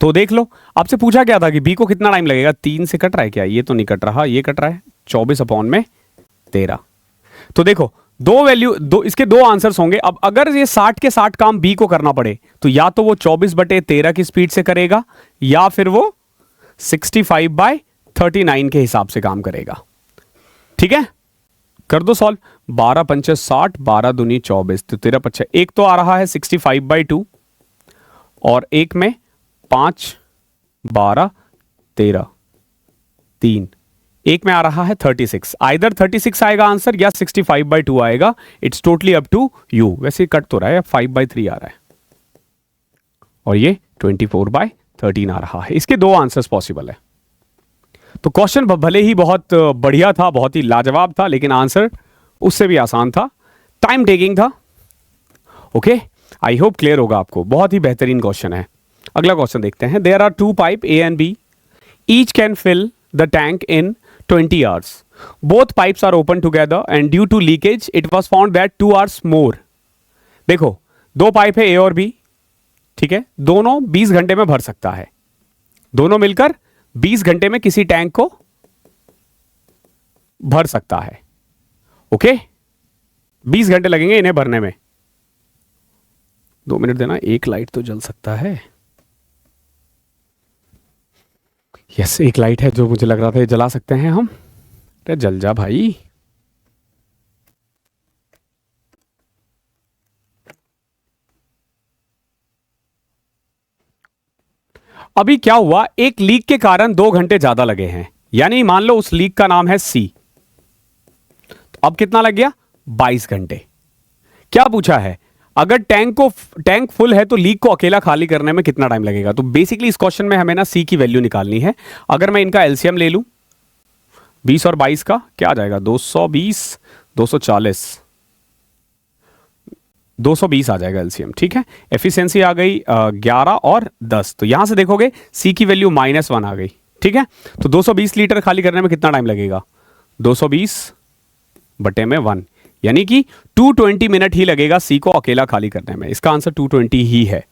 S1: तो देख लो, आपसे पूछा क्या था कि b को कितना टाइम लगेगा, 3 से कट रहा है क्या, ये तो नहीं कट रहा, ये कट रहा है 24/13। तो देखो दो वैल्यू, इसके दो आंसर्स होंगे। अब अगर ये 60 के 60 काम b को करना पड़े तो या तो वो 24/13 की स्पीड से करेगा या फिर वो 65/39 के हिसाब से काम करेगा। ठीक है, कर दो सॉल्व, 12 पंचे 60, 12 दूनी 24, तो 13 पच्चे, एक तो आ रहा है 65/2 और एक में 5 12 13 3, एक में आ रहा है 36। आइदर 36 आएगा आंसर या 65/2 आएगा, it's totally up to you. वैसे कट तो रहा है, 5/3 आ रहा है और ये 24/13 आ रहा है। इसके दो आंसर्स पॉसिबल है। तो क्वेश्चन भले ही बहुत बढ़िया था, बहुत ही लाजवाब था, लेकिन आंसर उससे भी आसान था, टाइम टेकिंग था। ओके, आई होप क्लियर होगा आपको, बहुत ही बेहतरीन क्वेश्चन है। अगला क्वेश्चन देखते हैं। There are two pipe A and B, each can fill the tank in 20 hours. Both pipes are open together and due to leakage it was found that 2 hours more. देखो दो pipe है ए और B, ठीक है, दोनों 20 घंटे में भर सकता है, दोनों मिलकर 20 घंटे में किसी टैंक को भर सकता है। ओके, 20 घंटे लगेंगे इन्हें भरने में। 2 मिनट देना, एक लाइट तो जल सकता है। यस, एक लाइट है जो मुझे लग रहा था ये जला सकते हैं हम। अरे जल जा भाई। अभी क्या हुआ, एक लीक के कारण 2 घंटे ज्यादा लगे हैं, यानी मान लो उस लीक का नाम है सी। तो अब कितना लग गया, 22 घंटे। क्या पूछा है, अगर टैंक फुल है तो लीक को अकेला खाली करने में कितना टाइम लगेगा। तो बेसिकली इस क्वेश्चन में हमें ना सी की वैल्यू निकालनी है। अगर मैं इनका एलसीएम ले लूं 20 और 22 का, क्या आ जाएगा, 220 240 220 आ जाएगा एलसीएम। ठीक है, एफिशिएंसी आ गई 11 और 10। तो यहां से देखोगे सी की वैल्यू -1 आ गई। ठीक है, तो 220 लीटर खाली करने में कितना टाइम लगेगा, 220/1, यानी कि 220 मिनट ही लगेगा सी को अकेला खाली करने में। इसका आंसर 220 ही है।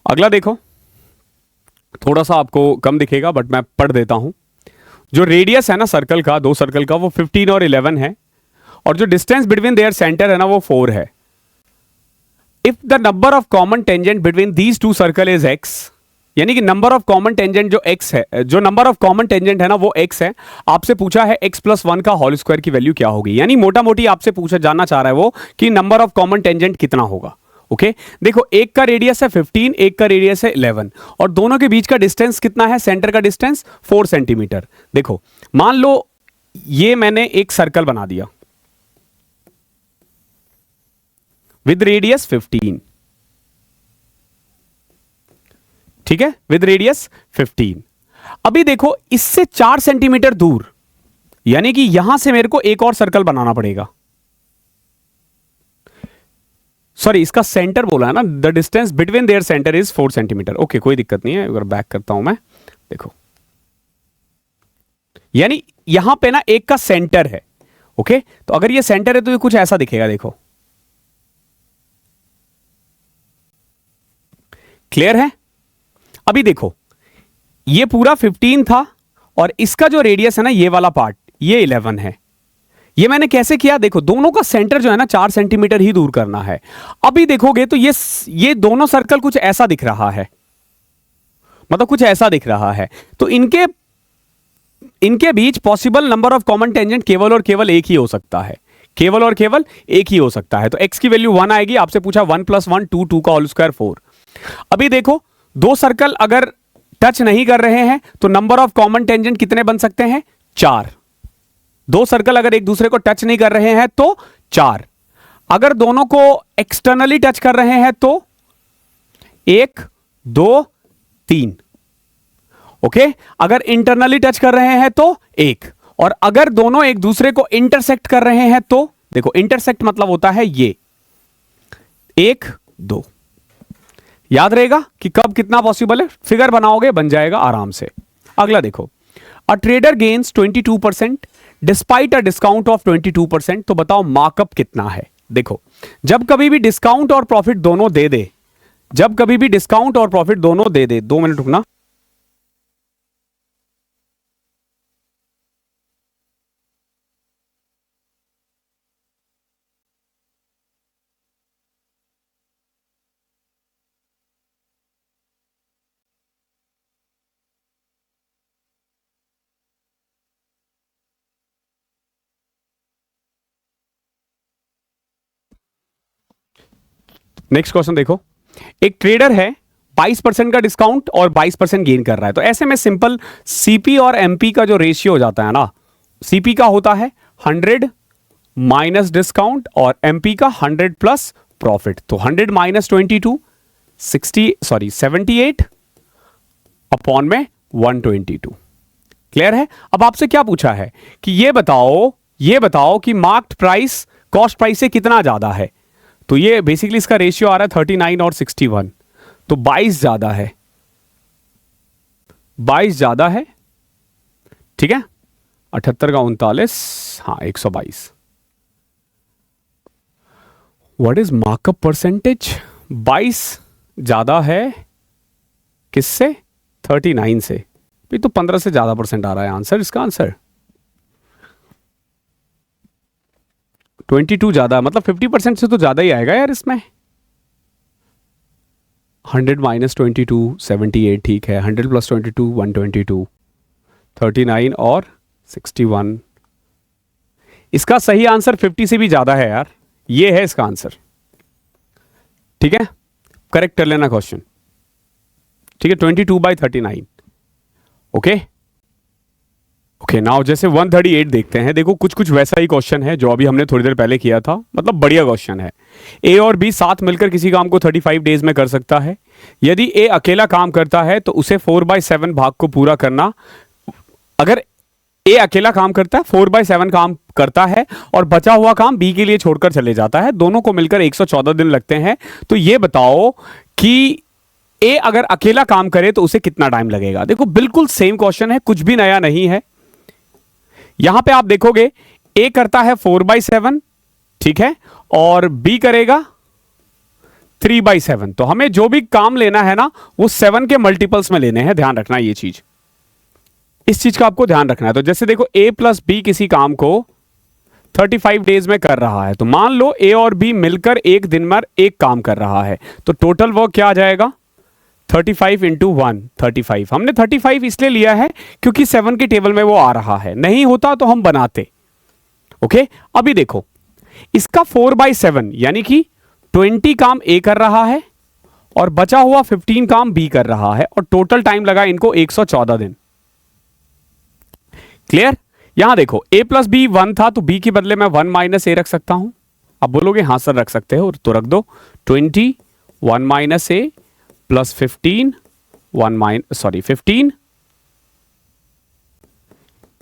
S1: अगला देखो, थोड़ा सा आपको कम दिखेगा बट मैं पढ़ देता हूं। जो रेडियस है ना सर्कल का, दो सर्कल का, वो 15 और 11 है, और जो डिस्टेंस बिटवीन देयर सेंटर है ना वो 4 है। If the number of common tangent between these two circle is x, यानी कि नंबर ऑफ कॉमन टेंजेंट जो x है, जो नंबर ऑफ कॉमन टेंजेंट है ना वो x है। आपसे पूछा है x+1 का होल स्क्वायर की वैल्यू क्या होगी, यानी मोटा मोटी आपसे पूछा जानना चाह रहा है वो कि नंबर ऑफ कॉमन टेंजेंट कितना होगा। ओके, देखो एक का रेडियस है 15, एक का रेडियस है 11, और दोनों के बीच का डिस्टेंस कितना है, सेंटर का डिस्टेंस 4 सेंटीमीटर। देखो मान लो ये मैंने एक सर्कल बना दिया विद रेडियस 15, ठीक है, विद रेडियस 15। अभी देखो इससे 4 सेंटीमीटर दूर यानी कि यहां से मेरे को एक और सर्कल बनाना पड़ेगा। सॉरी, इसका सेंटर बोला है ना, the distance between their centre is 4 centimetre. Okay, कोई दिक्कत नहीं है, अगर बैक करता हूं मैं, देखो, यानी यहां पे ना एक का सेंटर है। ओके, तो अगर ये सेंटर है तो ये कुछ ऐसा दिखेगा, देखो, क्लियर है? अभी देखो, ये पूरा 15 था और इसका जो रेडियस है ना, ये वाला पार्ट, ये 11 है। ये मैंने कैसे किया? देखो, दोनों का सेंटर जो है ना 4 सेंटीमीटर ही दूर करना है। अभी देखोगे तो ये दोनों सर्कल कुछ ऐसा दिख रहा है, मतलब कुछ ऐसा दिख रहा है। तो इनके बीच possible number of common tangent केवल और केवल एक ही हो सकता है, केवल और केवल एक ही हो सकता है। तो x की वैल्यू 1 आएगी। आपसे पूछा 1 + 1 2, 2 का होल स्क्वायर 4। अभी देखो, दो सर्कल अगर टच नहीं कर रहे हैं तो नंबर ऑफ कॉमन टेंजेंट कितने बन सकते हैं? 4। दो सर्कल अगर एक दूसरे को टच नहीं कर रहे हैं तो 4। अगर दोनों को एक्सटर्नली टच कर रहे हैं तो 1 2 3। ओके, अगर इंटरनली टच कर रहे हैं तो 1। और अगर दोनों एक दूसरे को इंटरसेक्ट कर रहे हैं तो देखो, इंटरसेक्ट मतलब होता है ये 1 2। याद रहेगा कि कब कितना पॉसिबल है, फिगर बनाओगे बन जाएगा आराम से। अगला देखो, a trader gains 22% despite a discount of 22%। तो बताओ मार्कअप कितना है? देखो, जब कभी भी डिस्काउंट और प्रॉफिट दोनों दे दे, जब कभी भी डिस्काउंट और प्रॉफिट दोनों दे दे, 2 मिनट रुकना। नेक्स्ट क्वेश्चन देखो, एक ट्रेडर है, 22% का डिस्काउंट और 22% गेन कर रहा है। तो ऐसे में सिंपल सीपी और एमपी का जो रेशियो हो जाता है ना, सीपी का होता है 100 माइनस डिस्काउंट और एमपी का 100 प्लस प्रॉफिट। तो 100 माइनस 22 78 अपॉन में 122। क्लियर है? अब आपसे क्या पूछा है कि ये बताओ कि मार्क्ड प्राइस कॉस्ट प्राइस से कितना ज्यादा है। तो ये बेसिकली इसका रेशियो आ रहा है 39 और 61। तो 22 ज्यादा है, 22 ज्यादा है, ठीक है। 78 का 39, हाँ 122। What is markup percentage? 22 ज्यादा है किससे? 39 से। भी तो 15 से ज्यादा परसेंट आ रहा है आंसर, इसका आंसर 22 ज्यादा, मतलब 50% से तो ज्यादा ही आएगा यार इसमें। 100 माइनस 22 78, ठीक है। 100 प्लस 22 122, 39 और 61। इसका सही आंसर 50 से भी ज्यादा है यार, ये है इसका आंसर, ठीक है। करेक्ट कर लेना क्वेश्चन, ठीक है। 22/39। ओके ओके, नाउ जैसे 138 देखते हैं। देखो, कुछ कुछ वैसा ही क्वेश्चन है जो अभी हमने थोड़ी देर पहले किया था, मतलब बढ़िया क्वेश्चन है। ए और बी साथ मिलकर किसी काम को 35 डेज में कर सकता है। यदि ए अकेला काम करता है तो उसे 4/7 भाग को पूरा करना। अगर ए अकेला काम करता है, 4/7 काम करता है और बचा हुआ काम बी के लिए छोड़कर चले जाता है, दोनों को मिलकर 114 दिन लगते हैं। तो ये बताओ कि ए अगर अकेला काम करे तो उसे कितना टाइम लगेगा। देखो, बिल्कुल सेम क्वेश्चन है, कुछ भी नया नहीं है। यहां पे आप देखोगे ए करता है 4/7, ठीक है, और बी करेगा 3/7। तो हमें जो भी काम लेना है ना, वो 7 के मल्टीपल्स में लेने हैं। ध्यान रखना ये चीज, इस चीज का आपको ध्यान रखना है। तो जैसे देखो, ए प्लस बी किसी काम को 35 डेज में कर रहा है, तो मान लो ए और बी मिलकर एक दिन में एक काम कर रहा है, तो टोटल वर्क क्या आ जाएगा? 35 इंटू 1 35। हमने 35 इसलिए लिया है क्योंकि 7 के टेबल में वो आ रहा है, नहीं होता तो हम बनाते। ओके, अभी देखो, इसका 4/7 यानी कि 20 काम ए कर रहा है और बचा हुआ 15 काम बी कर रहा है, और टोटल टाइम लगा इनको 114 दिन। क्लियर? यहां देखो, ए प्लस बी 1 था, तो बी के बदले में 1 माइनस ए रख सकता हूं। अब बोलोगे हाँ सर रख सकते हो, तो रख दो। 20 1 माइनस ए प्लस 15 15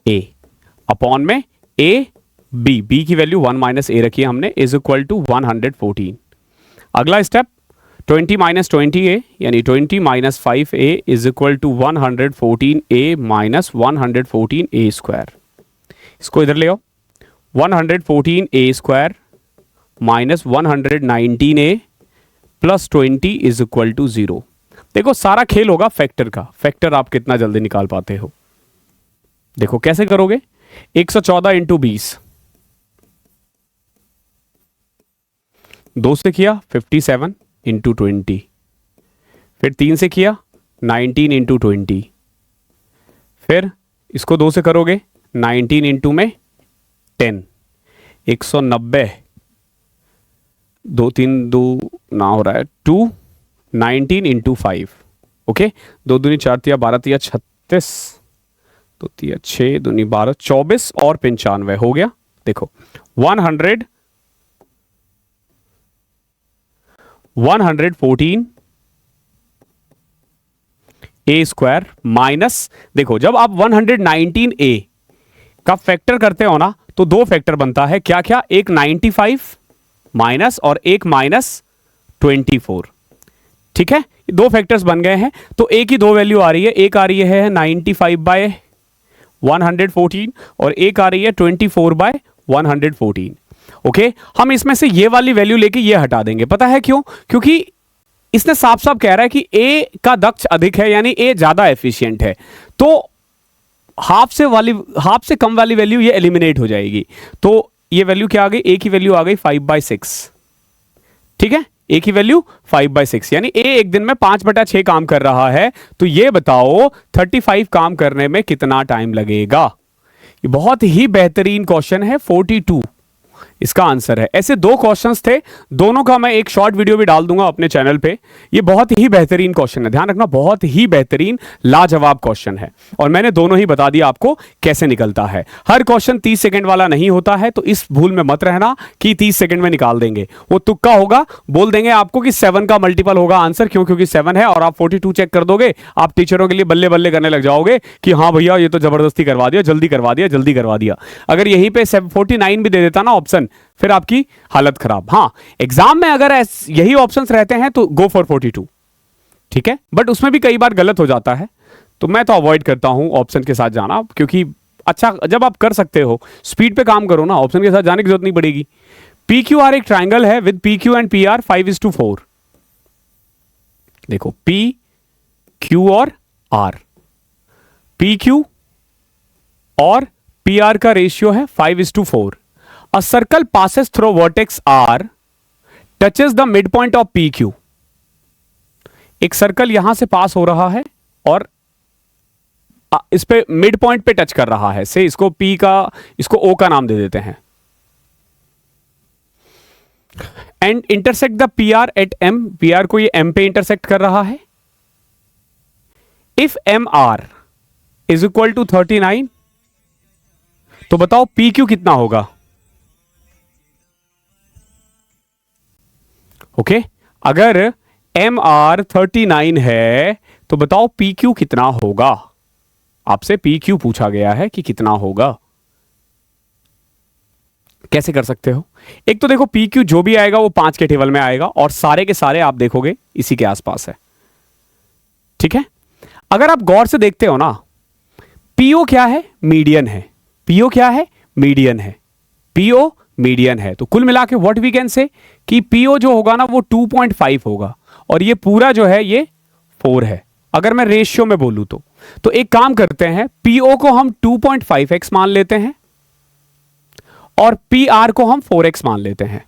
S1: ए। अपॉन में ए बी, बी की वैल्यू 1 माइनस ए रखी है हमने, इज इक्वल टू 114। अगला स्टेप 20 माइनस 20a यानी 20 minus 5a is equal to 114a minus 114a square. इसको इधर ले आओ, 114a square minus 119a plus 20 is equal to 0। देखो सारा खेल होगा फैक्टर का, फैक्टर आप कितना जल्दी निकाल पाते हो। देखो कैसे करोगे, 114 इंटू 20, 2 से किया 57 इंटू 20, फिर 3 से किया 19 इंटू 20, फिर इसको 2 से करोगे 19 इंटू में 10, 190, 2 3 2 ना हो रहा है 2, 19 इंटू 5, ओके, 2 दूनी 4 तिया 12 तिया 36, 2 तिया 6 दूनी 12 24 और 95 हो गया। देखो 114 ए स्क्वायर माइनस, देखो जब आप 119 ए का फैक्टर करते हो ना तो दो फैक्टर बनता है, क्या क्या, एक 95 माइनस और एक माइनस 24, ठीक है, दो फैक्टर्स बन गए हैं। तो ए की दो वैल्यू आ रही है, एक आ रही है 95 बाय 114 और एक आ रही है 24 बाय 114। ओके, हम इसमें से ये वाली वैल्यू लेके ये हटा देंगे, पता है क्यों, क्योंकि इसने साफ साफ कह रहा है कि ए का दक्ष अधिक है, यानी ए ज्यादा एफिशिएंट है, तो हाफ से कम वाली वैल्यू ये एलिमिनेट हो जाएगी। तो ये वैल्यू क्या आ गई, ए की वैल्यू आ गई 5/6, ठीक है, ए की वैल्यू 5/6, यानी ए एक दिन में 5/6 काम कर रहा है। तो ये बताओ 35 काम करने में कितना टाइम लगेगा। ये बहुत ही बेहतरीन क्वेश्चन है, 42 इसका आंसर है। ऐसे दो क्वेश्चंस थे, दोनों का मैं एक शॉर्ट वीडियो भी डाल दूंगा अपने चैनल पे। ये बहुत ही बेहतरीन क्वेश्चन है, ध्यान रखना, बहुत ही बेहतरीन लाजवाब क्वेश्चन है, और मैंने दोनों ही बता दिया आपको कैसे निकलता है। हर क्वेश्चन 30 सेकंड वाला नहीं होता है, तो इस भूल में मत रहना कि 30 सेकंड में निकाल देंगे, वो तुक्का होगा। बोल देंगे आपको कि 7 का मल्टीपल होगा आंसर, क्यों, क्योंकि 7 है, और आप 42 चेक कर दोगे, आप टीचरों के लिए बल्ले बल्ले करने लग जाओगे कि हाँ भैया ये तो जबरदस्ती करवा दिया, जल्दी करवा दिया, जल्दी करवा दिया। अगर यहीं पे 49 भी दे देता ना ऑप्शन, फिर आपकी हालत खराब। हाँ, एग्जाम में अगर यही ऑप्शंस रहते हैं तो गो फॉर 42, ठीक है, बट उसमें भी कई बार गलत हो जाता है, तो मैं तो अवॉइड करता हूं ऑप्शन के साथ जाना, क्योंकि अच्छा जब आप कर सकते हो स्पीड पे काम करो ना, ऑप्शन के साथ जाने की जरूरत नहीं पड़ेगी। पी क्यू आर एक ट्राइंगल है with P Q and P R 5:4। देखो पी क्यू और आर, पी क्यू और पी आर का रेशियो है 5:4। A circle passes through vertex R, touches the midpoint of PQ। एक सर्कल यहां से पास हो रहा है और इस पे मिड पॉइंट पे टच कर रहा है, से इसको P का, इसको O का नाम दे देते हैं, and intersect the PR at M, PR को ये M पे इंटरसेक्ट कर रहा है। If MR is equal to 39, तो बताओ PQ कितना होगा। ओके, अगर MR 39 है तो बताओ PQ कितना होगा। आपसे PQ पूछा गया है कि कितना होगा। कैसे कर सकते हो, एक तो देखो PQ जो भी आएगा वो 5 के टेबल में आएगा, और सारे के सारे आप देखोगे इसी के आसपास है, ठीक है। अगर आप गौर से देखते हो ना, PO क्या है, मीडियन है, PO क्या है, मीडियन है, PO मीडियन है। तो कुल मिला के व्हाट वी कैन से कि PO जो होगा ना वो 2.5 होगा, और ये पूरा जो है ये 4 है, अगर मैं रेशियो में बोलूं तो एक काम करते हैं, PO को हम 2.5x मान लेते हैं और PR को हम 4x मान लेते हैं,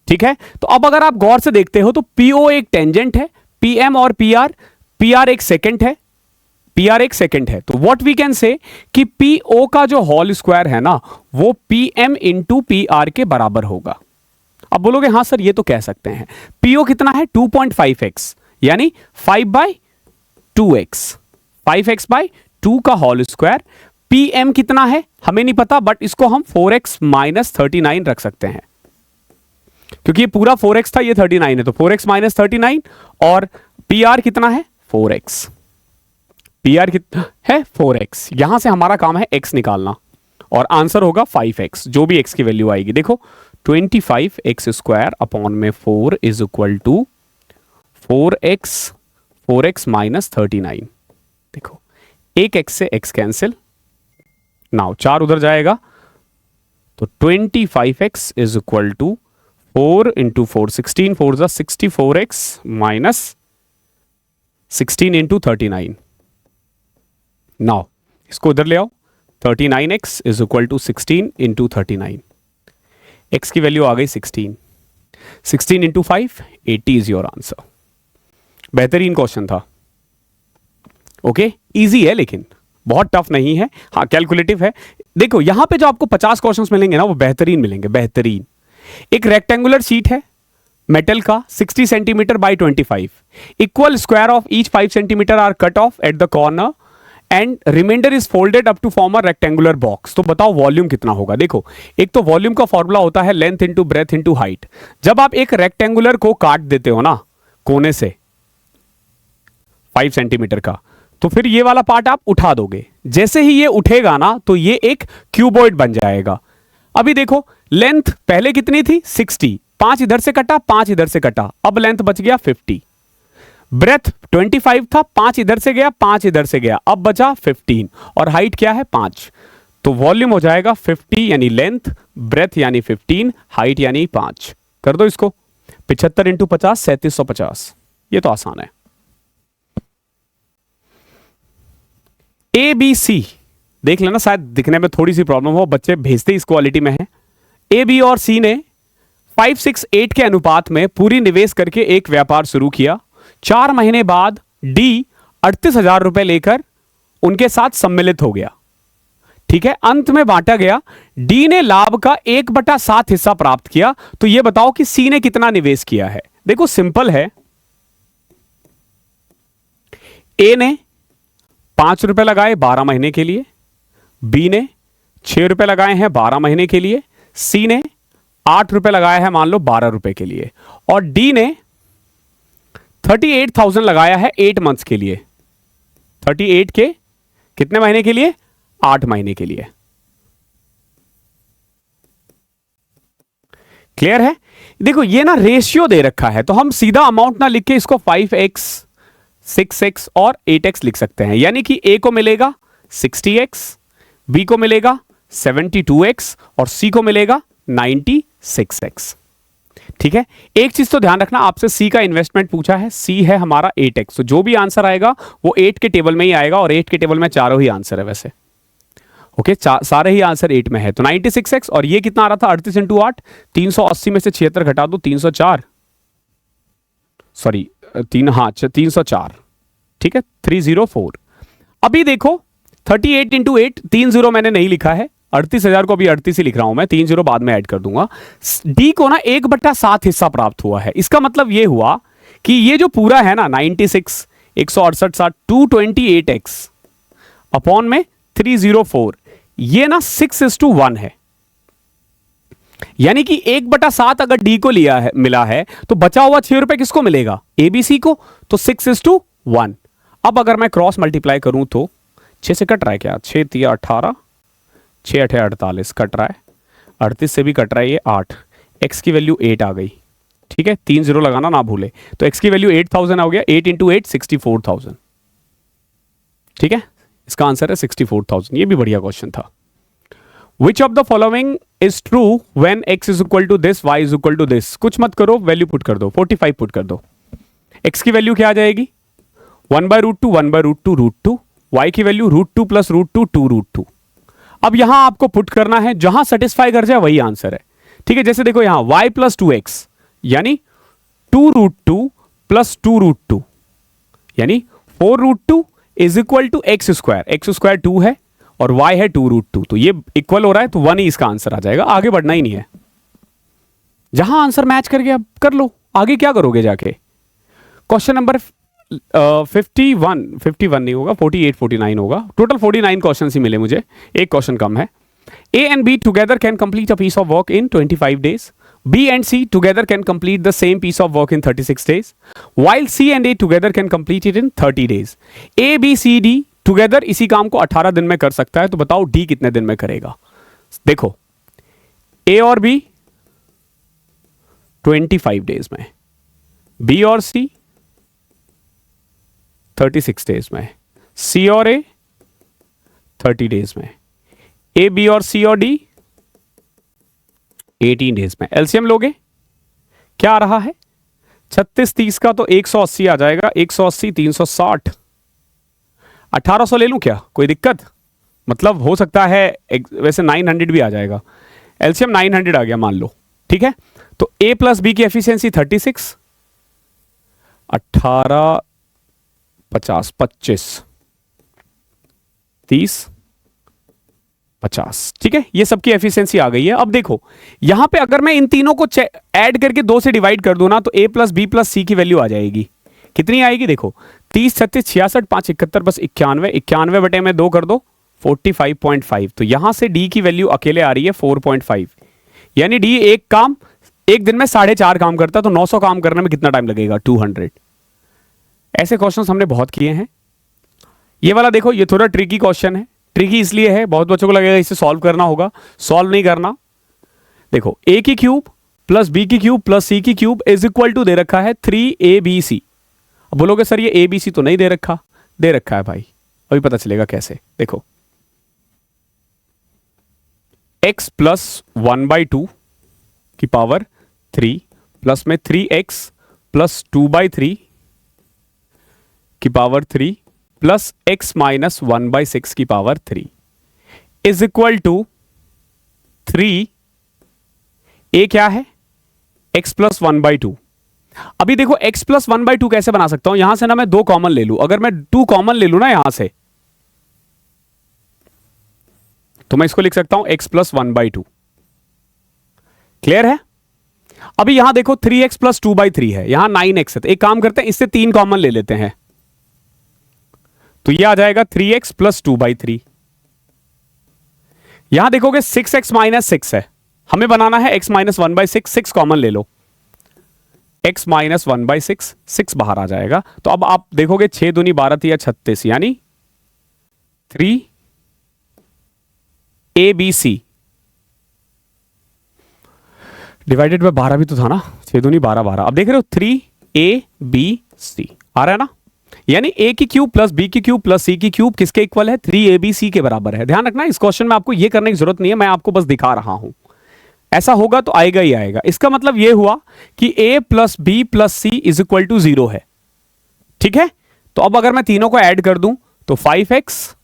S1: ठीक है। तो अब अगर आप गौर से देखते हो तो PO एक टेंजेंट है, PM और PR एक सेकेंट है, PR एक सेकेंड है। तो व्हाट वी कैन से कि PO का जो होल स्क्वायर है ना वो PM इंटू PR के बराबर होगा। अब बोलोगे हाँ सर ये तो कह सकते हैं, PO कितना है 2.5x, यानी 5/2x, 5x/2 का होल स्क्वायर। PM कितना है हमें नहीं पता, बट इसको हम 4x माइनस 39 रख सकते हैं, क्योंकि ये पूरा 4x था, ये 39 है, तो 4x माइनस 39, और PR कितना है 4x, PR कितना है 4x। यहां से हमारा काम है x निकालना, और आंसर होगा 5x, जो भी x की वैल्यू आएगी। देखो 25x स्क्वायर अपॉन में 4 is equal to 4x minus 39। देखो एक x से x कैंसिल, नाउ 4 उधर जाएगा तो 25x is equal to 4 into 4 16, 4 जा 64x माइनस 16 इंटू 39। नाउ इसको उधर ले आओ, 39x is equal to 16 into 39। x की वैल्यू आ गई 16, 16 इंटू 5 80 इज योर आंसर। बेहतरीन क्वेश्चन था। ओके इजी है लेकिन बहुत टफ नहीं है, हाँ कैलकुलेटिव है। देखो यहां पे जो आपको 50 क्वेश्चंस मिलेंगे ना वो बेहतरीन मिलेंगे, बेहतरीन। एक रेक्टेंगुलर शीट है मेटल का 60 centimetre by 25, equal square of each 5 centimetre are cut off at the corner and remainder is folded up to form a rectangular box. तो बताओ वॉल्यूम कितना होगा। देखो एक तो वॉल्यूम का फॉर्मूला होता है length into breadth into height. जब आप एक रेक्टेंगुलर को काट देते हो ना कोने से 5 सेंटीमीटर का, तो फिर ये वाला पार्ट आप उठा दोगे। जैसे ही ये उठेगा ना तो ये एक क्यूबॉइड बन जाएगा। अभी देखो लेंथ पहले कितनी थी 60, 5 इधर से कटा 5 इधर से कटा, अब लेंथ बच गया 50। ब्रेथ 25 था, 5 इधर से गया 5 इधर से गया, अब बचा 15। और हाइट क्या है 5, तो वॉल्यूम हो जाएगा 50 यानी लेंथ, ब्रेथ यानी 15, हाइट यानी 5। कर दो इसको 75 इंटू 50 3750। ये तो आसान है। ए बी सी देख लेना, शायद दिखने में थोड़ी सी प्रॉब्लम हो, बच्चे भेजते इस क्वालिटी में है। ए बी और सी ने 5-6-8 के अनुपात में पूरी निवेश करके एक व्यापार शुरू किया। 4 महीने बाद डी 38,000 रुपए लेकर उनके साथ सम्मिलित हो गया। ठीक है, अंत में बांटा गया। डी ने लाभ का 1/7 हिस्सा प्राप्त किया। तो यह बताओ कि सी ने कितना निवेश किया है। देखो सिंपल है, ए ने 5 रुपए लगाए 12 महीने के लिए, बी ने 6 रुपए लगाए हैं 12 महीने के लिए, सी ने 8 रुपए लगाया है मान लो 12 रुपए के लिए, और डी ने 38,000 लगाया है 8 मंथ्स के लिए। 38 के कितने महीने के लिए? 8 महीने के लिए। क्लियर है? देखो ये ना रेशियो दे रखा है, तो हम सीधा अमाउंट ना लिख के इसको 5x 6x और 8x लिख सकते हैं। यानी कि A को मिलेगा 60x, B को मिलेगा 72x और C को मिलेगा 96x। ठीक है, एक चीज तो ध्यान रखना, आपसे C का इन्वेस्टमेंट पूछा है, C है हमारा 8x, तो जो भी आंसर आएगा वो 8 के टेबल में ही आएगा, और 8 के टेबल में चारों ही आंसर है वैसे। ओके, सारे ही आंसर 8 में है। तो 96x, और ये कितना आ रहा था 38 इंटू 8, 380 में से 76 घटा दो 304, सॉरी 304। ठीक है, 304। अभी देखो 38 इंटू 8, 30 मैंने नहीं लिखा है, 38,000 को अभी 38 ही लिख रहा हूं मैं, 30 बाद में ऐड कर दूंगा। डी को ना 1/7 हिस्सा प्राप्त हुआ है। इसका मतलब ये हुआ कि ये जो पूरा है ना 96, 168, 228x अपॉन में 304, ये ना 6:1 है। यानी कि 1/7 अगर डी को लिया है, मिला है, तो बचा हुआ 6 रुपए किसको मिलेगा? एबीसी को। तो 6:1। अब अगर मैं क्रॉस मल्टीप्लाई करूं तो 6 से कट रहा है क्या? 6 3 18, 6 8 48 कट रहा है, 38 से भी कट रहा है ये 8। एक्स की वैल्यू 8 आ गई। ठीक है, 3 0 लगाना ना भूले। तो एक्स की वैल्यू 8,000 हो गया। 8 इंटू 8 64,000। ठीक है, इसका आंसर है 64,000। ये भी बढ़िया क्वेश्चन था। Which of the following is true when x is equal to this, y is equal to this? कुछ मत करो, वैल्यू पुट कर दो, 45 पुट कर दो। x की वैल्यू क्या आ जाएगी? 1/√2 1/√2 y की वैल्यू √2 + √2 2√2। अब यहां आपको पुट करना है, जहां सेटिस्फाई कर जाए वही आंसर है। ठीक है, जैसे देखो यहां y + 2x यानी 2√2 + 2√2 यानी 4√2 is equal to x square. x square 2 है और y है 2√2, तो ये इक्वल हो रहा है, तो 1 ही इसका आंसर आ जाएगा। आगे बढ़ना ही नहीं है, जहां आंसर मैच कर गया कर लो, आगे क्या करोगे जाके। क्वेश्चन नंबर 51 नहीं होगा, 48 49 होगा। टोटल 49 क्वेश्चन ही मिले मुझे, एक क्वेश्चन कम है। A and B together can complete a piece of work in 25 days. B and C together can complete the same piece of work in 36 days, while C and A together can complete it in 30 days. A, B, C, D together इसी काम को 18 दिन में कर सकता है, तो बताओ डी कितने दिन में करेगा। देखो ए और बी 25 डेज में, बी और सी 36 डेज में, सी और ए 30 डेज में, ए बी और सी और डी 18 डेज में। एलसीएम लोगे क्या आ रहा है? 36 30 का तो 180 आ जाएगा, 180 360, 1800 ले लूं क्या? कोई दिक्कत? मतलब हो सकता है वैसे 900 भी आ जाएगा। एलसीएम 900 आ गया मान लो, ठीक है। तो ए प्लस बी की एफिशिएंसी 36, 18 50 25 30 50, ठीक है। ये सबकी एफिशिएंसी आ गई है। अब देखो यहां पे अगर मैं इन तीनों को ऐड करके 2 से डिवाइड कर दूं ना, तो ए प्लस बी प्लस सी की वैल्यू आ जाएगी। कितनी आएगी? देखो 30 36 66 5 71 बस 91, 91 बटे में 2 कर दो 45.5। तो यहां से डी की वैल्यू अकेले आ रही है 4.5, यानी डी एक दिन में 4.5 काम करता है। तो 900 काम करने में कितना टाइम लगेगा? 200। ऐसे क्वेश्चंस हमने बहुत किए हैं। ये वाला देखो, ये थोड़ा ट्रिकी क्वेश्चन है। ट्रिकी इसलिए है, बहुत बच्चों को लगेगा इसे सॉल्व करना होगा, सॉल्व नहीं करना। देखो ए की क्यूब प्लस बी की क्यूब प्लस सी की क्यूब इज इक्वल टू दे रखा है 3abc। अब बोलोगे सर ये abc तो नहीं दे रखा। दे रखा है भाई, अभी पता चलेगा कैसे। देखो x प्लस 1/2 की पावर 3 प्लस में 3x प्लस 2/3 की पावर 3 प्लस x माइनस 1/6 की पावर 3 इज इक्वल टू 3। ए क्या है? x plus 1/2। अभी देखो x प्लस 1/2 कैसे बना सकता हूं? यहां से ना मैं 2 कॉमन ले लूं। अगर मैं 2 कॉमन ले लूं ना यहां से, तो मैं इसको लिख सकता हूं x प्लस 1/2। क्लियर है? अभी यहां देखो 3x प्लस 2/3 है, यहां 9x है। तो एक काम करते हैं, इससे 3 कॉमन ले लेते हैं, तो यह आ जाएगा 3x प्लस 2/3। यहां देखोगे 6x माइनस 6 है, हमें बनाना है x माइनस 1/6। 6 कॉमन ले लो, x माइनस 1/6, 6 बाहर आ जाएगा। तो अब आप देखोगे 6 दूनी 12 या 36, यानी 3abc डिवाइडेड बाय 12 भी तो था ना, 6 दूनी 12 12। अब देख रहे हो 3abc आ रहा है ना, यानी a की क्यूब प्लस b की क्यूब प्लस c की क्यूब किसके इक्वल है? 3abc के बराबर है। ध्यान रखना इस क्वेश्चन में आपको ये करने की जरूरत नहीं है, मैं आपको बस दिखा रहा हूं। ऐसा होगा तो आएगा ही आएगा। इसका मतलब ये हुआ कि a plus b plus c is equal to 0 है, ठीक है। तो अब अगर मैं तीनों को ऐड कर दूं तो 5x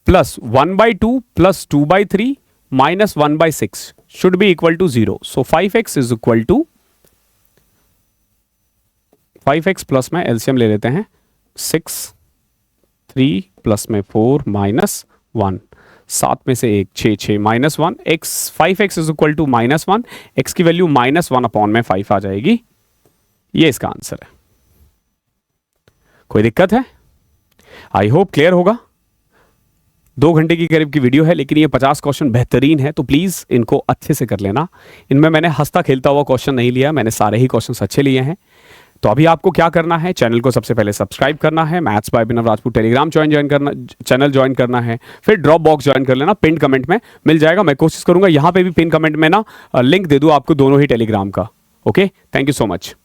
S1: plus 1/2 plus 2/3 minus 1/6 should be equal to 0। So 5x is equal to 5x plus में एलसीएम ले लेते हैं 6, 3 प्लस में 4 माइनस 1, 7 में से 1 6 6 minus 1 x 5x is equal to minus 1। x की वैल्यू -1 अपॉन में 5 आ जाएगी। ये इसका आंसर है। कोई दिक्कत है? आई होप क्लियर होगा। 2 घंटे की करीब की वीडियो है, लेकिन ये 50 क्वेश्चन बेहतरीन है, तो प्लीज इनको अच्छे से कर लेना। इनमें मैंने हंसता खेलता हुआ क्वेश्चन नहीं लिया, मैंने सारे ही क्वेश्चन अच्छे लिए हैं। तो अभी आपको क्या करना है, चैनल को सबसे पहले सब्सक्राइब करना है, maths by Abhinav Rajput Telegram join करना, चैनल ज्वाइन करना है, फिर ड्रॉप बॉक्स ज्वाइन कर लेना। पिन कमेंट में मिल जाएगा, मैं कोशिश करूंगा यहां पे भी पिन कमेंट में ना लिंक दे दूं आपको दोनों ही टेलीग्राम का। Okay, thank you so much.